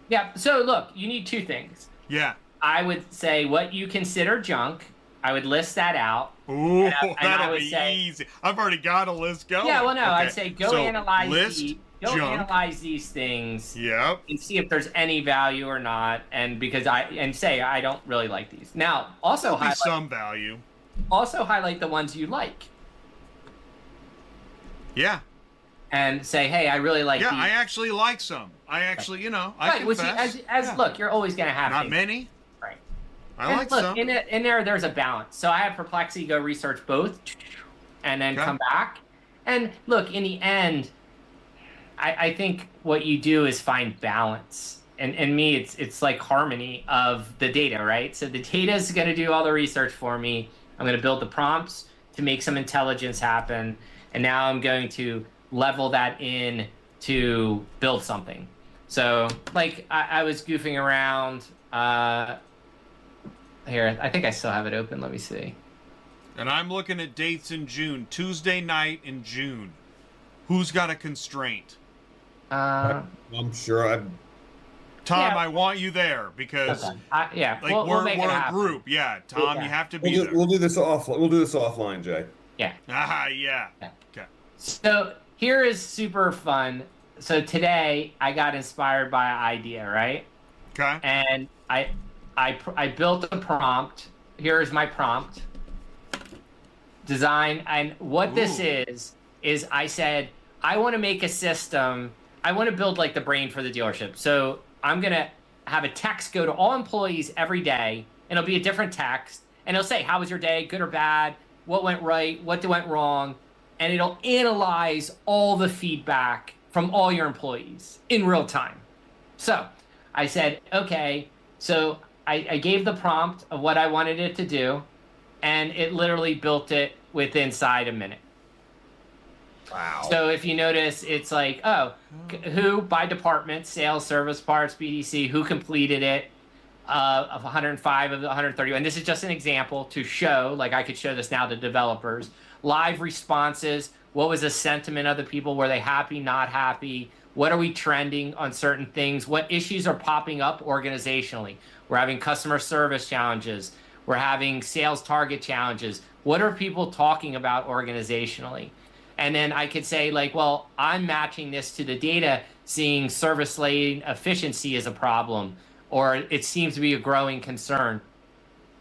Yeah, so look, you need two things. Yeah. I would say what you consider junk. I would list that out. Ooh, and I that'll would be say, easy. I've already got a list going. Yeah, well, no, Okay. I'd say go So, analyze list junk. analyze these things. Yep. And see if there's any value or not, and because say I don't really like these. Now, also There'll be some value. Also highlight the ones you like. Yeah. And say, hey, I really like Yeah, these. I actually like some. I actually, I Right, which confess. as look, you're always gonna have Not things. many. Right. I And like look, some. in there, there's a balance. So I have Perplexity go research both, and then come back. And look, in the end, I think what you do is find balance. And me, it's like harmony of the data, right? So the data is going to do all the research for me. I'm going to build the prompts to make some intelligence happen. And now I'm going to level that in to build something. So like I was goofing around. Here, I think I still have it open. Let me see. And I'm looking at dates in June. Tuesday night in June. Who's got a constraint? I'm sure Tom, Yeah. I want you there because yeah, like we'll make it we're a happen. group. Yeah, Tom, Yeah. you have to be there. we'll do this offline, Jay. Yeah. Yeah. Yeah. Okay. So here is super fun. So today I got inspired by an idea, right? Okay. And I built a prompt. Here is my prompt design. And what this is I said, I want to make a system. I want to build like the brain for the dealership. So I'm going to have a text go to all employees every day, and it'll be a different text. And it'll say, how was your day? Good or bad? What went right? What went wrong? And it'll analyze all the feedback from all your employees in real time. So I said, okay, so I gave the prompt of what I wanted it to do, and it literally built it within inside a minute. Wow. So if you notice, it's like, who by department, sales, service, parts, BDC, who completed it of 105 of the 130. And this is just an example to show, like I could show this now to developers. Live responses, what was the sentiment of the people? Were they happy, not happy? What are we trending on certain things? What issues are popping up organizationally? We're having customer service challenges. We're having sales target challenges. What are people talking about organizationally? And then I could say, like, well, I'm matching this to the data, seeing service lane efficiency is a problem, or it seems to be a growing concern.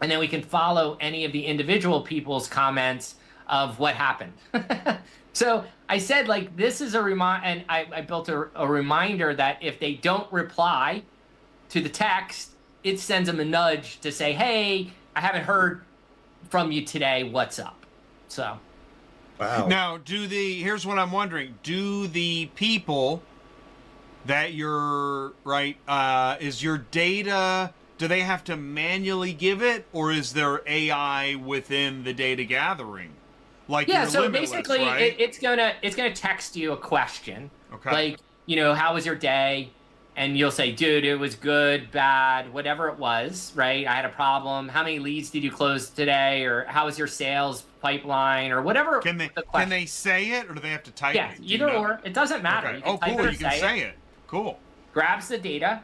And then we can follow any of the individual people's comments of what happened. So I said, like, this is a reminder, and I built a reminder that if they don't reply to the text, it sends them a nudge to say, hey, I haven't heard from you today what's up. So Wow. Now, here's what I'm wondering. Do the people that you're, right, is your data, do they have to manually give it, or is there AI within the data gathering? Like, yeah, your so Limitless, basically right? it's gonna text you a question. Okay. Like, how was your day? And you'll say, dude, it was good, bad, whatever it was, right? I had a problem. How many leads did you close today? Or how was your sales pipeline? Or whatever. Can they say it, or do they have to type Yeah, it? Do either you know? or. It doesn't matter. Okay. You can Oh, type cool. it or You can say it. it. Cool. Grabs the data,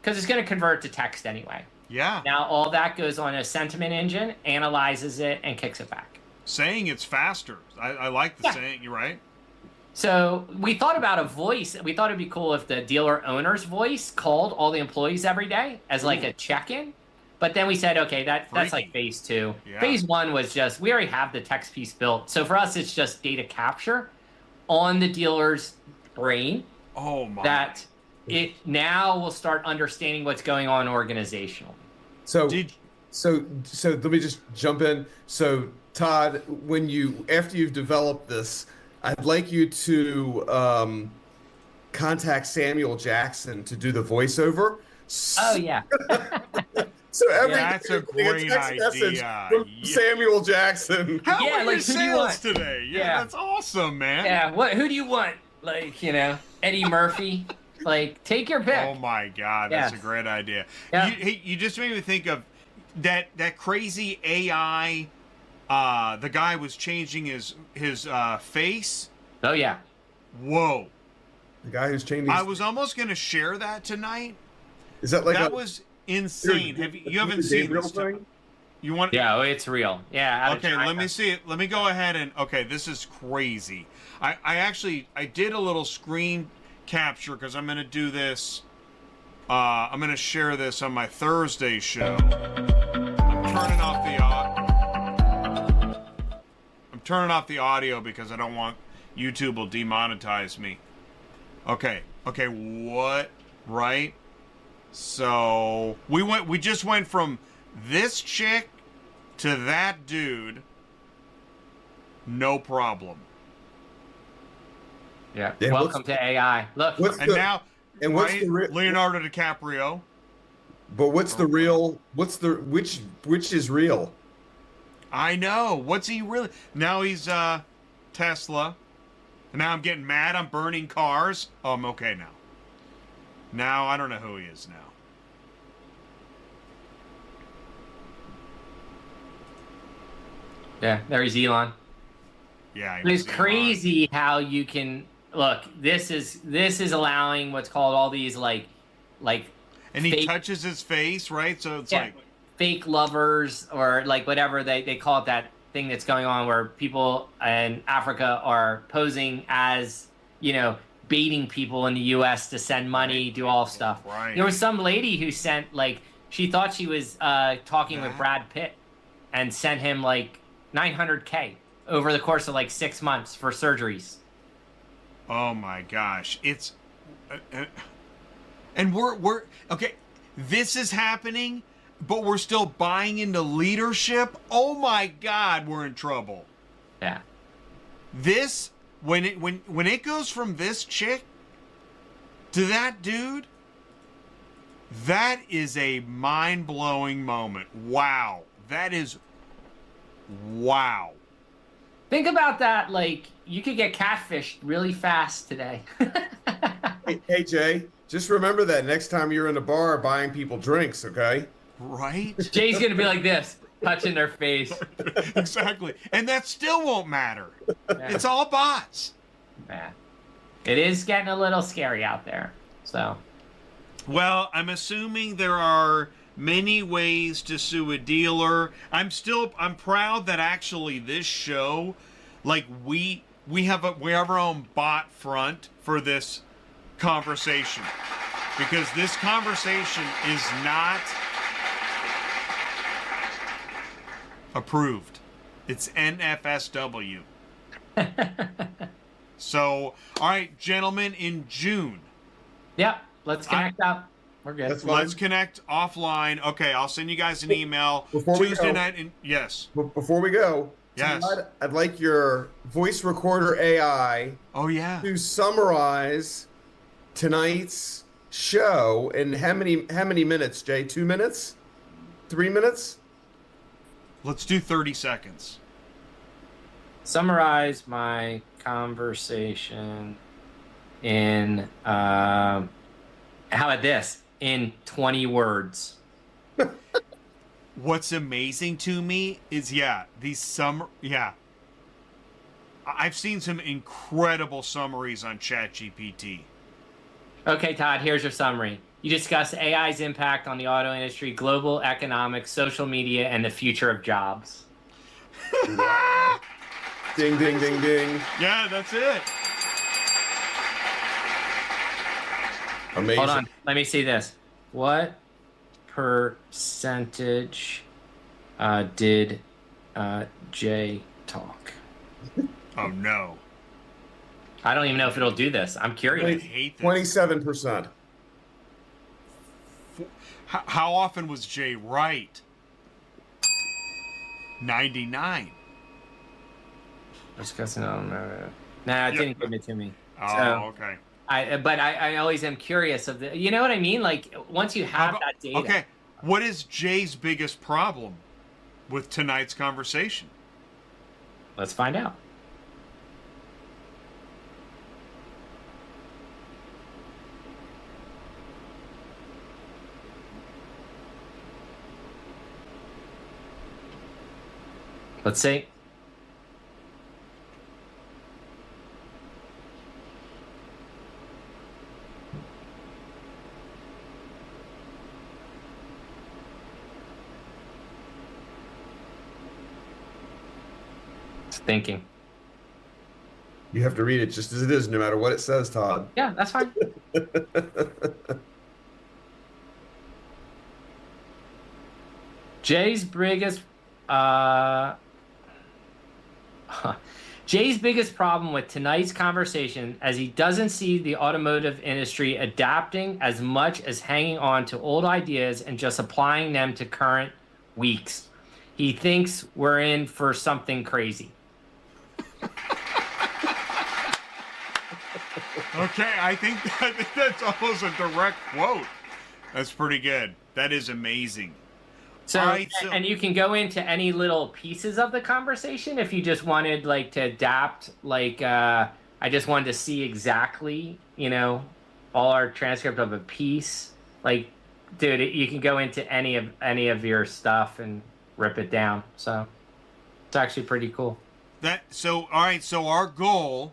because it's going to convert to text anyway. Yeah. Now, all that goes on a sentiment engine, analyzes it, and kicks it back. Saying it's faster. I like the saying. You're right. So we thought about a voice. We thought it'd be cool if the dealer owner's voice called all the employees every day as like a check-in. But then we said, okay, that's like phase 2. Yeah. Phase 1 was just, we already have the text piece built. So for us, it's just data capture on the dealer's brain. Oh my. That it now will start understanding what's going on organizationally. So let me just jump in. So Todd, after you've developed this, I'd like you to contact Samuel Jackson to do the voiceover. Oh yeah. So every That's a great text message idea. from Yeah. Samuel Jackson. How Yeah, are like, your who do you sales want? today? Yeah, Yeah. that's awesome, man. Yeah. Who do you want? Like, Eddie Murphy. Like, take your pick. Oh my God, that's Yes. a great idea. Yeah. You just made me think of that crazy AI. The guy was changing his face. Oh yeah. Whoa! The guy who's changing. I was almost gonna share that tonight. Is that like That was insane. You haven't seen this? thing? You want? Yeah, oh, it's real. Yeah. out of Okay, China. let me see it. Let me go ahead and this is crazy. I did a little screen capture because I'm gonna do this. I'm gonna share this on my Thursday show. I'm turning off the audio because I don't want YouTube will demonetize me. Okay, what? Right? So we just went from this chick to that dude. No problem. Yeah. Yeah, Welcome to AI. Look. What's And the- now, and what's right? the Leonardo DiCaprio. But what's the real? Which is real? I know. What's he really? Now he's Tesla. And now I'm getting mad. I'm burning cars. Oh, I'm okay now. Now I don't know who he is now. Yeah. There's Elon. Yeah, It's crazy how you can look. This is allowing what's called all these like. And he fake, touches his face, right? So it's yeah, like fake lovers or like whatever they call it, that thing that's going on where people in Africa are posing as, baiting people in the US to send money, do all stuff. Right. There was some lady who sent she thought she was talking with Brad Pitt and sent him like $900K over the course of 6 months for surgeries. oh my gosh, it's and we're okay. This is happening, but we're still buying into leadership. Oh my God, we're in trouble. Yeah. This when it goes from this chick to that dude, that is a mind-blowing moment. Wow. That is wow. Think about that. You could get catfished really fast today. Hey Jay, just remember that next time you're in a bar buying people drinks, okay? Right? Jay's going to be like this, touching their face. Exactly. And that still won't matter. Yeah. It's all bots. Yeah. It is getting a little scary out there. So, Well, I'm assuming there are many ways to sue a dealer. I'm proud that actually this show, we have our own bot front for this conversation, because this conversation is not approved. It's NFSW. So, all right, gentlemen, in June, yep. Let's connect up. We're good. That's fine. Let's connect offline. Okay, I'll send you guys an email Before we Tuesday go- night. Yes. Before we go, Yes. Todd, I'd like your voice recorder AI Oh yeah. to summarize tonight's show in how many minutes, Jay? 2 minutes? 3 minutes? Let's do 30 seconds. Summarize my conversation in how about this? In 20 words. What's amazing to me is I've seen some incredible summaries on ChatGPT. Okay, Todd, here's your summary. You discuss AI's impact on the auto industry, global economics, social media, and the future of jobs. Ding, ding, ding, ding. Yeah, that's it. Amazing. Hold on, let me see this. What percentage did Jay talk? Oh no. I don't even know if it'll do this. I'm I curious. hate this. 27%. How often was Jay right? 99. Discussing on Nah, it didn't give it to me. Oh, okay. I always am curious of the. You know what I mean? Like once you have that data. Okay, what is Jay's biggest problem with tonight's conversation? Let's find out. Let's see. It's thinking. You have to read it just as it is, no matter what it says, Todd. Yeah, that's fine. Jay's biggest Jay's biggest problem with tonight's conversation as he doesn't see the automotive industry adapting as much as hanging on to old ideas and just applying them to current weeks. He thinks we're in for something crazy. Okay, I think that's almost a direct quote. That's pretty good. That is amazing. So, All right, so- and you can go into any little pieces of the conversation if you just wanted like to adapt. Like, I just wanted to see exactly, all our transcript of a piece. Like, dude, you can go into any of your stuff and rip it down. So, it's actually pretty cool. All right, so our goal,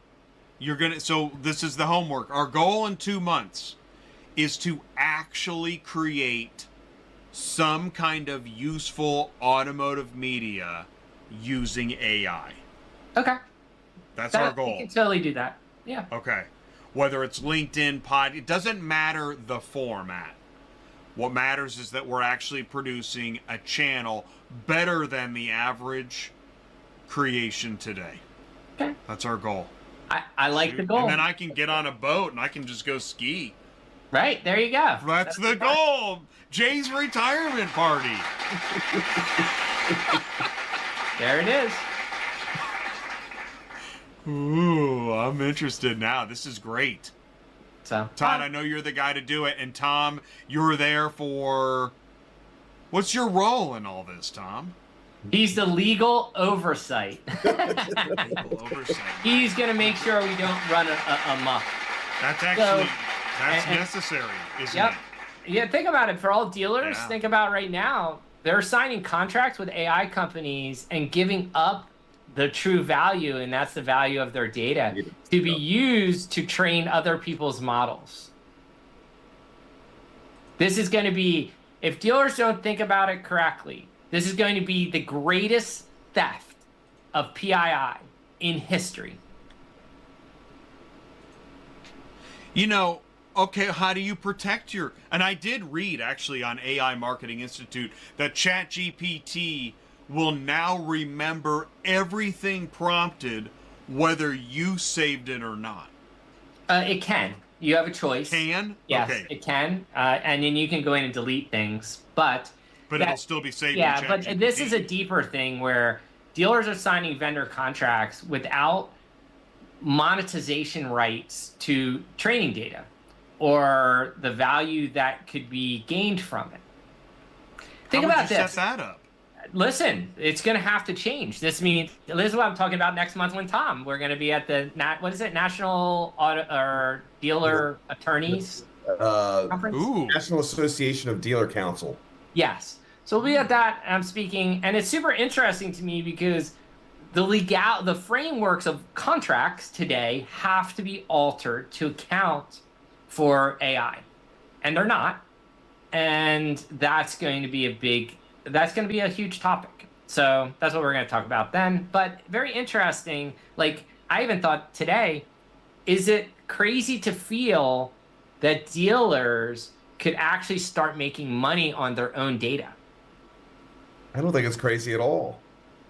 so this is the homework. Our goal in 2 months is to actually create some kind of useful automotive media using AI. Okay. That's our goal. You can totally do that. Yeah. Okay. Whether it's LinkedIn, it doesn't matter the format. What matters is that we're actually producing a channel better than the average creation today. Okay. That's our goal. I like the goal. And then I can get on a boat and I can just go ski. Right, there you go. That's the goal. Jay's retirement party. There it is. Ooh, I'm interested now. This is great. So, Todd, I know you're the guy to do it. And Tom, you're there for... What's your role in all this, Tom? he's the legal oversight. Legal oversight. He's going to make sure we don't run amok. That's actually... That's and- necessary, isn't Yep. it? Yeah, think about it. For all dealers, Yeah. think about right now, they're signing contracts with AI companies and giving up the true value, and that's the value of their data, to be used to train other people's models. This is going to be, if dealers don't think about it correctly, this is going to be the greatest theft of PII in history. Okay, how do you protect your... And I did read, actually, on AI Marketing Institute, that ChatGPT will now remember everything prompted, whether you saved it or not. It can. You have a choice. Can? Yes, Okay. it can. And then you can go in and delete things. But it'll still be saved in yeah, but ChatGPT. this is a deeper thing where dealers are signing vendor contracts without monetization rights to training data or the value that could be gained from it. Think How would about you this. set that up? Listen, it's going to have to change. This is what I'm talking about next month when Tom. We're going to be at the National Dealer Attorneys Conference. Ooh. National Association of Dealer Council. Yes. So we'll be at that, and I'm speaking, and it's super interesting to me because the frameworks of contracts today have to be altered to account for AI, and they're not, and that's going to be a huge topic. So that's what we're going to talk about then. But very interesting. Like, I even thought today, is it crazy to feel that dealers could actually start making money on their own data? I don't think it's crazy at all.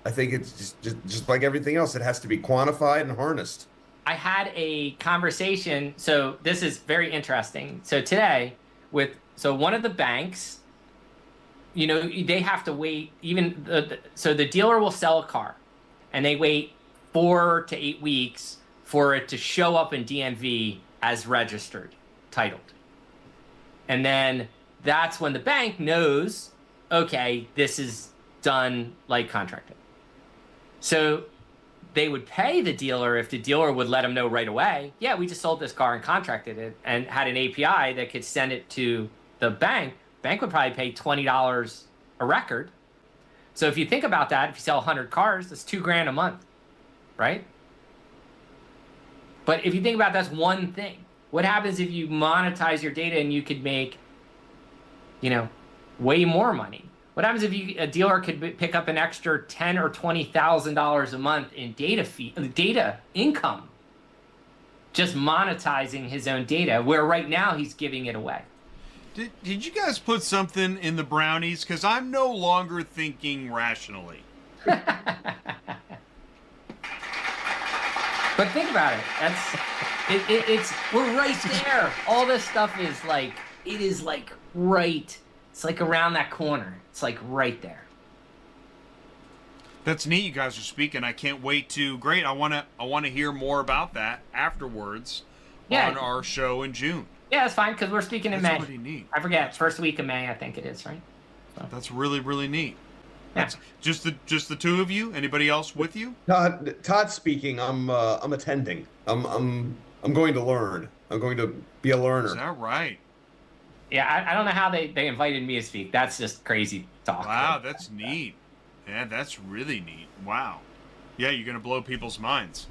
I think it's just like everything else. It has to be quantified and harnessed. I had a conversation. So this is very interesting. So today one of the banks, they have to wait so the dealer will sell a car and they wait 4 to 8 weeks for it to show up in DMV as registered, titled. And then that's when the bank knows, okay, this is done like contracted. So they would pay the dealer if the dealer would let them know right away, yeah, we just sold this car and contracted it and had an API that could send it to the bank. Bank would probably pay $20 a record. So if you think about that, if you sell 100 cars, that's $2,000 a month, right? But if you think about that's one thing. What happens if you monetize your data and you could make, way more money? What happens if a dealer could pick up an extra $10,000 or $20,000 a month in data income, just monetizing his own data, where right now he's giving it away? Did you guys put something in the brownies? Because I'm no longer thinking rationally. But think about it. It's we're right there. All this stuff is like, it is like right. It's like around that corner. It's like right there. That's neat. You guys are speaking. I can't wait to. Great. I want to hear more about that afterwards on our show in June. Yeah, that's fine because we're speaking in May. That's pretty neat. I forget. First week of May, I think it is, right? So. That's really, really neat. Yeah. That's just the two of you. Anybody else with you? Todd speaking. I'm attending. I'm going to learn. I'm going to be a learner. Is that right? Yeah, I don't know how they invited me to speak. That's just crazy talk. Wow, that's neat. Yeah, that's really neat. Wow. Yeah, you're gonna blow people's minds,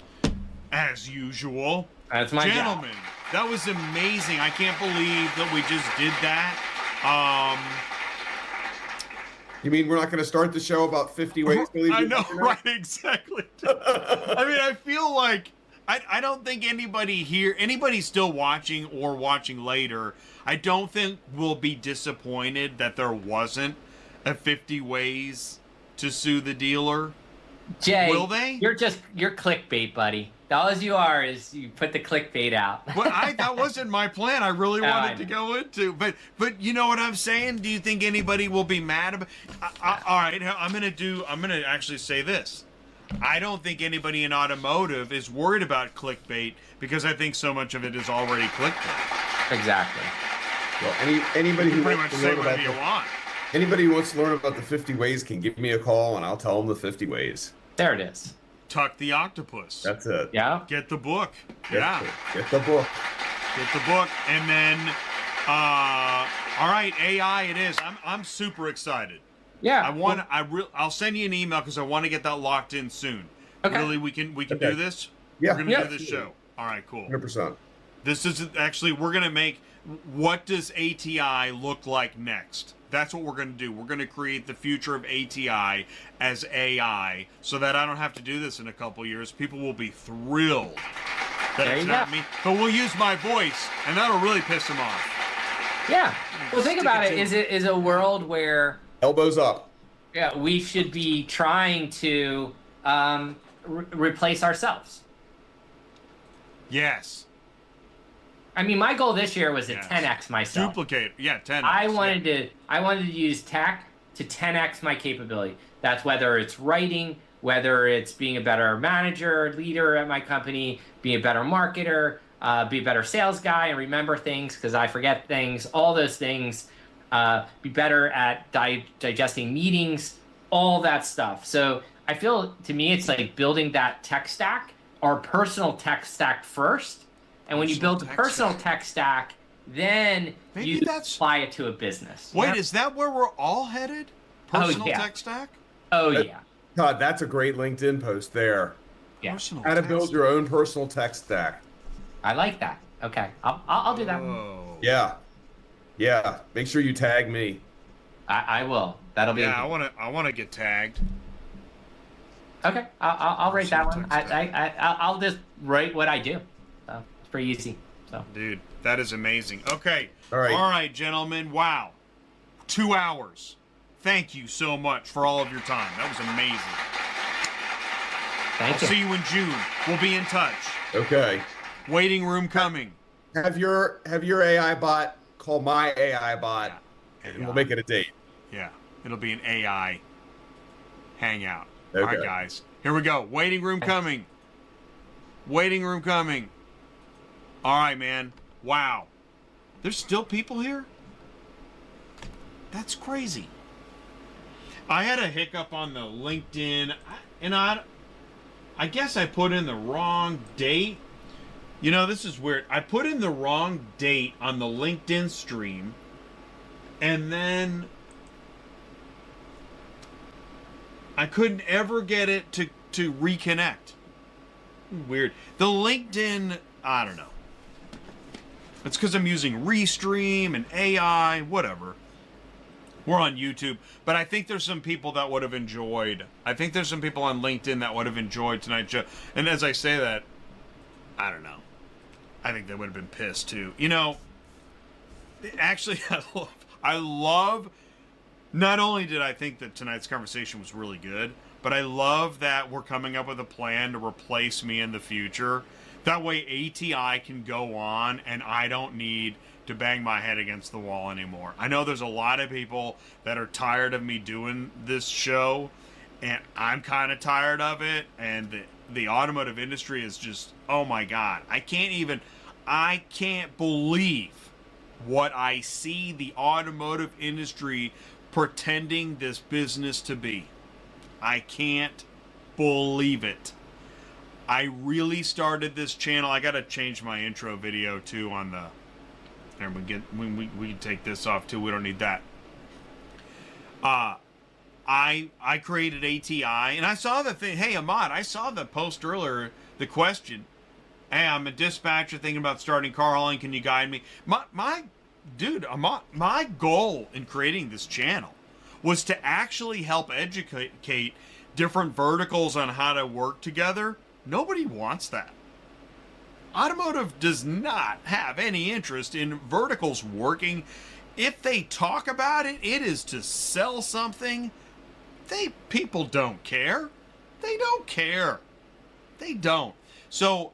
as usual. That's my Gentlemen, job. that was amazing. I can't believe that we just did that. You mean we're not going to start the show about 50 ways to leave? I know, right? Exactly. I mean, I feel like I don't think anybody still watching or watching later, I don't think will be disappointed that there wasn't a 50 ways to sue the dealer. Jay, will they? You're clickbait, buddy. All you are is you put the clickbait out. Well, that wasn't my plan. I really wanted to go into, but you know what I'm saying? Do you think anybody will be mad about? All right, I'm gonna actually say this. I don't think anybody in automotive is worried about clickbait because I think so much of it is already clickbait. Exactly. Well, anybody who pretty wants much to say learn whatever about you want. Anybody who wants to learn about the 50 ways can give me a call and I'll tell them the 50 ways. There it is. Tuck the octopus. That's it. Yeah. Get the book. Get the book. Get the book, and then, all right, AI. It is. I'm super excited. Yeah. I'll send you an email because I want to get that locked in soon. Okay. Really, we can do this. Yeah. We're gonna do this show. All right, cool. 100%. This is actually we're gonna make. What does ATI look like next? That's what we're going to do. We're going to create the future of ATI as AI so that I don't have to do this in a couple years. People will be thrilled that it's not me. But we'll use my voice, and that'll really piss them off. Yeah. Well, think about it. Is a world where elbows up. Yeah, we should be trying to replace ourselves. Yes. I mean, my goal this year was to Yes. 10x myself. Duplicate. Yeah, 10x. I wanted to use tech to 10x my capability. That's whether it's writing, whether it's being a better manager, leader at my company, be a better marketer, be a better sales guy, and remember things because I forget things. All those things. Be better at digesting meetings, all that stuff. So I feel, to me, it's like building that tech stack, our personal tech stack first. And when you build the personal tech stack, then you apply it to a business. Wait, is that where we're all headed? Personal tech stack? Oh, yeah. Todd, that's a great LinkedIn post there. Yeah. How to build your own personal tech stack. I like that. Okay. I'll do that one. Yeah. Yeah. Make sure you tag me. I will. That'll be. Yeah, I want to get tagged. Okay. I'll write that one. I'll just write what I do. So it's pretty easy. So. Dude, that is amazing. Okay. All right, gentlemen. Wow. 2 hours. Thank you so much for all of your time. That was amazing. Thank you. See you in June. We'll be in touch. Okay. Waiting room coming. Have your AI bot call my AI bot, and we'll make it a date. Yeah. It'll be an AI hangout. Okay. All right, guys. Here we go. Waiting room coming. Waiting room coming. All right, man. Wow. There's still people here? That's crazy. I had a hiccup on the LinkedIn, and I guess I put in the wrong date. You know, this is weird. I put in the wrong date on the LinkedIn stream, and then I couldn't ever get it to reconnect. Weird. The LinkedIn, I don't know. It's because I'm using Restream and AI, whatever. We're on YouTube, but I think there's some people that would have enjoyed. I think there's some people on LinkedIn that would have enjoyed tonight's show. And as I say that, I don't know. I think they would have been pissed too. You know, actually, I love. Not only did I think that tonight's conversation was really good, but I love that we're coming up with a plan to replace me in the future. That way, ATI can go on, and I don't need to bang my head against the wall anymore. I know there's a lot of people that are tired of me doing this show, and I'm kind of tired of it, and the automotive industry is just, oh my God. I can't believe what I see the automotive industry pretending this business to be. I can't believe it. I really started this channel. I got to change my intro video too on the... And we can take this off too. We don't need that. I created ATI, and I saw the thing. Hey, Ahmad, I saw the post earlier. The question. Hey, I'm a dispatcher thinking about starting car hauling. Can you guide me? Dude, Ahmad, my goal in creating this channel was to actually help educate different verticals on how to work together. Nobody wants that. Automotive does not have any interest in verticals working. If they talk about it, it is to sell something. People don't care. They don't care. They don't. So,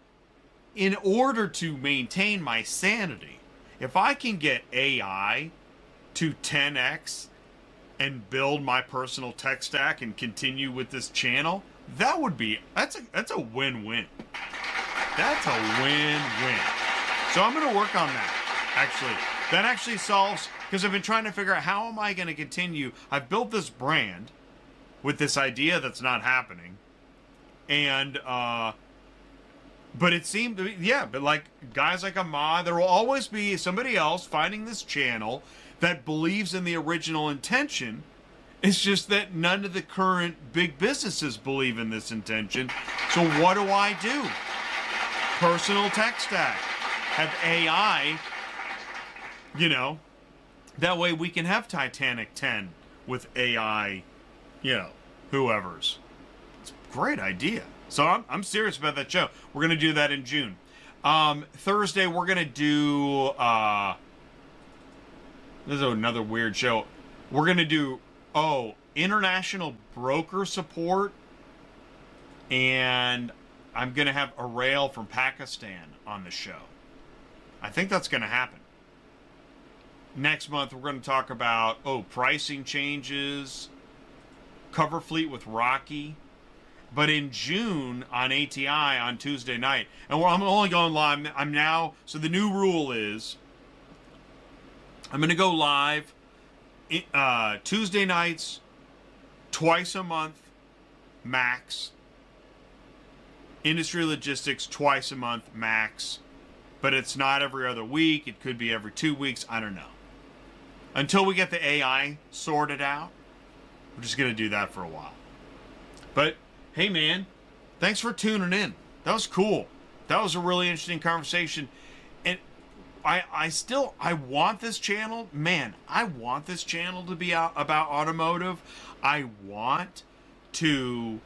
in order to maintain my sanity, if I can get AI to 10x and build my personal tech stack and continue with this channel, that's a win-win. That's a win-win. So I'm going to work on that, actually. That actually solves, because I've been trying to figure out how am I going to continue. I've built this brand with this idea that's not happening. And, but it seemed to be, but like guys like Ahmad, there will always be somebody else finding this channel that believes in the original intention. It's just that none of the current big businesses believe in this intention. So what do I do? Personal tech stack. Have AI, that way we can have Titanic 10 with AI, whoever's. It's a great idea. So I'm serious about that show. We're going to do that in June. Thursday, we're going to do, this is another weird show. We're going to do, international broker support, and I'm going to have Arail from Pakistan on the show. I think that's going to happen. Next month, we're going to talk about, pricing changes, cover fleet with Rocky. But in June on ATI on Tuesday night, and I'm only going live. I'm now, so the new rule is I'm going to go live Tuesday nights, twice a month, max. Industry logistics, twice a month, max. But it's not every other week. It could be every 2 weeks. I don't know. Until we get the AI sorted out, we're just going to do that for a while. But, hey, man, thanks for tuning in. That was cool. That was a really interesting conversation. And I want this channel. Man, I want this channel to be out about automotive. I want to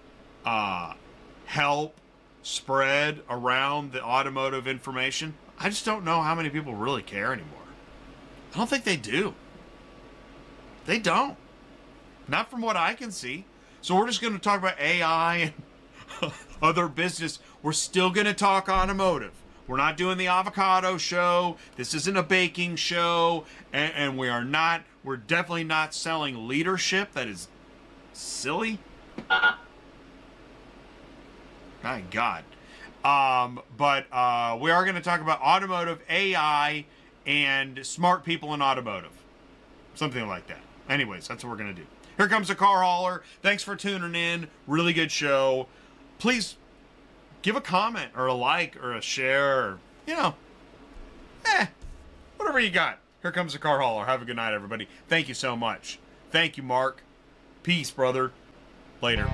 help spread around the automotive information. I just don't know how many people really care anymore. I don't think they do. They don't. Not from what I can see. So we're just going to talk about AI and other business. We're still going to talk automotive. We're not doing the avocado show. This isn't a baking show. And we're definitely not selling leadership. That is silly. My God. But we are going to talk about automotive, AI, and smart people in automotive. Something like that. Anyways, that's what we're going to do. Here comes the car hauler. Thanks for tuning in. Really good show. Please give a comment or a like or a share or, whatever you got. Here comes the car hauler. Have a good night, everybody. Thank you so much. Thank you, Mark. Peace, brother. Later.